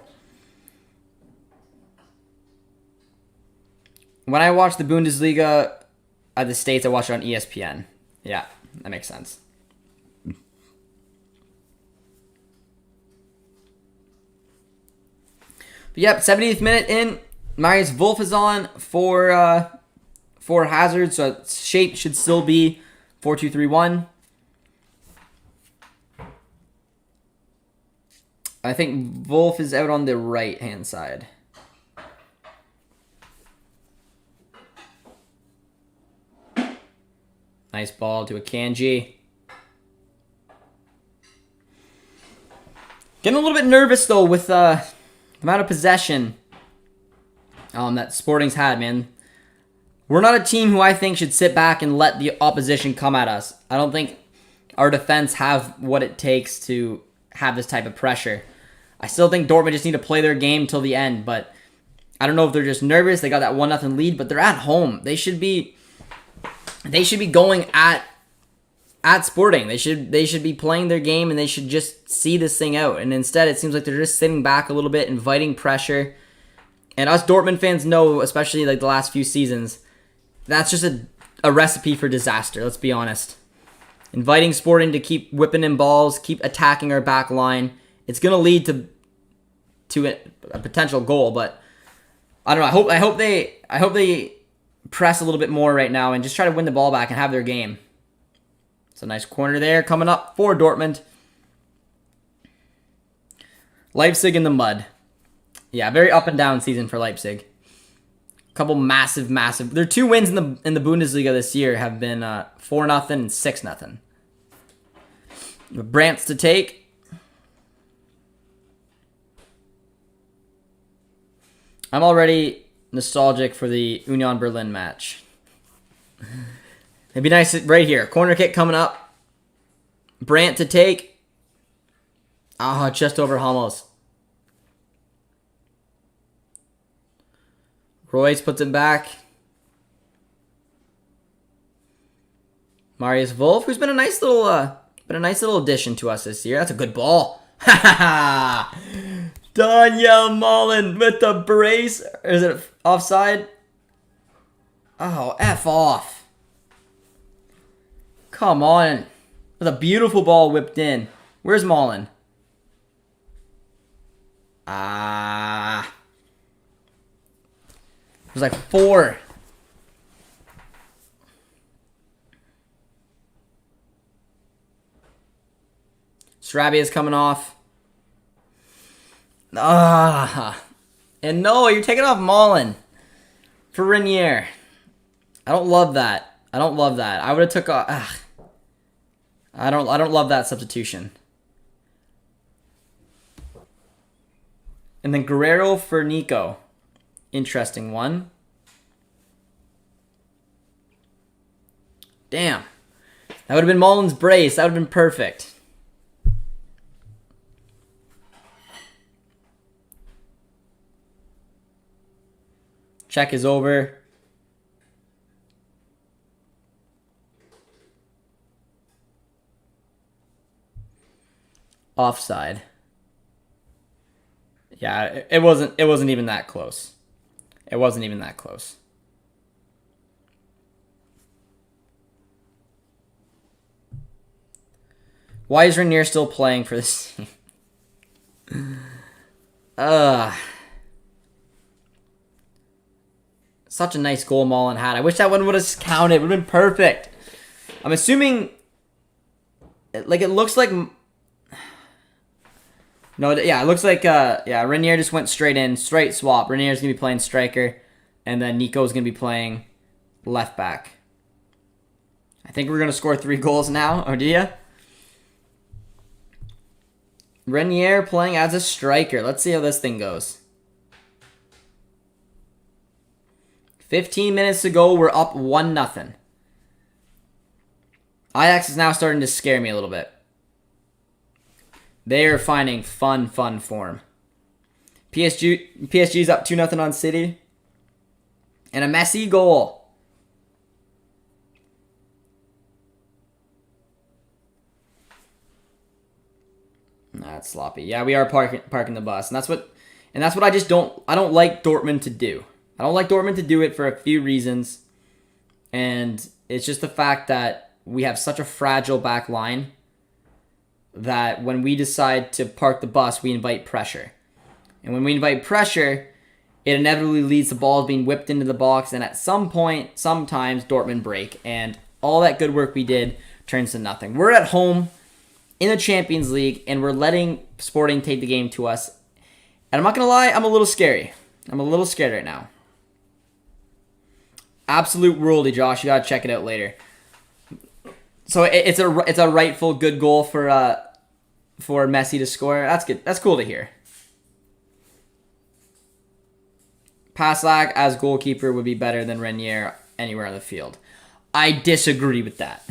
when I watch the Bundesliga at the States, I watch it on ESPN. Yeah, that makes sense. But yep, 70th minute in. Marius Wolf is on for Hazard, so shape should still be 4-2-3-1. I think Wolf is out on the right-hand side. Nice ball to Akanji. Getting a little bit nervous, though, with the amount of possession that Sporting's had, man. We're not a team who I think should sit back and let the opposition come at us. I don't think our defense have what it takes to have this type of pressure. I still think Dortmund just need to play their game till the end, but I don't know if they're just nervous. They got that 1-0 lead, but they're at home. They should be going at Sporting. They should be playing their game, and they should just see this thing out. And instead, it seems like they're just sitting back a little bit, inviting pressure. And us Dortmund fans know, especially like the last few seasons, that's just a recipe for disaster. Let's be honest. Inviting Sporting to keep whipping in balls, keep attacking our back line. It's gonna lead to a potential goal, but I don't know. I hope they press a little bit more right now and just try to win the ball back and have their game. It's a nice corner there coming up for Dortmund. Leipzig in the mud. Yeah, very up and down season for Leipzig. A couple massive. Their 2 wins in the Bundesliga this year have been 4-0 and 6-0. Brandt's to take. I'm already nostalgic for the Union Berlin match. It'd be nice right here. Corner kick coming up. Brandt to take. Just over Hummels. Royce puts it back. Marius Wolf, who's been a nice little addition to us this year. That's a good ball. Ha ha ha! Daniel Mullen with the brace. Or is it offside? Oh, F off. Come on. With a beautiful ball whipped in. Where's Mullen? Ah. There's like 4. Sarabia's coming off. Ah. And no, you're taking off Mullen for Renier. I don't love that. I don't love that. I would have took off. I don't love that substitution. And then Guerrero for Nico. Interesting one. Damn. That would have been Mullen's brace. That would have been perfect. Check is over. Offside. Yeah, it wasn't even that close. It wasn't even that close. Why is Renier still playing for this team? Such a nice goal Mullen had. I wish that one would have counted. It would have been perfect. I'm assuming... Like, it looks like... No, yeah, it looks like... yeah, Renier just went straight in. Straight swap. Renier's going to be playing striker. And then Nico's going to be playing left back. I think we're going to score 3 goals now. Or do you? Renier playing as a striker. Let's see how this thing goes. 15 minutes to go. We're up 1-0. Ajax is now starting to scare me a little bit. They are finding fun form. PSG's up 2-0 on City. And a Messi goal. That's sloppy. Yeah, we are parking the bus. And that's what I just don't like Dortmund to do. I don't like Dortmund to do it for a few reasons. And it's just the fact that we have such a fragile back line that when we decide to park the bus, we invite pressure. And when we invite pressure, it inevitably leads to balls being whipped into the box. And at some point, sometimes Dortmund break. And all that good work we did turns to nothing. We're at home in the Champions League, and we're letting Sporting take the game to us. And I'm not going to lie, I'm a little scary. I'm a little scared right now. Absolute worldy, Josh. You got to check it out later. So it's a rightful good goal for Messi to score. That's good. That's cool to hear. Paslak as goalkeeper would be better than Renier anywhere on the field. I disagree with that.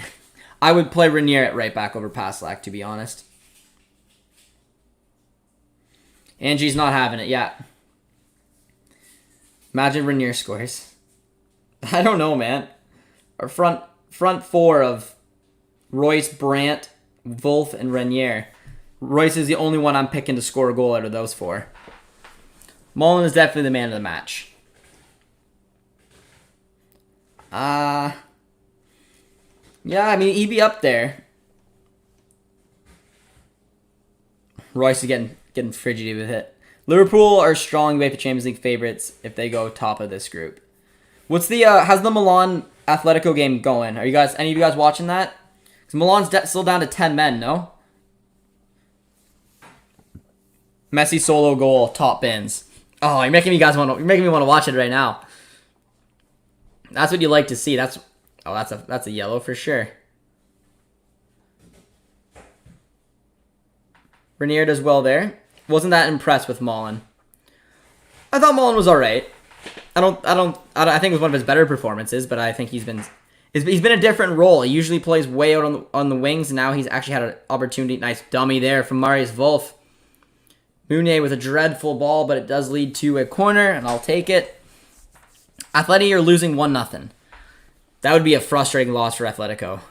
I would play Renier at right back over Paslak, to be honest. Angie's not having it yet. Imagine Renier scores. I don't know, man. Our front 4 of Royce, Brandt, Wolf, and Renier. Royce is the only one I'm picking to score a goal out of those 4. Mullen is definitely the man of the match. Yeah, I mean, he'd be up there. Royce is getting frigid with it. Liverpool are strong UEFA Champions League favorites if they go top of this group. What's the how's the Milan Atletico game going? Are you guys any of you guys watching that? Because Milan's still down to 10 men, no? Messi solo goal, top bins. Oh, you're making me want to watch it right now. That's what you like to see. That's a yellow for sure. Renier does well there. Wasn't that impressed with Mullen. I thought Mullen was alright. I think it was one of his better performances, but I think he's been a different role. He usually plays way out on the wings, and now he's actually had an opportunity. Nice dummy there from Marius Wolf. Mounier with a dreadful ball, but it does lead to a corner, and I'll take it. Atleti are losing 1-0. That would be a frustrating loss for Atletico.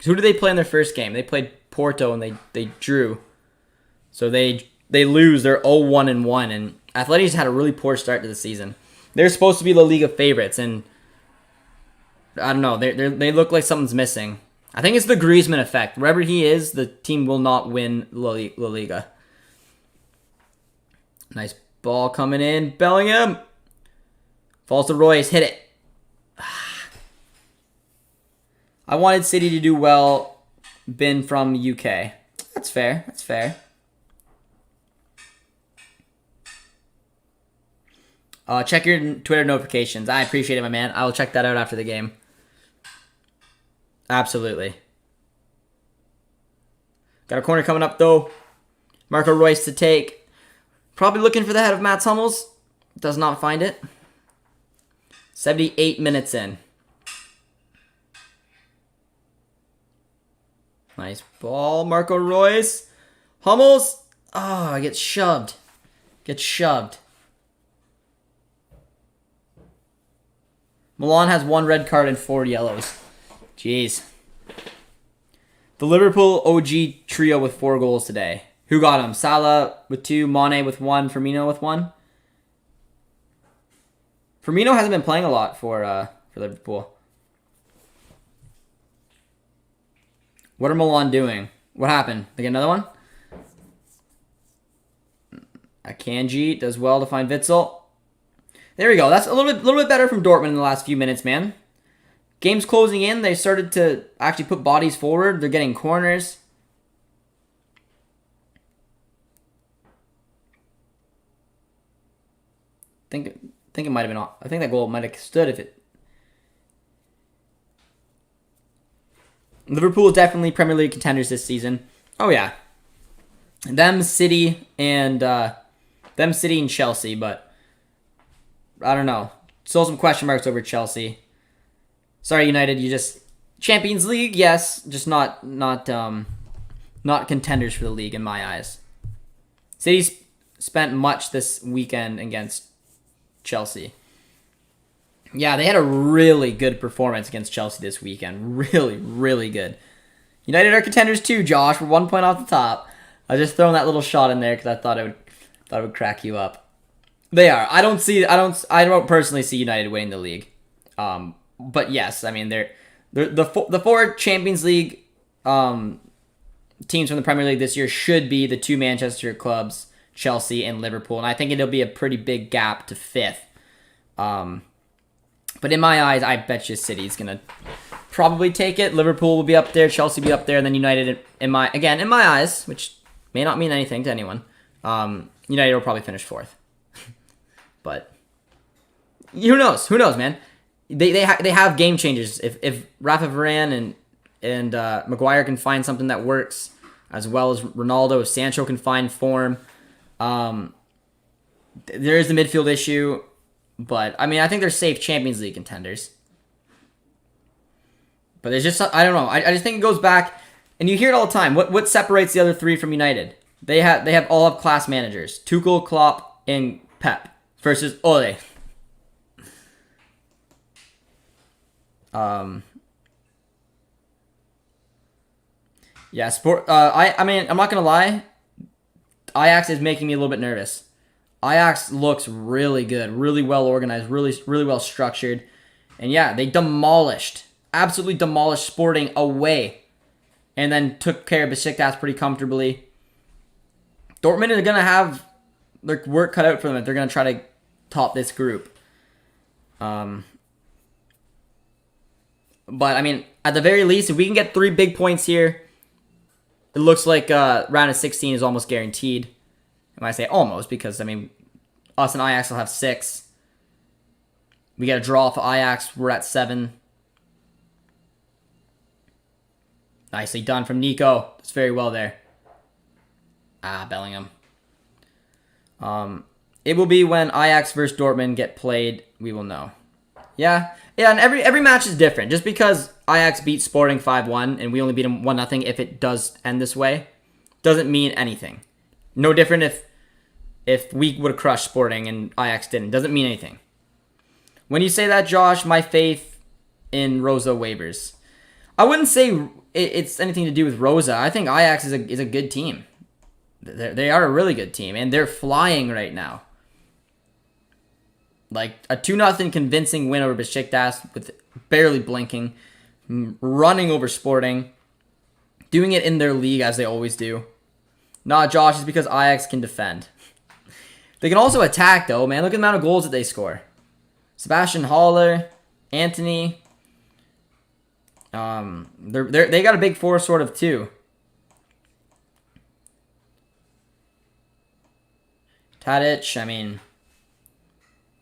Who did they play in their first game? They played Porto, and they drew. So they lose. They're 0-1-1, and Atleti's had a really poor start to the season. They're supposed to be La Liga favorites, and I don't know. They look like something's missing. I think it's the Griezmann effect. Wherever he is, the team will not win La Liga. Nice ball coming in. Bellingham. Falls to Royce. Hit it. I wanted City to do well. Been from UK. That's fair. That's fair. Check your Twitter notifications. I appreciate it, my man. I will check that out after the game. Absolutely. Got a corner coming up, though. Marco Reus to take. Probably looking for the head of Mats Hummels. Does not find it. 78 minutes in. Nice ball. Marco Reus. Hummels. Oh, I get shoved. Gets shoved. Mullen has 1 red card and 4 yellows. Jeez. The Liverpool OG trio with 4 goals today. Who got them? Salah with 2, Mane with 1, Firmino with 1. Firmino hasn't been playing a lot for Liverpool. What are Milan doing? What happened? They get another one? Akanji does well to find Witsel. There we go. That's a little bit better from Dortmund in the last few minutes, man. Game's closing in. They started to actually put bodies forward. They're getting corners. I think it might have been. I think that goal might have stood if it. Liverpool definitely Premier League contenders this season. Oh yeah, them City and Chelsea, but I don't know. Still some question marks over Chelsea. Sorry, United. You just Champions League, yes, just not contenders for the league in my eyes. City's spent much this weekend against Chelsea. Yeah, they had a really good performance against Chelsea this weekend. Really, really good. United are contenders too, Josh. We're 1 point off the top. I was just throwing that little shot in there because I thought it would crack you up. They are. I don't personally see United winning the league. But yes, I mean they're the 4 Champions League teams from the Premier League this year should be the 2 Manchester clubs, Chelsea and Liverpool, and I think it'll be a pretty big gap to 5th. But in my eyes, I bet you City's gonna probably take it. Liverpool will be up there, Chelsea will be up there, and then United in my eyes, which may not mean anything to anyone. United will probably finish 4th. But who knows? Who knows, man? They have game changers. If Rafa Varane and Maguire can find something that works, as well as Ronaldo, if Sancho can find form, there is the midfield issue. But I mean, I think they're safe Champions League contenders. But there's just I don't know. I just think it goes back, and you hear it all the time. What separates the other 3 from United? They have all of class managers: Tuchel, Klopp, and Pep versus Ole. Yeah, I mean, I'm not gonna lie. Ajax is making me a little bit nervous. Ajax looks really good, really well organized, really well structured, and yeah, they absolutely demolished Sporting away, and then took care of Besiktas pretty comfortably. Dortmund are gonna have their work cut out for them if they're gonna try to top this group. But I mean, at the very least, if we can get 3 big points here, it looks like round of 16 is almost guaranteed. And I say almost because, I mean, us and Ajax will have 6. We get a draw for Ajax. We're at 7. Nicely done from Nico. That's very well there. Bellingham. It will be when Ajax versus Dortmund get played, we will know. Yeah, and every match is different. Just because Ajax beat Sporting 5-1 and we only beat them 1-0 if it does end this way, doesn't mean anything. No different if we would have crushed Sporting and Ajax didn't. Doesn't mean anything. When you say that, Josh, my faith in Rosa wavers. I wouldn't say it's anything to do with Rosa. I think Ajax is a good team. They are a really good team, and they're flying right now. Like a 2-0 convincing win over Besiktas with barely blinking. running over Sporting, doing it in their league as they always do. Not Josh, it's because Ajax can defend. They can also attack, though, man. Look at the amount of goals that they score. Sebastian Haller, Anthony. They got a big force sort of too. Tadic, I mean,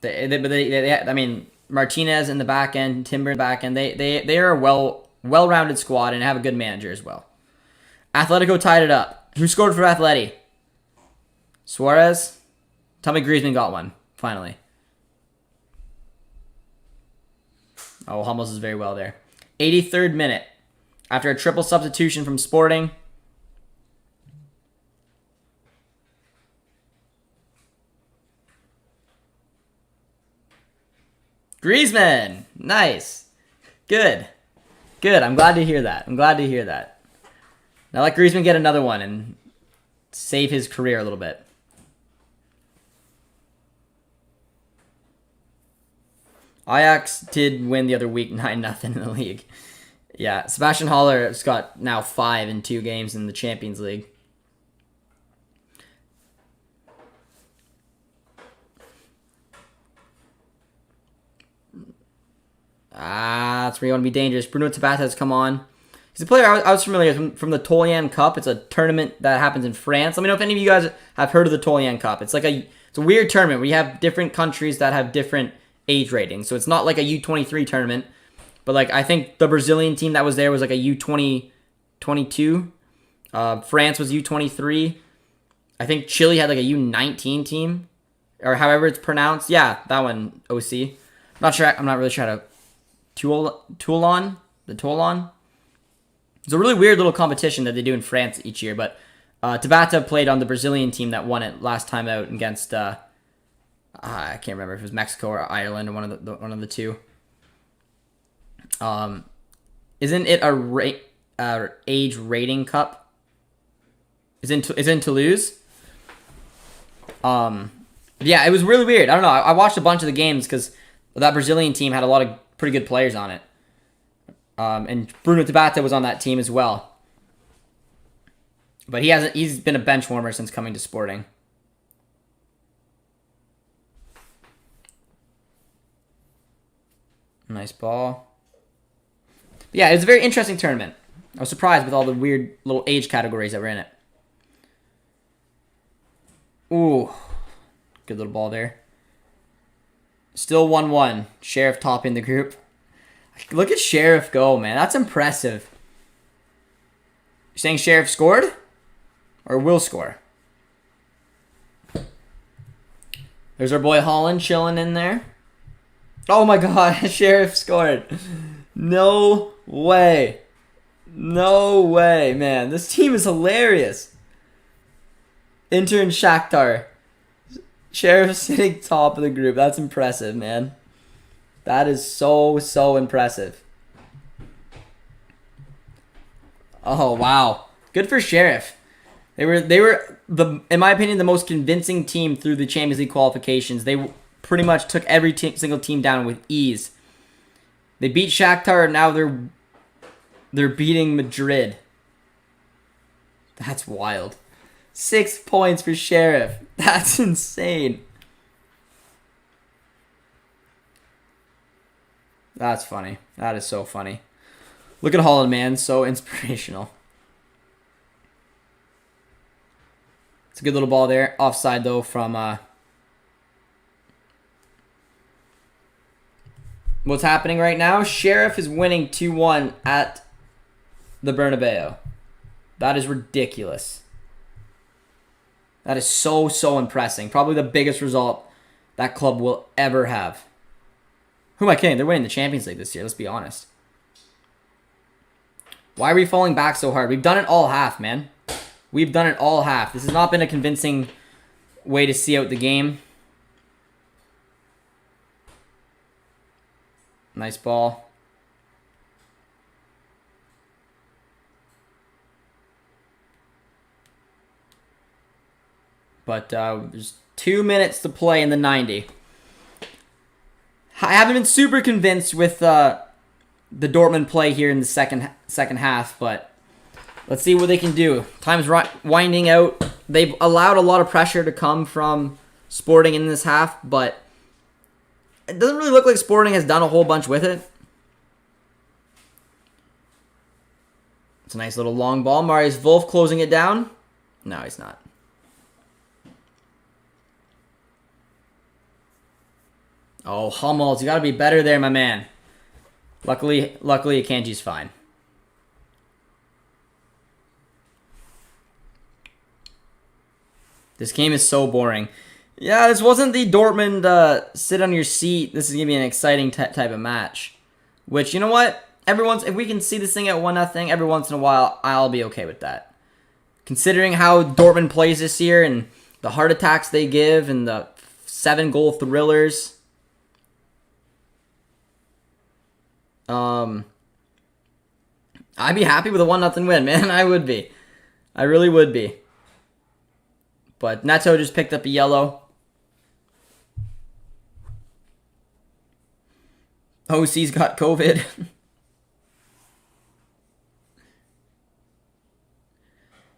I mean Martinez in the back end, Timber in the back end. They are a well-rounded squad and have a good manager as well. Atletico tied it up. Who scored for Atleti? Suarez. Tell me Griezmann got one finally. Oh, Hummels is very well there. 83rd minute. After a triple substitution from Sporting. Griezmann. Nice. Good. Good. I'm glad to hear that. Now let Griezmann get another one and save his career a little bit. Ajax did win the other week 9-0 in the league. Yeah, Sebastian Haller has got now 5 in 2 games in the Champions League. That's where you want to be dangerous. Bruno Tabata has come on. He's a player I was familiar with from the Tolyan Cup. It's a tournament that happens in France. Let me know if any of you guys have heard of the Tolyan Cup. It's a weird tournament where you have different countries that have different age ratings. So it's not like a U23 tournament, but like I think the Brazilian team that was there was like a U20, 22. France was U23. I think Chile had like a U19 team, or however it's pronounced. Yeah, that one, OC. I'm not really sure how to. Toulon. It's a really weird little competition that they do in France each year, but Tabata played on the Brazilian team that won it last time out against I can't remember if it was Mexico or Ireland or one of the two. Isn't it a age rating cup? Is in Toulouse? Yeah, it was really weird. I don't know. I watched a bunch of the games because that Brazilian team had a lot of pretty good players on it. And Bruno Tabata was on that team as well. But he's been a bench warmer since coming to Sporting. Nice ball. But yeah, it's a very interesting tournament. I was surprised with all the weird little age categories that were in it. Ooh. Good little ball there. Still 1-1. Sheriff topping the group. Look at Sheriff go, man. That's impressive. You're saying Sheriff scored? Or will score? There's our boy Holland chilling in there. Oh my god, Sheriff scored. No way. No way, man. This team is hilarious. Inter and Shakhtar. Sheriff sitting top of the group. That's impressive, man. That is so impressive. Oh, wow. Good for Sheriff. They were in my opinion, the most convincing team through the Champions League qualifications. They pretty much took every single team down with ease. They beat Shakhtar, and now they're beating Madrid. That's wild. 6 points for Sheriff. That's insane. That's funny. That is so funny. Look at Holland, man. So inspirational. It's a good little ball there. Offside, though, from... What's happening right now? Sheriff is winning 2-1 at the Bernabeu. That is ridiculous. That is so impressive. Probably the biggest result that club will ever have. Who am I kidding? They're winning the Champions League this year. Let's be honest. Why are we falling back so hard? We've done it all half, man. We've done it all half. This has not been a convincing way to see out the game. Nice ball. But there's 2 minutes to play in the 90. I haven't been super convinced with the Dortmund play here in the second half, but let's see what they can do. Time's winding out. They've allowed a lot of pressure to come from Sporting in this half, but it doesn't really look like Sporting has done a whole bunch with it. It's a nice little long ball. Marius Wolf closing it down. No, he's not. Oh, Hummels, you got to be better there, my man. Luckily, Akanji's fine. This game is so boring. Yeah, this wasn't the Dortmund sit on your seat. This is going to be an exciting type of match. Which, you know what? If we can see this thing at 1-0, every once in a while, I'll be okay with that. Considering how Dortmund plays this year and the heart attacks they give and the 7-goal thrillers. I'd be happy with a 1-0 win, man. I would be. I really would be. But Neto just picked up a yellow. OC's got COVID.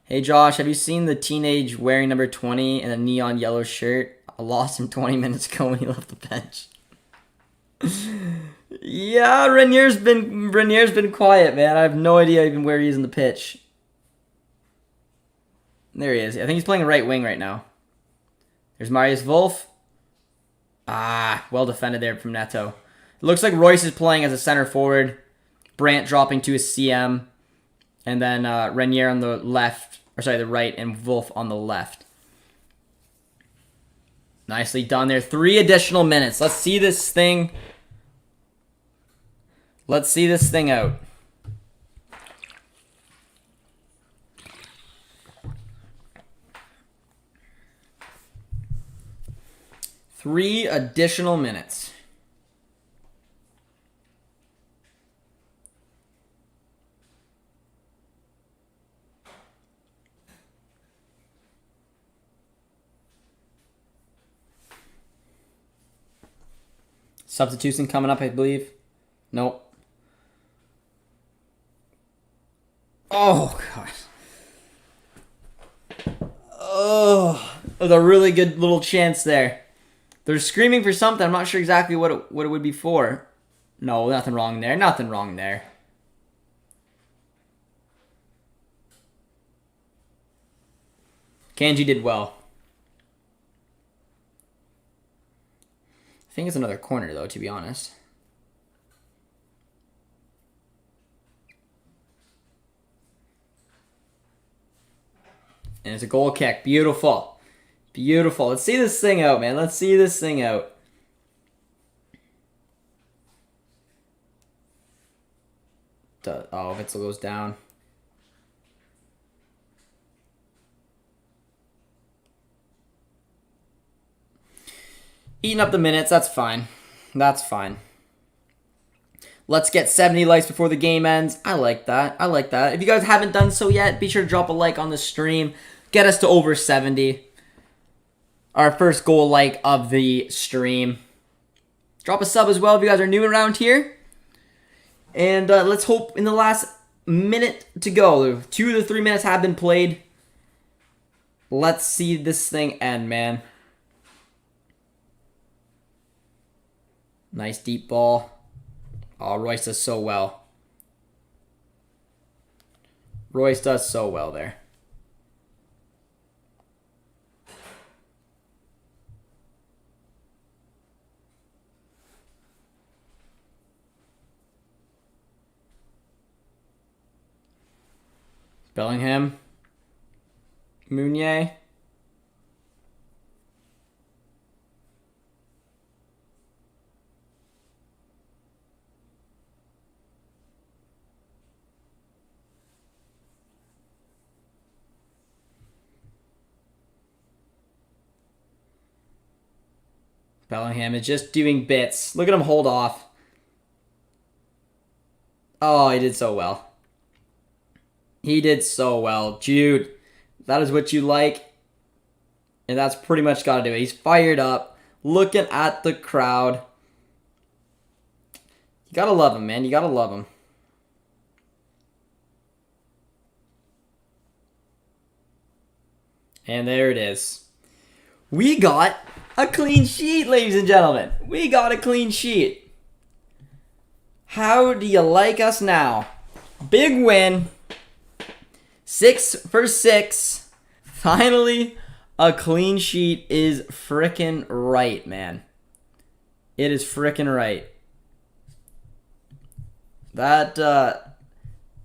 Hey Josh, have you seen the teenage wearing number 20 and a neon yellow shirt? I lost him 20 minutes ago when he left the bench. Yeah, Renier's been quiet, man. I have no idea even where he is in the pitch. There he is. I think he's playing right wing right now. There's Marius Wolf. Well defended there from Neto. It looks like Royce is playing as a center forward. Brandt dropping to a CM. And then Renier on the the right, and Wolf on the left. Nicely done there. 3 additional minutes. Let's see this thing. Let's see this thing out. Three additional minutes. Substitution coming up, I believe. Nope. Oh, God. Oh, that was a really good little chance there. They're screaming for something. I'm not sure exactly what it would be for. No, nothing wrong there. Nothing wrong there. Kanji did well. I think it's another corner, though, to be honest. And it's a goal kick. Beautiful. Beautiful. Let's see this thing out, man. Let's see this thing out. Oh, Witzel goes down. Eating up the minutes. That's fine. That's fine. Let's get 70 likes before the game ends. I like that. I like that. If you guys haven't done so yet, be sure to drop a like on the stream. Get us to over 70. Our first goal like of the stream. Drop a sub as well if you guys are new around here. And let's hope in the last minute to go. 2 to 3 minutes have been played. Let's see this thing end, man. Nice deep ball. Oh, Royce does so well. Royce does so well there. Bellingham. Meunier. Bellingham is just doing bits. Look at him hold off. Oh, he did so well. He did so well. Jude, that is what you like. And that's pretty much got to do it. He's fired up. Looking at the crowd. You gotta love him, man. You gotta love him. And there it is. We got a clean sheet, ladies and gentlemen. We got a clean sheet. How do you like us now? Big win. 6 for 6. Finally, a clean sheet is frickin' right, man. It is frickin' right. That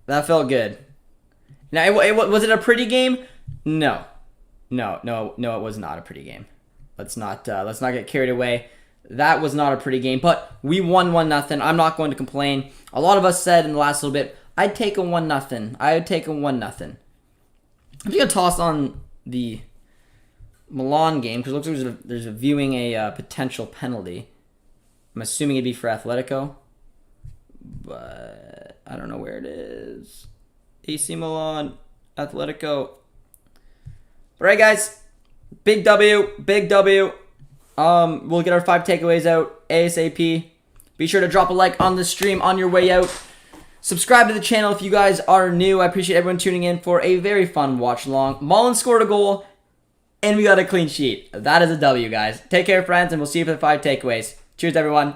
felt good. Now, was it a pretty game? No, it was not a pretty game. Let's not get carried away. That was not a pretty game, but we won 1-0. I'm not going to complain. A lot of us said in the last little bit, I'd take a 1-0. I would take a 1-0. I'm just gonna toss on the Milan game because it looks like there's a viewing a potential penalty. I'm assuming it'd be for Atletico, but I don't know where it is. AC Milan, Atletico. All right, guys, big W, big W. We'll get our 5 takeaways out ASAP. Be sure to drop a like on the stream on your way out. Subscribe to the channel if you guys are new. I appreciate everyone tuning in for a very fun watch along. Mullen scored a goal, and we got a clean sheet. That is a W, guys. Take care, friends, and we'll see you for the 5 takeaways. Cheers, everyone.